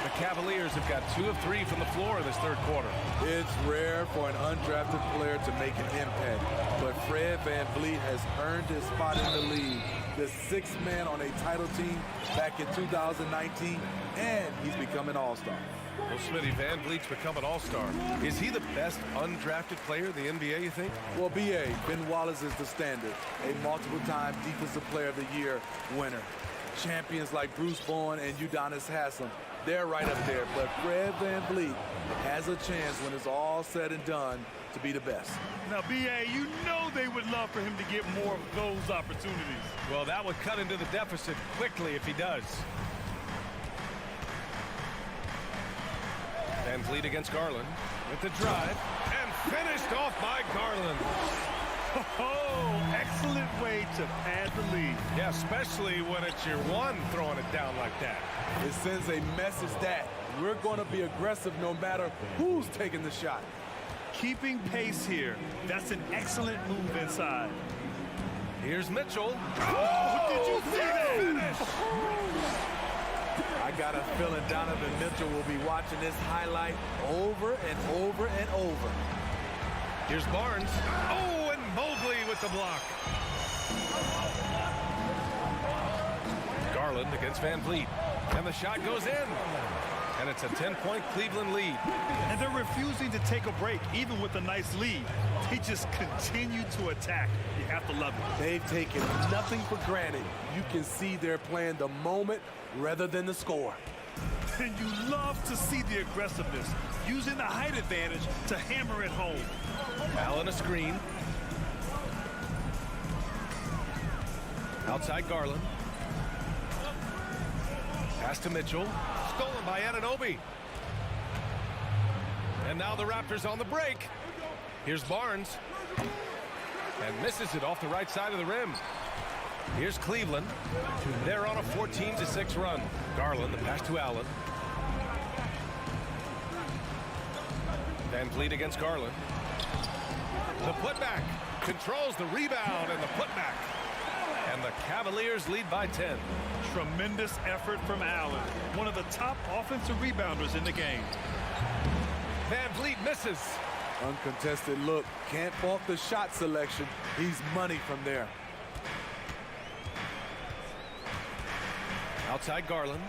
The Cavaliers have got 2 of 3 from the floor in this third quarter. It's rare for an undrafted player to make an impact, but Fred Van Vliet has earned his spot in the league. The sixth man on a title team back in 2019, and he's become an all-star. Well, Smitty, Van Vliet's become an all-star. Is he the best undrafted player in the NBA, you think? Well, B.A., Ben Wallace is the standard, a multiple-time Defensive Player of the Year winner. Champions like Bruce Bowen and Udonis Haslem, they're right up there. But Fred Van Vliet has a chance when it's all said and done to be the best. Now, B.A., you know they would love for him to get more of those opportunities. Well, that would cut into the deficit quickly if he does. Van Vliet against Garland with the drive and finished off by Garland. Oh, excellent way to pad the lead. Yeah, especially when it's your one throwing it down like that. It sends a message that we're going to be aggressive no matter who's taking the shot. Keeping pace here. That's an excellent move inside. Here's Mitchell. Oh, did you see that? Finish. I got a feeling Donovan Mitchell will be watching this highlight over and over and over. Here's Barnes. Oh, and Mobley with the block. Garland against Van Vliet. And the shot goes in. And it's a 10-point Cleveland lead. And they're refusing to take a break, even with a nice lead. They just continue to attack. You have to love it. They've taken nothing for granted. You can see they're playing the moment rather than the score. And you love to see the aggressiveness, using the height advantage to hammer it home. Allen a screen. Outside Garland. Pass to Mitchell. Stolen by Anunoby. And now the Raptors on the break. Here's Barnes. And misses it off the right side of the rim. Here's Cleveland. They're on a 14-6 run. Garland, the pass to Allen. Van Vliet against Garland. The putback. Controls the rebound and the putback. And the Cavaliers lead by 10. Tremendous effort from Allen, one of the top offensive rebounders in the game. Van Vliet misses. Uncontested look. Can't fault the shot selection. He's money from there. Outside Garland.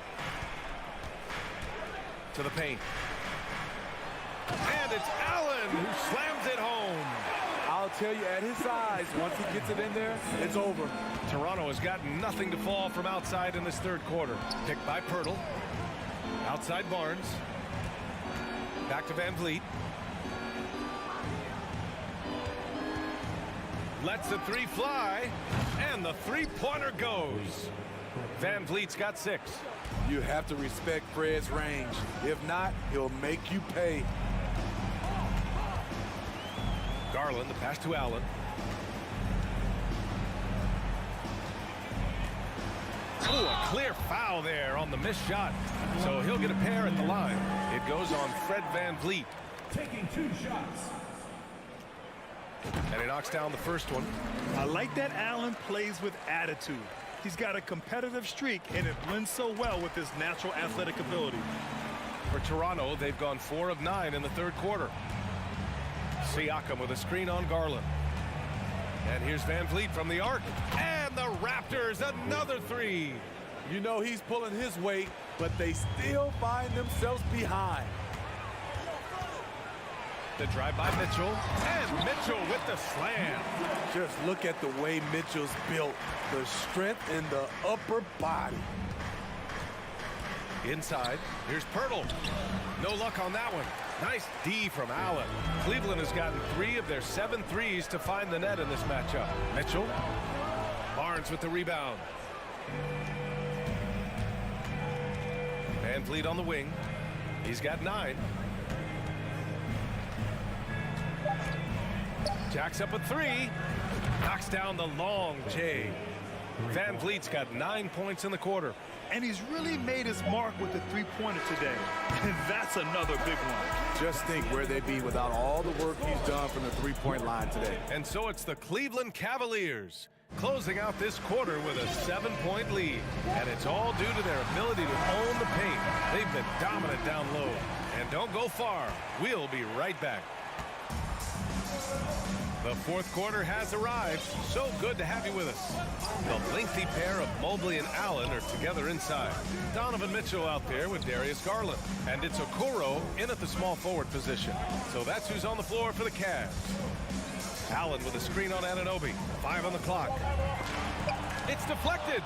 To the paint. And it's Allen who slams it home. I'll tell you, at his size, once he gets it in there, it's over. Toronto has got nothing to fall from outside in this third quarter. Picked by Pirtle. Outside Barnes. Back to Van Vliet. Lets the 3 fly. And the three-pointer goes. Van Vliet's got 6. You have to respect Fred's range. If not, he'll make you pay. Garland, the pass to Allen. Oh, a clear foul there on the missed shot. So he'll get a pair at the line. It goes on Fred Van Vliet. Taking 2 shots. And he knocks down the first one. I like that Allen plays with attitude. He's got a competitive streak, and it blends so well with his natural athletic ability. For Toronto, they've gone 4 of 9 in the third quarter. Siakam with a screen on Garland. And here's Van Vliet from the arc. And the Raptors, another 3. You know he's pulling his weight, but they still find themselves behind. The drive by Mitchell. And Mitchell with the slam. Just look at the way Mitchell's built. The strength in the upper body. Inside, here's Pirtle. No luck on that one. Nice D from Allen. Cleveland has gotten 3 of their 7 threes to find the net in this matchup. Mitchell. Barnes with the rebound. Van Vliet on the wing. He's got 9. Jacks up a 3. Knocks down the long J. Van Vliet's got 9 points in the quarter. And he's really made his mark with the three-pointer today. And that's another big one. Just think where they'd be without all the work he's done from the three-point line today. And so it's the Cleveland Cavaliers closing out this quarter with a 7-point lead. And it's all due to their ability to own the paint. They've been dominant down low. And don't go far. We'll be right back. The fourth quarter has arrived. So good to have you with us. The lengthy pair of Mobley and Allen are together inside. Donovan Mitchell out there with Darius Garland. And it's Okoro in at the small forward position. So that's who's on the floor for the Cavs. Allen with a screen on Anunoby. 5 on the clock. It's deflected.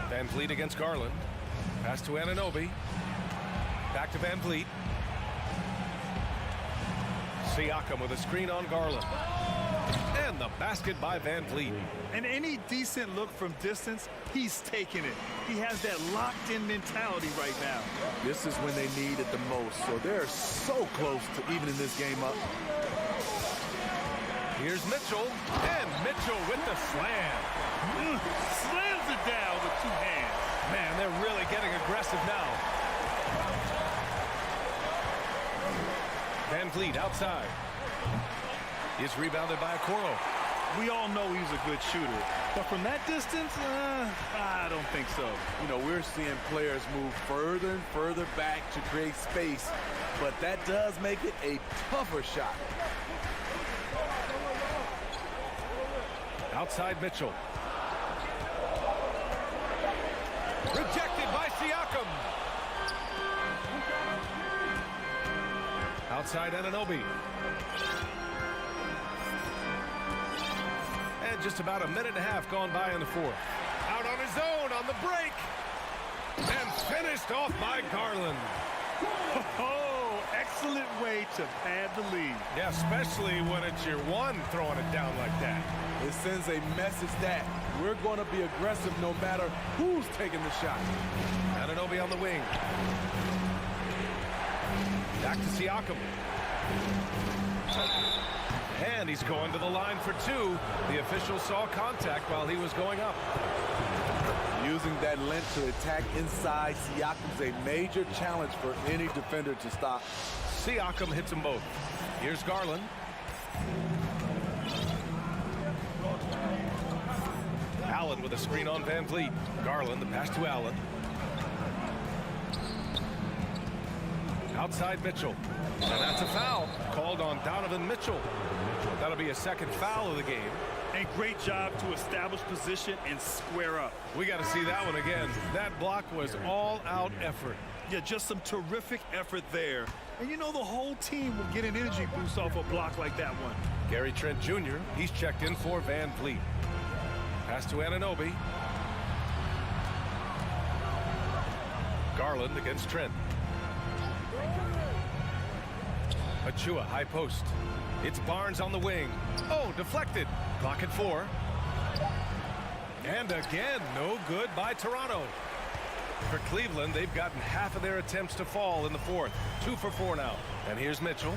Van Vliet against Garland. Pass to Anunoby. Back to Van Vliet. Siakam with a screen on Garland. And the basket by Van Vliet. And any decent look from distance, he's taking it. He has that locked-in mentality right now. This is when they need it the most, so they're so close to evening this game up. Here's Mitchell, and Mitchell with the slam. Slams it down with 2 hands. Man, they're really getting aggressive now. Van Vliet outside. Is rebounded by Okoro. We all know he's a good shooter, but from that distance, I don't think so. You know, we're seeing players move further and further back to create space, but that does make it a tougher shot. Outside Mitchell. Rejected by Siakam. Outside Anunoby. And just about a minute and a half gone by in the fourth. Out on his own on the break. And finished off by Garland. Oh, excellent way to pad the lead. Yeah, especially when it's your one throwing it down like that. It sends a message that we're going to be aggressive no matter who's taking the shot. Anunoby on the wing. Back to Siakam. And he's going to the line for 2. The official saw contact while he was going up. Using that length to attack inside, Siakam's a major challenge for any defender to stop. Siakam hits them both. Here's Garland. Allen with a screen on Van Vliet. Garland, the pass to Allen. Outside Mitchell. And that's a foul called on Donovan Mitchell. That'll be a second foul of the game. And great job to establish position and square up. We got to see that one again. That block was all-out effort. Yeah, just some terrific effort there. And you know the whole team will get an energy boost off a block like that one. Gary Trent Jr., he's checked in for Van Vliet. Pass to Anunoby. Garland against Trent. Achua, high post. It's Barnes on the wing. Oh, deflected. Clock at 4. And again, no good by Toronto. For Cleveland, they've gotten half of their attempts to fall in the fourth. 2 for 4 now. And here's Mitchell.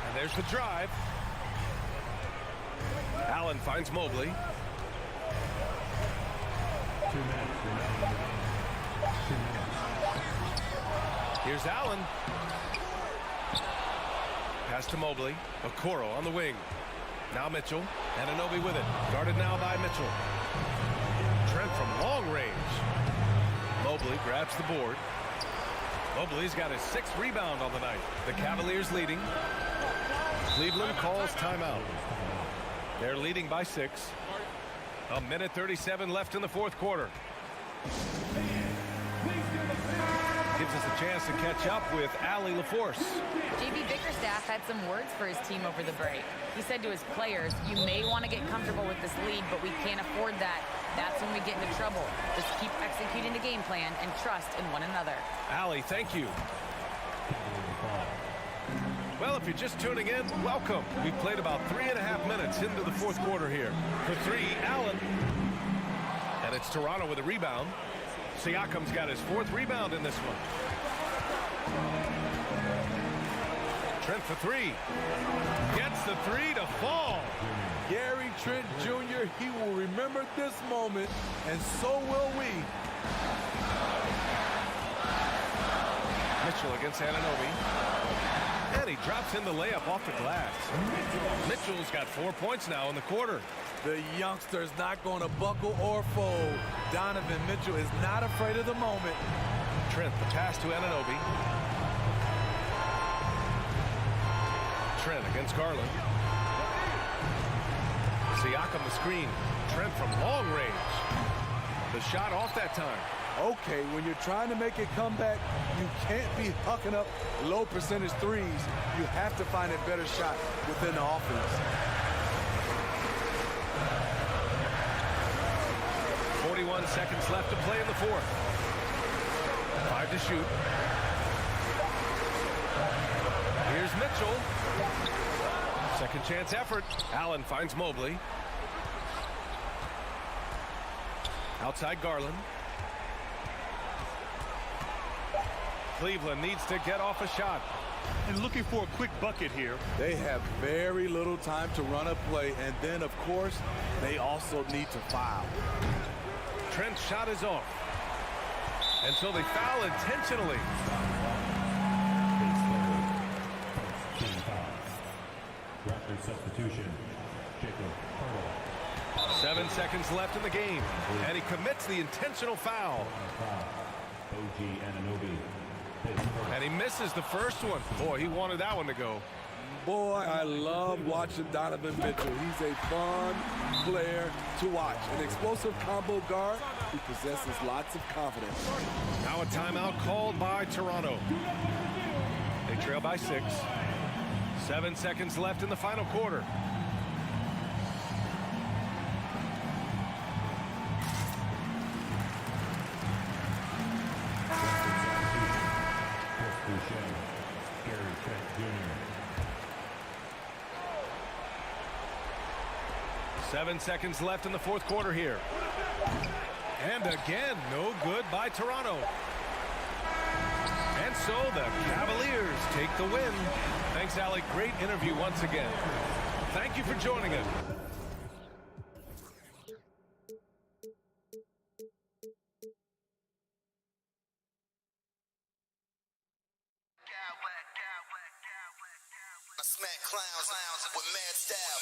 And there's the drive. Allen finds Mobley. Here's Allen. Pass to Mobley. Okoro on the wing. Now Mitchell. Anunoby with it. Guarded now by Mitchell. Trent from long range. Mobley grabs the board. Mobley's got his 6th rebound on the night. The Cavaliers leading. Cleveland calls timeout. They're leading by 6. A minute 37 left in the fourth quarter. Gives us a chance to catch up with Allie LaForce. JB Bickerstaff had some words for his team over the break. He said to his players, you may want to get comfortable with this lead, but we can't afford that. That's when we get into trouble. Just keep executing the game plan and trust in one another. Allie, thank you. Well, if you're just tuning in, welcome. We've played about 3.5 minutes into the fourth quarter here. For 3, Allen. And it's Toronto with a rebound. Siakam's got his 4th rebound in this one. Trent for three. Gets the three to fall. Gary Trent Jr., he will remember this moment, and so will we. Mitchell against Anunoby. And he drops in the layup off the glass. Mitchell's got 4 points now in the quarter. The youngster's not going to buckle or fold. Donovan Mitchell is not afraid of the moment. Trent, the pass to Anunoby. Trent against Garland. Siakam the screen. Trent from long range. The shot off that time. Okay, when you're trying to make a comeback, you can't be hucking up low percentage threes. You have to find a better shot within the offense. 41 seconds left to play in the fourth. 5 to shoot. Here's Mitchell. Second chance effort. Allen finds Mobley. Outside Garland. Cleveland needs to get off a shot. And looking for a quick bucket here. They have very little time to run a play, and then, of course, they also need to foul. Trent's shot is off. And so they foul intentionally. 7 seconds left in the game. And he commits the intentional foul. And he misses the first one. Boy, he wanted that one to go. Boy, I love watching Donovan Mitchell. He's a fun player to watch. An explosive combo guard who possesses lots of confidence. Now a timeout called by Toronto. They trail by 6. 7 seconds left in the final quarter. Gary Trent Jr. 7 seconds left in the fourth quarter here. And again, no good by Toronto. And so the Cavaliers take the win. Thanks, Alec. Great interview once again. Thank you for joining us. I smack clowns with mad style.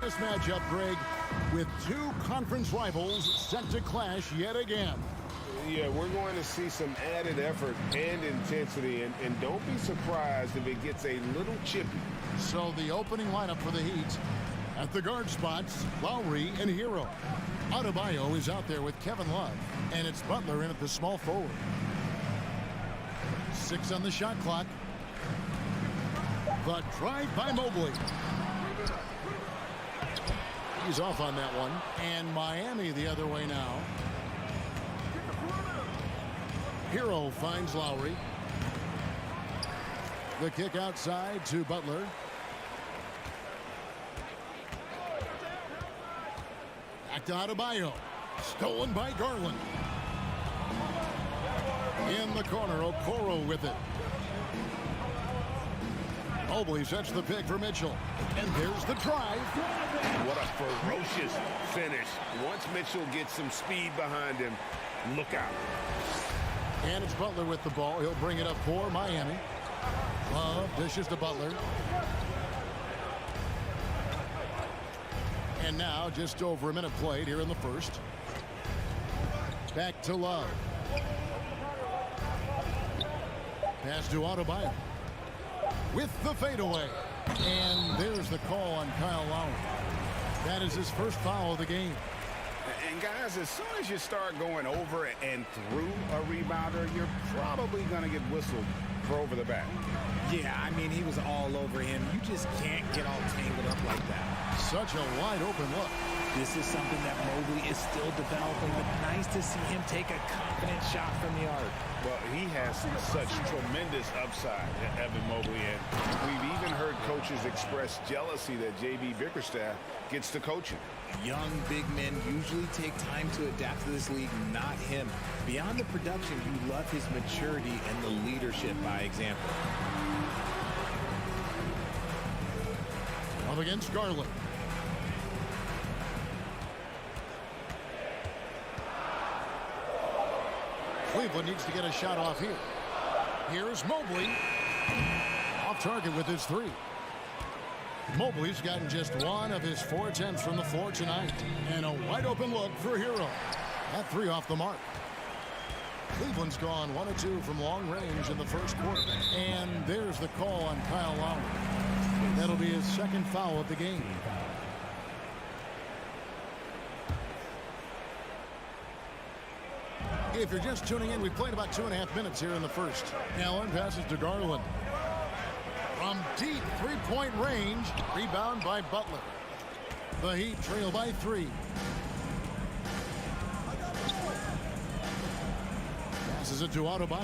This matchup, Greg, with two conference rivals set to clash yet again. Yeah, we're going to see some added effort and intensity, and don't be surprised if it gets a little chippy. So the opening lineup for the Heat at the guard spots, Lowry and Hero. Adebayo is out there with Kevin Love, and it's Butler in at the small forward. 6 on the shot clock. The drive by Mobley. He's off on that one, and Miami the other way now. Hero finds Lowry. The kick outside to Butler. Back to Adebayo. Stolen by Garland. In the corner, Okoro with it. Mobley sets the pick for Mitchell. And there's the drive. What a ferocious finish. Once Mitchell gets some speed behind him, look out. And it's Butler with the ball. He'll bring it up for Miami. Love dishes to Butler. And now just over a minute played here in the first. Back to Love. Pass to Adebayo. With the fadeaway. And there's the call on Kyle Lowry. That is his first foul of the game. And guys, as soon as you start going over and through a rebounder, you're probably going to get whistled for over the back. Yeah, I mean, he was all over him. You just can't get all tangled up like that. Such a wide open look. This is something that Mobley is still developing, but nice to see him take a confident shot from the arc. Well, he has such tremendous upside, Evan Mobley, and we've even heard coaches express jealousy that J.B. Bickerstaff gets to coaching. Young big men usually take time to adapt to this league, not him. Beyond the production, you love his maturity and the leadership by example. Up against Garland. Cleveland needs to get a shot off here. Here's Mobley. Off target with his 3. Mobley's gotten just 1 of his 4 attempts from the floor tonight. And a wide open look for Hero. That 3 off the mark. Cleveland's gone 1 of 2 from long range in the first quarter. And there's the call on Kyle Lowry. That'll be his second foul of the game. If you're just tuning in, we've played about 2.5 minutes here in the first. Allen passes to Garland. From deep three-point range, rebound by Butler. The Heat trail by 3. Passes it to Adebayo.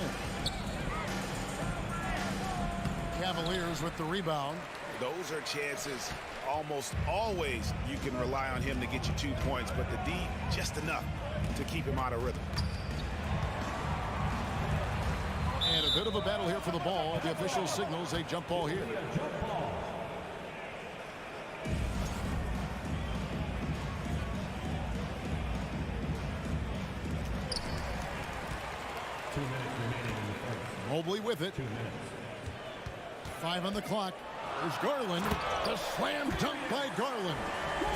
Cavaliers with the rebound. Those are chances almost always you can rely on him to get you 2 points, but the D, just enough to keep him out of rhythm. And a bit of a battle here for the ball. The official signals a jump ball here. Mobley with it. 5 on the clock. There's Garland. The slam dunk by Garland.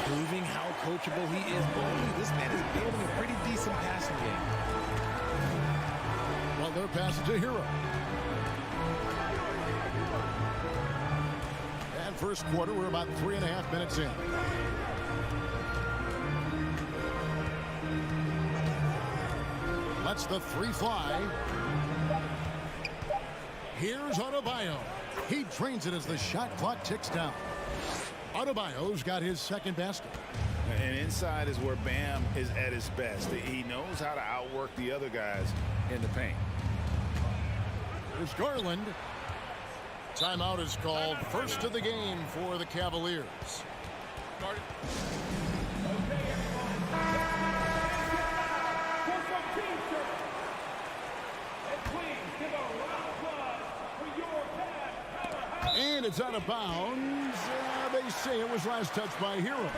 Proving how coachable he is. Mobley, this man is building a pretty decent passing game. Butler passes to Hero. And first quarter, we're about 3.5 minutes in. Lets the 3 fly. Here's Adebayo. He drains it as the shot clock ticks down. Adebayo's got his second basket. And inside is where Bam is at his best. He knows how to outwork the other guys in the paint. There's Garland. Timeout is called. First of the game for the Cavaliers. And it's out of bounds. They say it was last touched by Hero.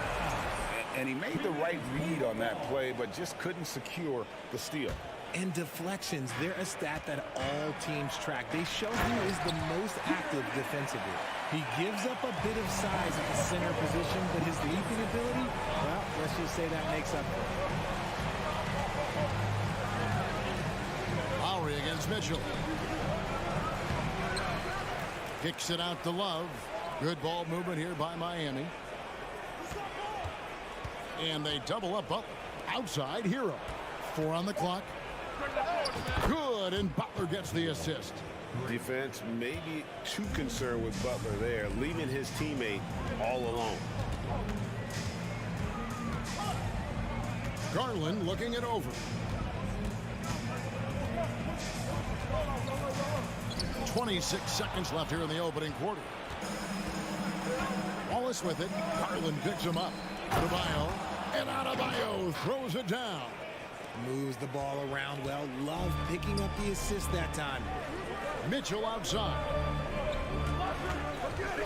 And he made the right read on that play, but just couldn't secure the steal. And deflections, they're a stat that all teams track. They show who is the most active defensively. He gives up a bit of size at the center position, but his leaping ability, well, let's just say that makes up for it. Lowry against Mitchell. Kicks it out to Love. Good ball movement here by Miami. And they double up Butler. Outside, Hero. 4 on the clock. Good, and Butler gets the assist. Defense may be too concerned with Butler there, leaving his teammate all alone. Garland looking it over. 26 seconds left here in the opening quarter. Wallace with it. Garland picks him up. Adebayo. And Adebayo throws it down. Moves the ball around well. Love picking up the assist that time. Mitchell outside.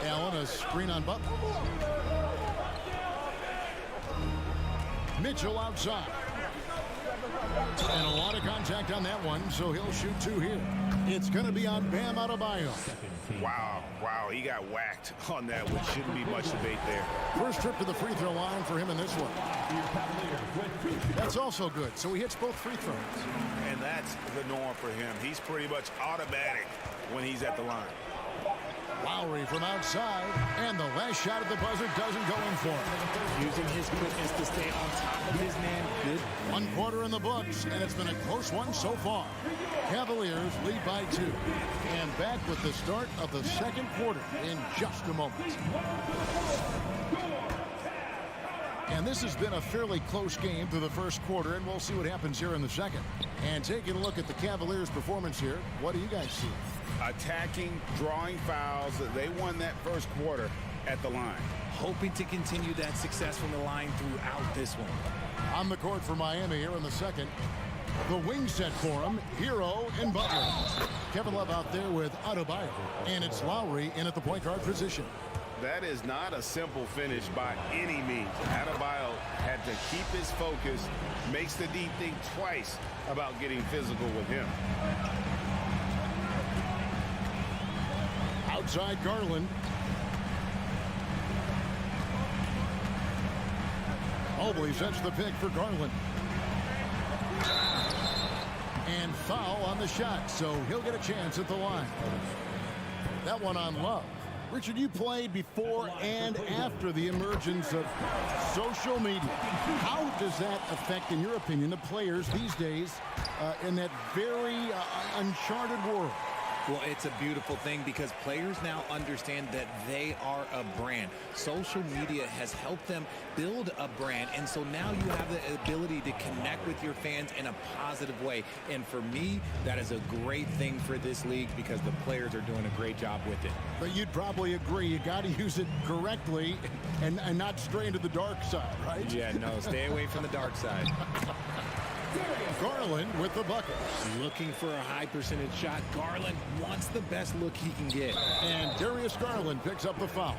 Allen, a screen on Butler. Mitchell outside. And a lot of contact on that one, so he'll shoot 2 here. It's going to be on Bam Adebayo. Wow, he got whacked on that one. Shouldn't be much debate there. First trip to the free throw line for him in this one. That's also good, so he hits both free throws. And that's the norm for him. He's pretty much automatic when he's at the line. Lowry from outside, and the last shot at the buzzer doesn't go in for him. Using his quickness to stay on top of his man. Good. 1 quarter in the books, and it's been a close one so far. Cavaliers lead by 2. And back with the start of the second quarter in just a moment. And this has been a fairly close game through the first quarter, and we'll see what happens here in the second. And taking a look at the Cavaliers' performance here, what do you guys see? Attacking, drawing fouls. They won that first quarter at the line. Hoping to continue that success from the line throughout this one. On the court for Miami here in the second. The wing set for him, Hero and Butler. Kevin Love out there with Adebayo. And it's Lowry in at the point guard position. That is not a simple finish by any means. Adebayo had to keep his focus, makes the D think twice about getting physical with him. Outside Garland. Mobley sets the pick for Garland. And foul on the shot, so he'll get a chance at the line. That one on Love. Richard, you played before and after the emergence of social media. How does that affect, in your opinion, the players these days in that very uncharted world? Well, it's a beautiful thing because players now understand that they are a brand. Social media has helped them build a brand, and so now you have the ability to connect with your fans in a positive way. And for me, that is a great thing for this league because the players are doing a great job with it. But you'd probably agree you got to use it correctly and not stray into the dark side, right? Yeah, no, stay away from the dark side. Garland with the bucket. Looking for a high percentage shot. Garland wants the best look he can get. And Darius Garland picks up the foul.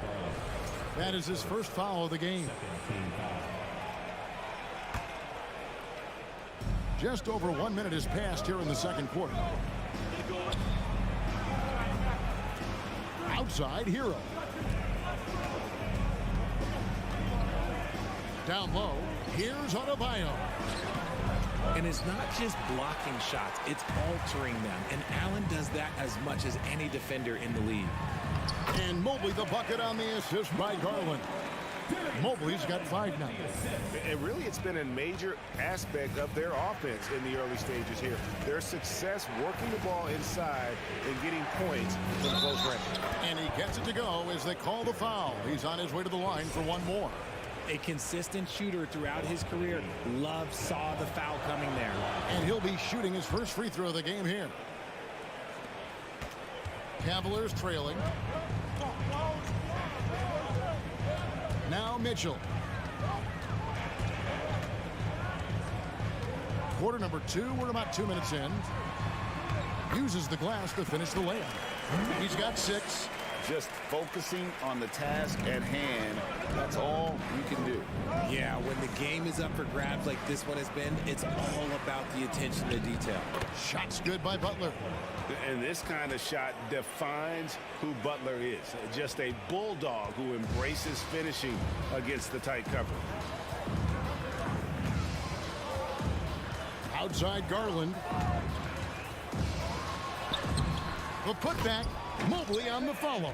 That is his first foul of the game. Just over 1 minute has passed here in the second quarter. Outside, Hero. Down low, here's Adebayo. And it's not just blocking shots, it's altering them. And Allen does that as much as any defender in the league. And Mobley the bucket on the assist by Garland. Mobley's got 5 now. And really, it's been a major aspect of their offense in the early stages here. Their success working the ball inside and getting points from close range. And he gets it to go as they call the foul. He's on his way to the line for one more. A consistent shooter throughout his career. Love saw the foul coming there. And he'll be shooting his first free throw of the game here. Cavaliers trailing. Now Mitchell. Quarter number 2. We're about 2 minutes in. Uses the glass to finish the layup. He's got 6. just focusing on the task at hand. That's all you can do. Yeah, when the game is up for grabs like this one has been, it's all about the attention to detail. Shot's good by Butler. And this kind of shot defines who Butler is. Just a bulldog who embraces finishing against the tight cover. Outside Garland. The putback. Mobley on the follow.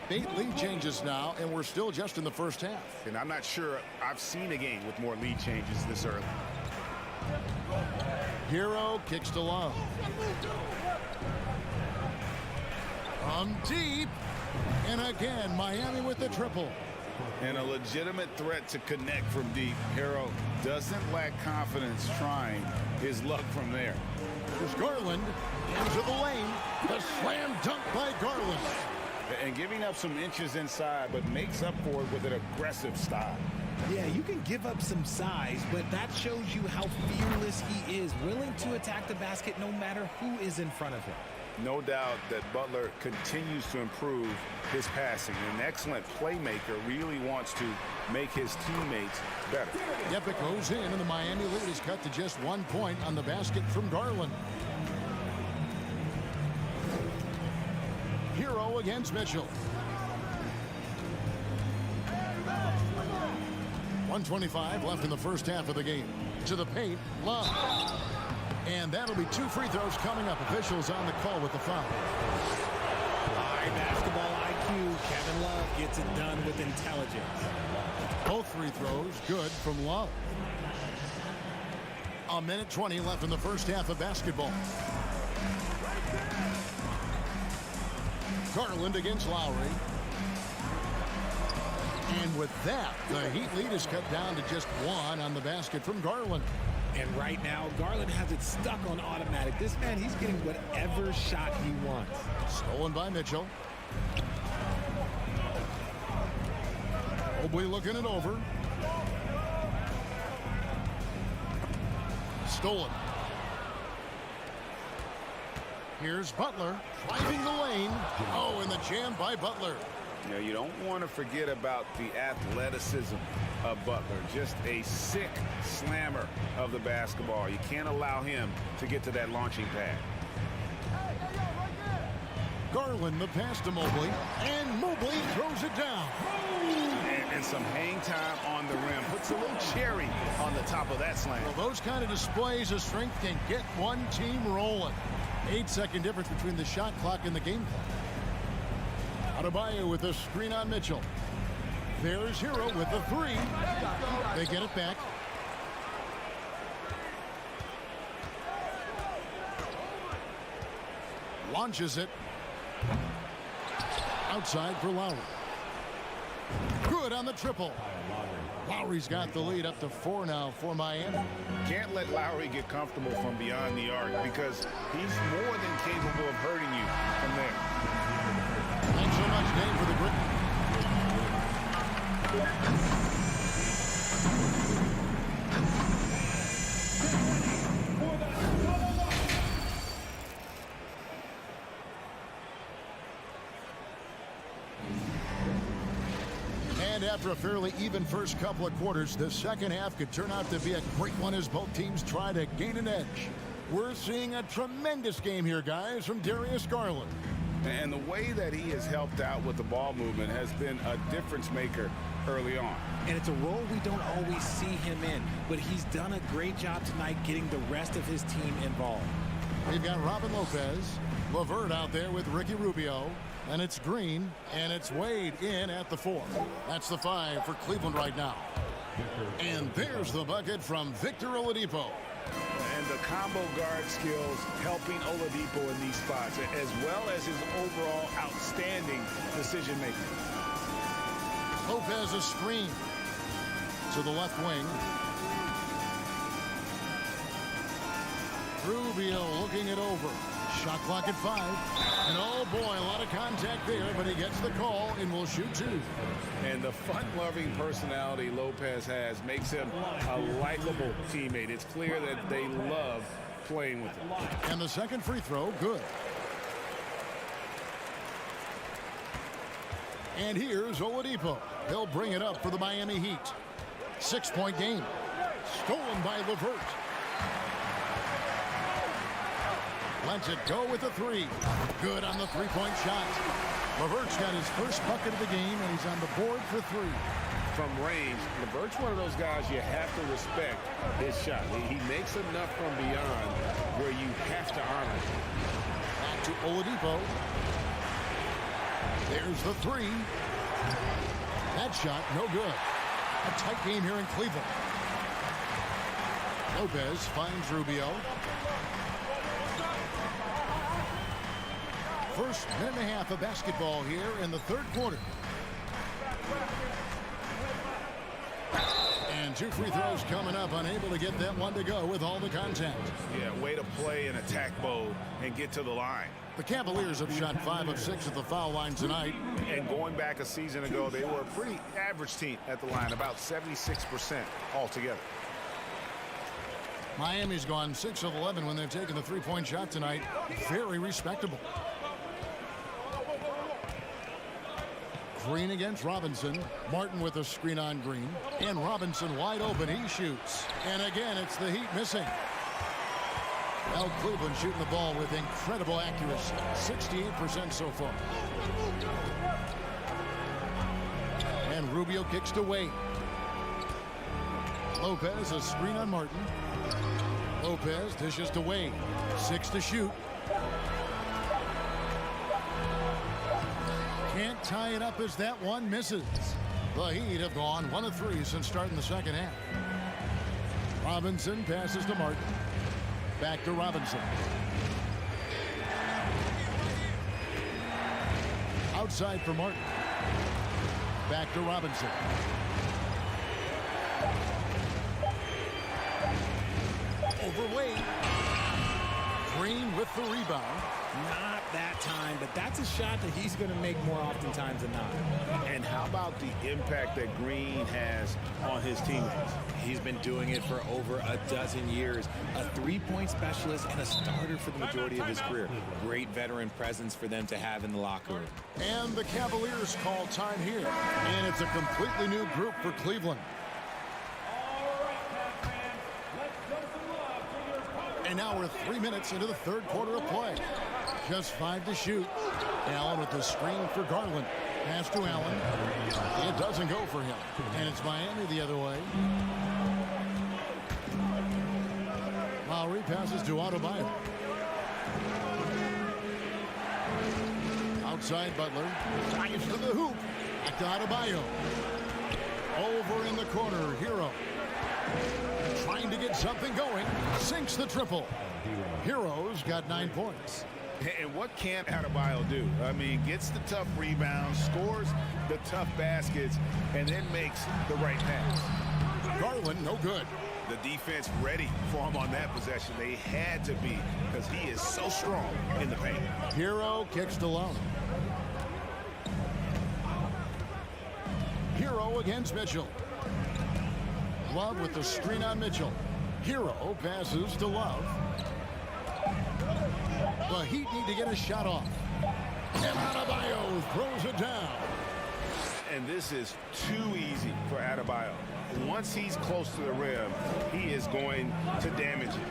8 lead changes now, and we're still just in the first half. And I'm not sure I've seen a game with more lead changes this early. Hero kicks to Love. From deep. And again, Miami with the triple. And a legitimate threat to connect from deep. Hero doesn't lack confidence trying his luck from there. There's Garland into the lane. The slam dunk by Garland. And giving up some inches inside, but makes up for it with an aggressive style. Yeah, you can give up some size, but that shows you how fearless he is, willing to attack the basket no matter who is in front of him. No doubt that Butler continues to improve his passing. An excellent playmaker, really wants to make his teammates better. Yep, it goes in, and the Miami lead is cut to just 1 point on the basket from Garland. Hero against Mitchell. 1:25 left in the first half of the game. To the paint, Love. And that'll be 2 free throws coming up. Officials on the call with the foul. High basketball IQ. Kevin Love gets it done with intelligence. Both free throws good from Love. 1:20 left in the first half of basketball. Garland against Lowry. And with that, the Heat lead is cut down to just 1 on the basket from Garland. And right now, Garland has it stuck on automatic. This man, he's getting whatever shot he wants. Stolen by Mitchell. Mobley looking it over. Stolen. Here's Butler driving the lane. Oh, and the jam by Butler. You know, you don't want to forget about the athleticism of Butler. Just a sick slammer of the basketball. You can't allow him to get to that launching pad. Garland the pass to Mobley, and Mobley throws it down. And some hang time on the rim. Puts a little cherry on the top of that slam. Well, those kind of displays of strength can get one team rolling. 8-second difference between the shot clock and the game clock. Adebayo with a screen on Mitchell. There's Hero with the 3. They get it back. Launches it. Outside for Lowry. Good on the triple. Lowry's got the lead up to 4 now for Miami. Can't let Lowry get comfortable from beyond the arc because he's more than capable of hurting you from there. Thanks so much, Dave, for the grip. And after a fairly even first couple of quarters, the second half could turn out to be a great one as both teams try to gain an edge. We're seeing a tremendous game here, guys, from Darius Garland. And the way that he has helped out with the ball movement has been a difference maker early on. And it's a role we don't always see him in, but he's done a great job tonight getting the rest of his team involved. We've got Robin Lopez, LeVert out there with Ricky Rubio, and it's Green, and it's Wade in at the 4. That's the 5 for Cleveland right now. And there's the bucket from Victor Oladipo. And the combo guard skills helping Oladipo in these spots, as well as his overall outstanding decision-making. Lopez a screen to the left wing. Rubio looking it over. Shot clock at 5. And oh boy, a lot of contact there, but he gets the call and will shoot 2. And the fun-loving personality Lopez has makes him a likable teammate. It's clear that they love playing with him. And the second free throw, good. And here's Oladipo. He'll bring it up for the Miami Heat. 6-point game. Stolen by LeVert. Lets it go with a three. Good on the three-point shot. LeVert's got his first bucket of the game, and he's on the board for three. From range, LeVert's one of those guys you have to respect his shot. He makes enough from beyond where you have to honor it. Back to Oladipo. There's the three. That shot, no good. A tight game here in Cleveland. Lopez finds Rubio. First minute and a half of basketball here in the third quarter. And 2 free throws coming up, unable to get that one to go with all the contact. Yeah, way to play an attack mode and get to the line. The Cavaliers have shot 5 of 6 at the foul line tonight. And going back a season ago, they were a pretty average team at the line, about 76% altogether. Miami's gone 6 of 11 when they've taken the three-point shot tonight. Very respectable. Green against Robinson. Martin with a screen on Green. And Robinson wide open. He shoots. And again, it's the Heat missing. Well, Cleveland shooting the ball with incredible accuracy. 68% so far. And Rubio kicks to Wade. Lopez a screen on Martin. Lopez dishes to Wade. 6 to shoot. Can't tie it up as that one misses. The Heat have gone 1 of 3 since starting the second half. Robinson passes to Martin. Back to Robinson. Outside for Martin. Back to Robinson. Over Wade. Green with the rebound. Not that time, but that's a shot that he's going to make more oftentimes than not. And how about the impact that Green has on his teammates? He's been doing it for over a dozen years. A three-point specialist and a starter for the majority of his career. Great veteran presence for them to have in the locker room. And the Cavaliers call time here. And it's a completely new group for Cleveland. And now we're 3 minutes into the third quarter of play. Just 5 to shoot. Allen with the screen for Garland. Pass to Allen. It doesn't go for him. And it's Miami the other way. Lowry passes to Adebayo. Outside Butler. Drives to the hoop. Back to Adebayo. Over in the corner, Hero. Trying to get something going. Sinks the triple. Hero's got 9 points. And what can't Adebayo do? I mean, gets the tough rebounds, scores the tough baskets, and then makes the right pass. Garland, no good. The defense ready for him on that possession. They had to be, because he is so strong in the paint. Hero kicks to Love. Hero against Mitchell. Love with the screen on Mitchell. Hero passes to Love. The Heat need to get a shot off. And Adebayo throws it down. And this is too easy for Adebayo. Once he's close to the rim, he is going to damage it.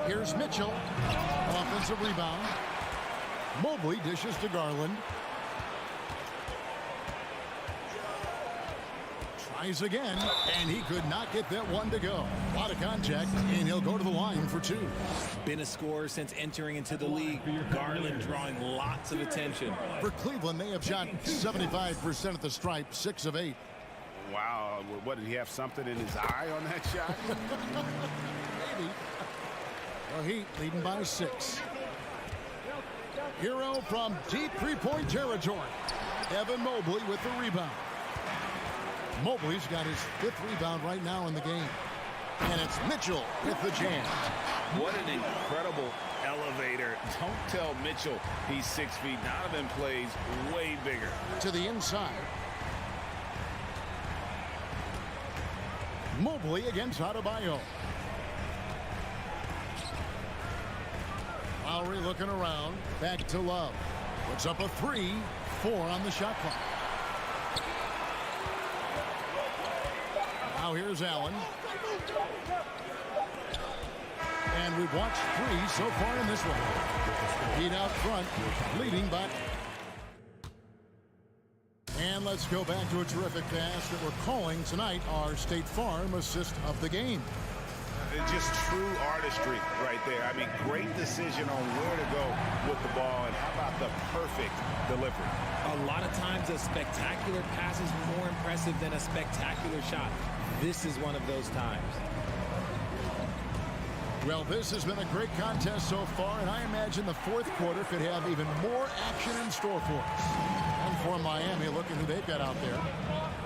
Here's Mitchell. Offensive rebound. Mobley dishes to Garland. Tries again, and he could not get that one to go. A lot of contact, and he'll go to the line for 2. Been a scorer since entering into the league. Garland drawing lots of attention. For Cleveland, they have shot 75% at the stripe, 6 of 8. Wow, what, did he have something in his eye on that shot? Maybe. The Heat leading by 6. Hero from deep three-point territory. Evan Mobley with the rebound. Mobley's got his 5th rebound right now in the game. And it's Mitchell with the jam. What an incredible elevator. Don't tell Mitchell he's 6 feet. Donovan plays way bigger. To the inside. Mobley against Adebayo. Lowry looking around. Back to Love. Puts up a 3. 4 on the shot clock. Now here's Allen. And we've watched 3 so far in this one. Heat out front, leading by. And let's go back to a terrific pass that we're calling tonight our State Farm assist of the game. Just true artistry right there. I mean, great decision on where to go with the ball, and how about the perfect delivery? A lot of times a spectacular pass is more impressive than a spectacular shot. This is one of those times. Well, this has been a great contest so far, and I imagine the fourth quarter could have even more action in store for us. And for Miami, look at who they've got out there.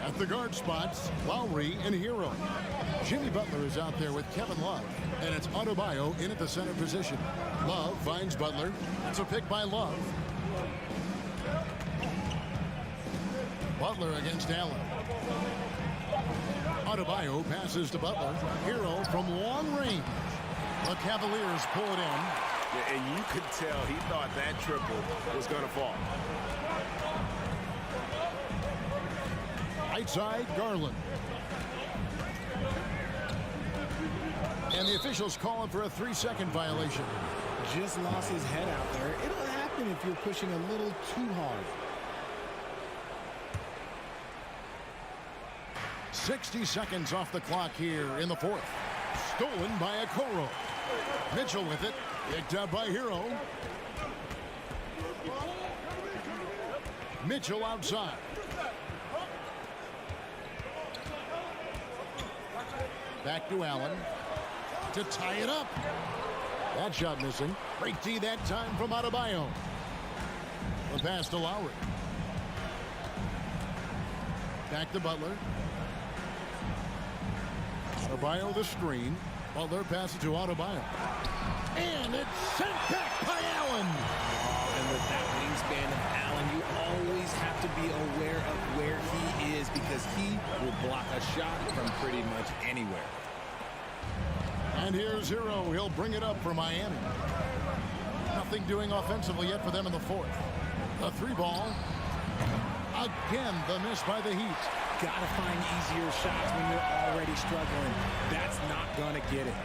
At the guard spots, Lowry and Hero. Jimmy Butler is out there with Kevin Love, and it's Adebayo in at the center position. Love finds Butler. It's a pick by Love. Butler against Allen. Adebayo passes to Butler. Hero from long range. The Cavaliers pull it in. Yeah, and you could tell he thought that triple was going to fall. Right side, Garland. And the officials calling for a 3-second violation. Just lost his head out there. It'll happen if you're pushing a little too hard. 60 seconds off the clock here in the fourth. Stolen by Okoro. Mitchell with it. Picked up by Hero. Mitchell outside. Back to Allen. To tie it up. That shot missing. Great D that time from Adebayo. The pass to Lowry. Back to Butler. Adebayo the screen. Butler passes to Adebayo. And it's sent back by Allen. And with that wingspan of Allen, you always have to be aware of where he is, because he will block a shot from pretty much anywhere. And here's Hero. He'll bring it up for Miami. Nothing doing offensively yet for them in the fourth. The 3-ball. Again, the miss by the Heat. Gotta find easier shots when you're already struggling. That's not gonna get it.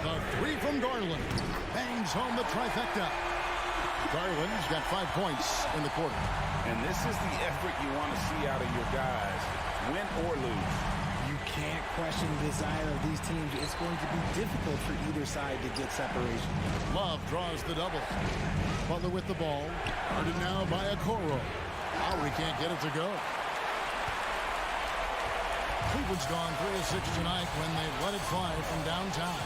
The 3 from Garland. Bangs home the trifecta. Garland's got 5 points in the quarter. And this is the effort you want to see out of your guys, win or lose. You can't question the desire of these teams. It's going to be difficult for either side to get separation. Love draws the double. Butler with the ball. Guarded now by Okoro. Lowry can't get it to go. Cleveland's gone 3 of 6 tonight when they let it fly from downtown.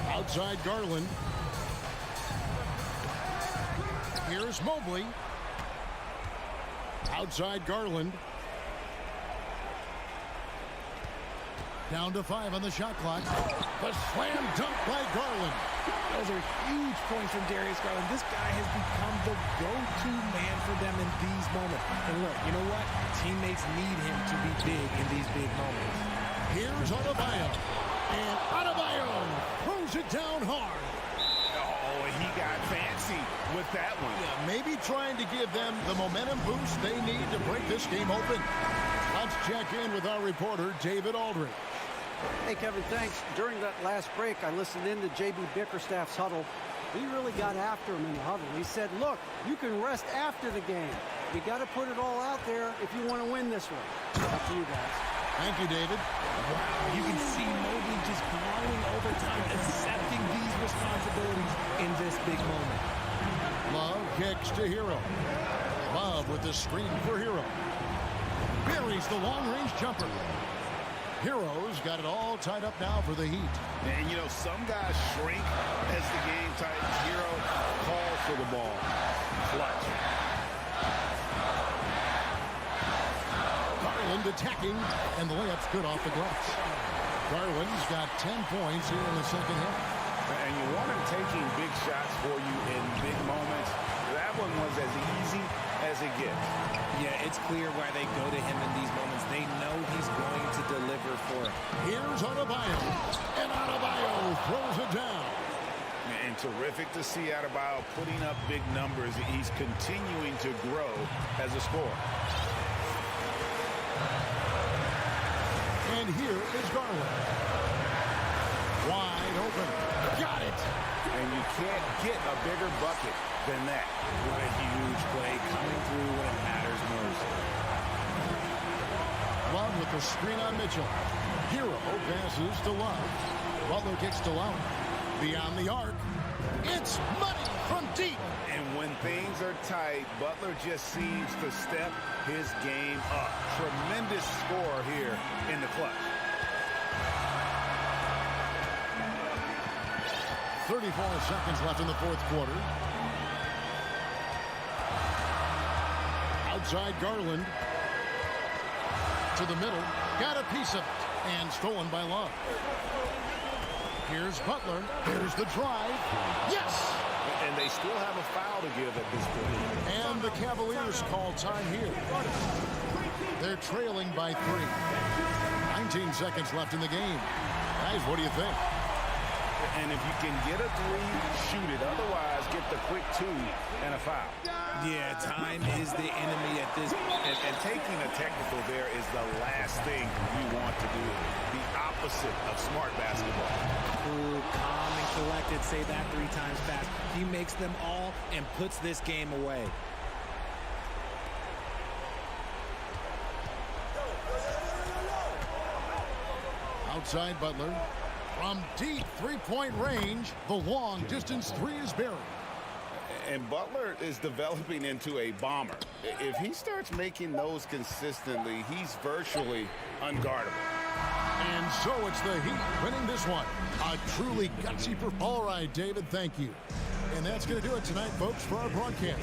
Outside Garland. Here's Mobley. Outside Garland. Down to 5 on the shot clock. The slam dunk by Garland. Those are huge points from Darius Garland. This guy has become the go-to man for them in these moments. And look, you know what? Teammates need him to be big in these big moments. Here's Adebayo. And Adebayo throws it down hard. Oh, he got fancy with that one. Yeah, maybe trying to give them the momentum boost they need to break this game open. Let's check in with our reporter, David Aldridge. Hey, Kevin, thanks. During that last break, I listened in to J.B. Bickerstaff's huddle. He really got after him in the huddle. He said, look, you can rest after the game. You got to put it all out there if you want to win this one. Up to you guys. Thank you, David. Wow, you can see Mobley just growing over time, accepting these responsibilities in this big moment. Love kicks to Hero. Love with the screen for Hero. Buries the long-range jumper. Hero's got it all tied up now for the Heat. And, you know, some guys shrink as the game tightens. Hero calls for the ball. Clutch. Garland attacking, and the layup's good off the glass. Garland's got 10 points here in the second half. And you want him taking big shots for you in big moments. That one was as easy as it gets. Yeah, it's clear why they go to him in these moments. They know he's going to deliver for them. Here's Adebayo. And Adebayo throws it down. And terrific to see out of Bio, putting up big numbers. He's continuing to grow as a scorer. And here is Garland. Wide open. Got it. And you can't get a bigger bucket than that. What a huge play coming through when it matters most. Love with the screen on Mitchell. Hero passes to Love. Butler kicks to Love. Beyond the arc. It's money from deep. And when things are tight, Butler just seems to step his game up. Tremendous score here in the clutch. 34 seconds left in the fourth quarter. Outside Garland. To the middle. Got a piece of it. And stolen by Love. Here's Butler. Here's the drive. Yes! And they still have a foul to give at this point. And the Cavaliers call time here. They're trailing by 3. 19 seconds left in the game. Guys, what do you think? And if you can get a 3, shoot it. Otherwise, get the quick 2 and a foul. Yeah, time is the enemy at this point. And taking a technical there is the last thing you want to do. The opposite of smart basketball. Cool, calm, and collected. Say that 3 times fast. He makes them all and puts this game away. Outside Butler. From deep three-point range, the long-distance 3 is buried. And Butler is developing into a bomber. If he starts making those consistently, he's virtually unguardable. And so it's the Heat winning this one. A truly gutsy performance. All right, David, thank you. And that's going to do it tonight, folks, for our broadcast.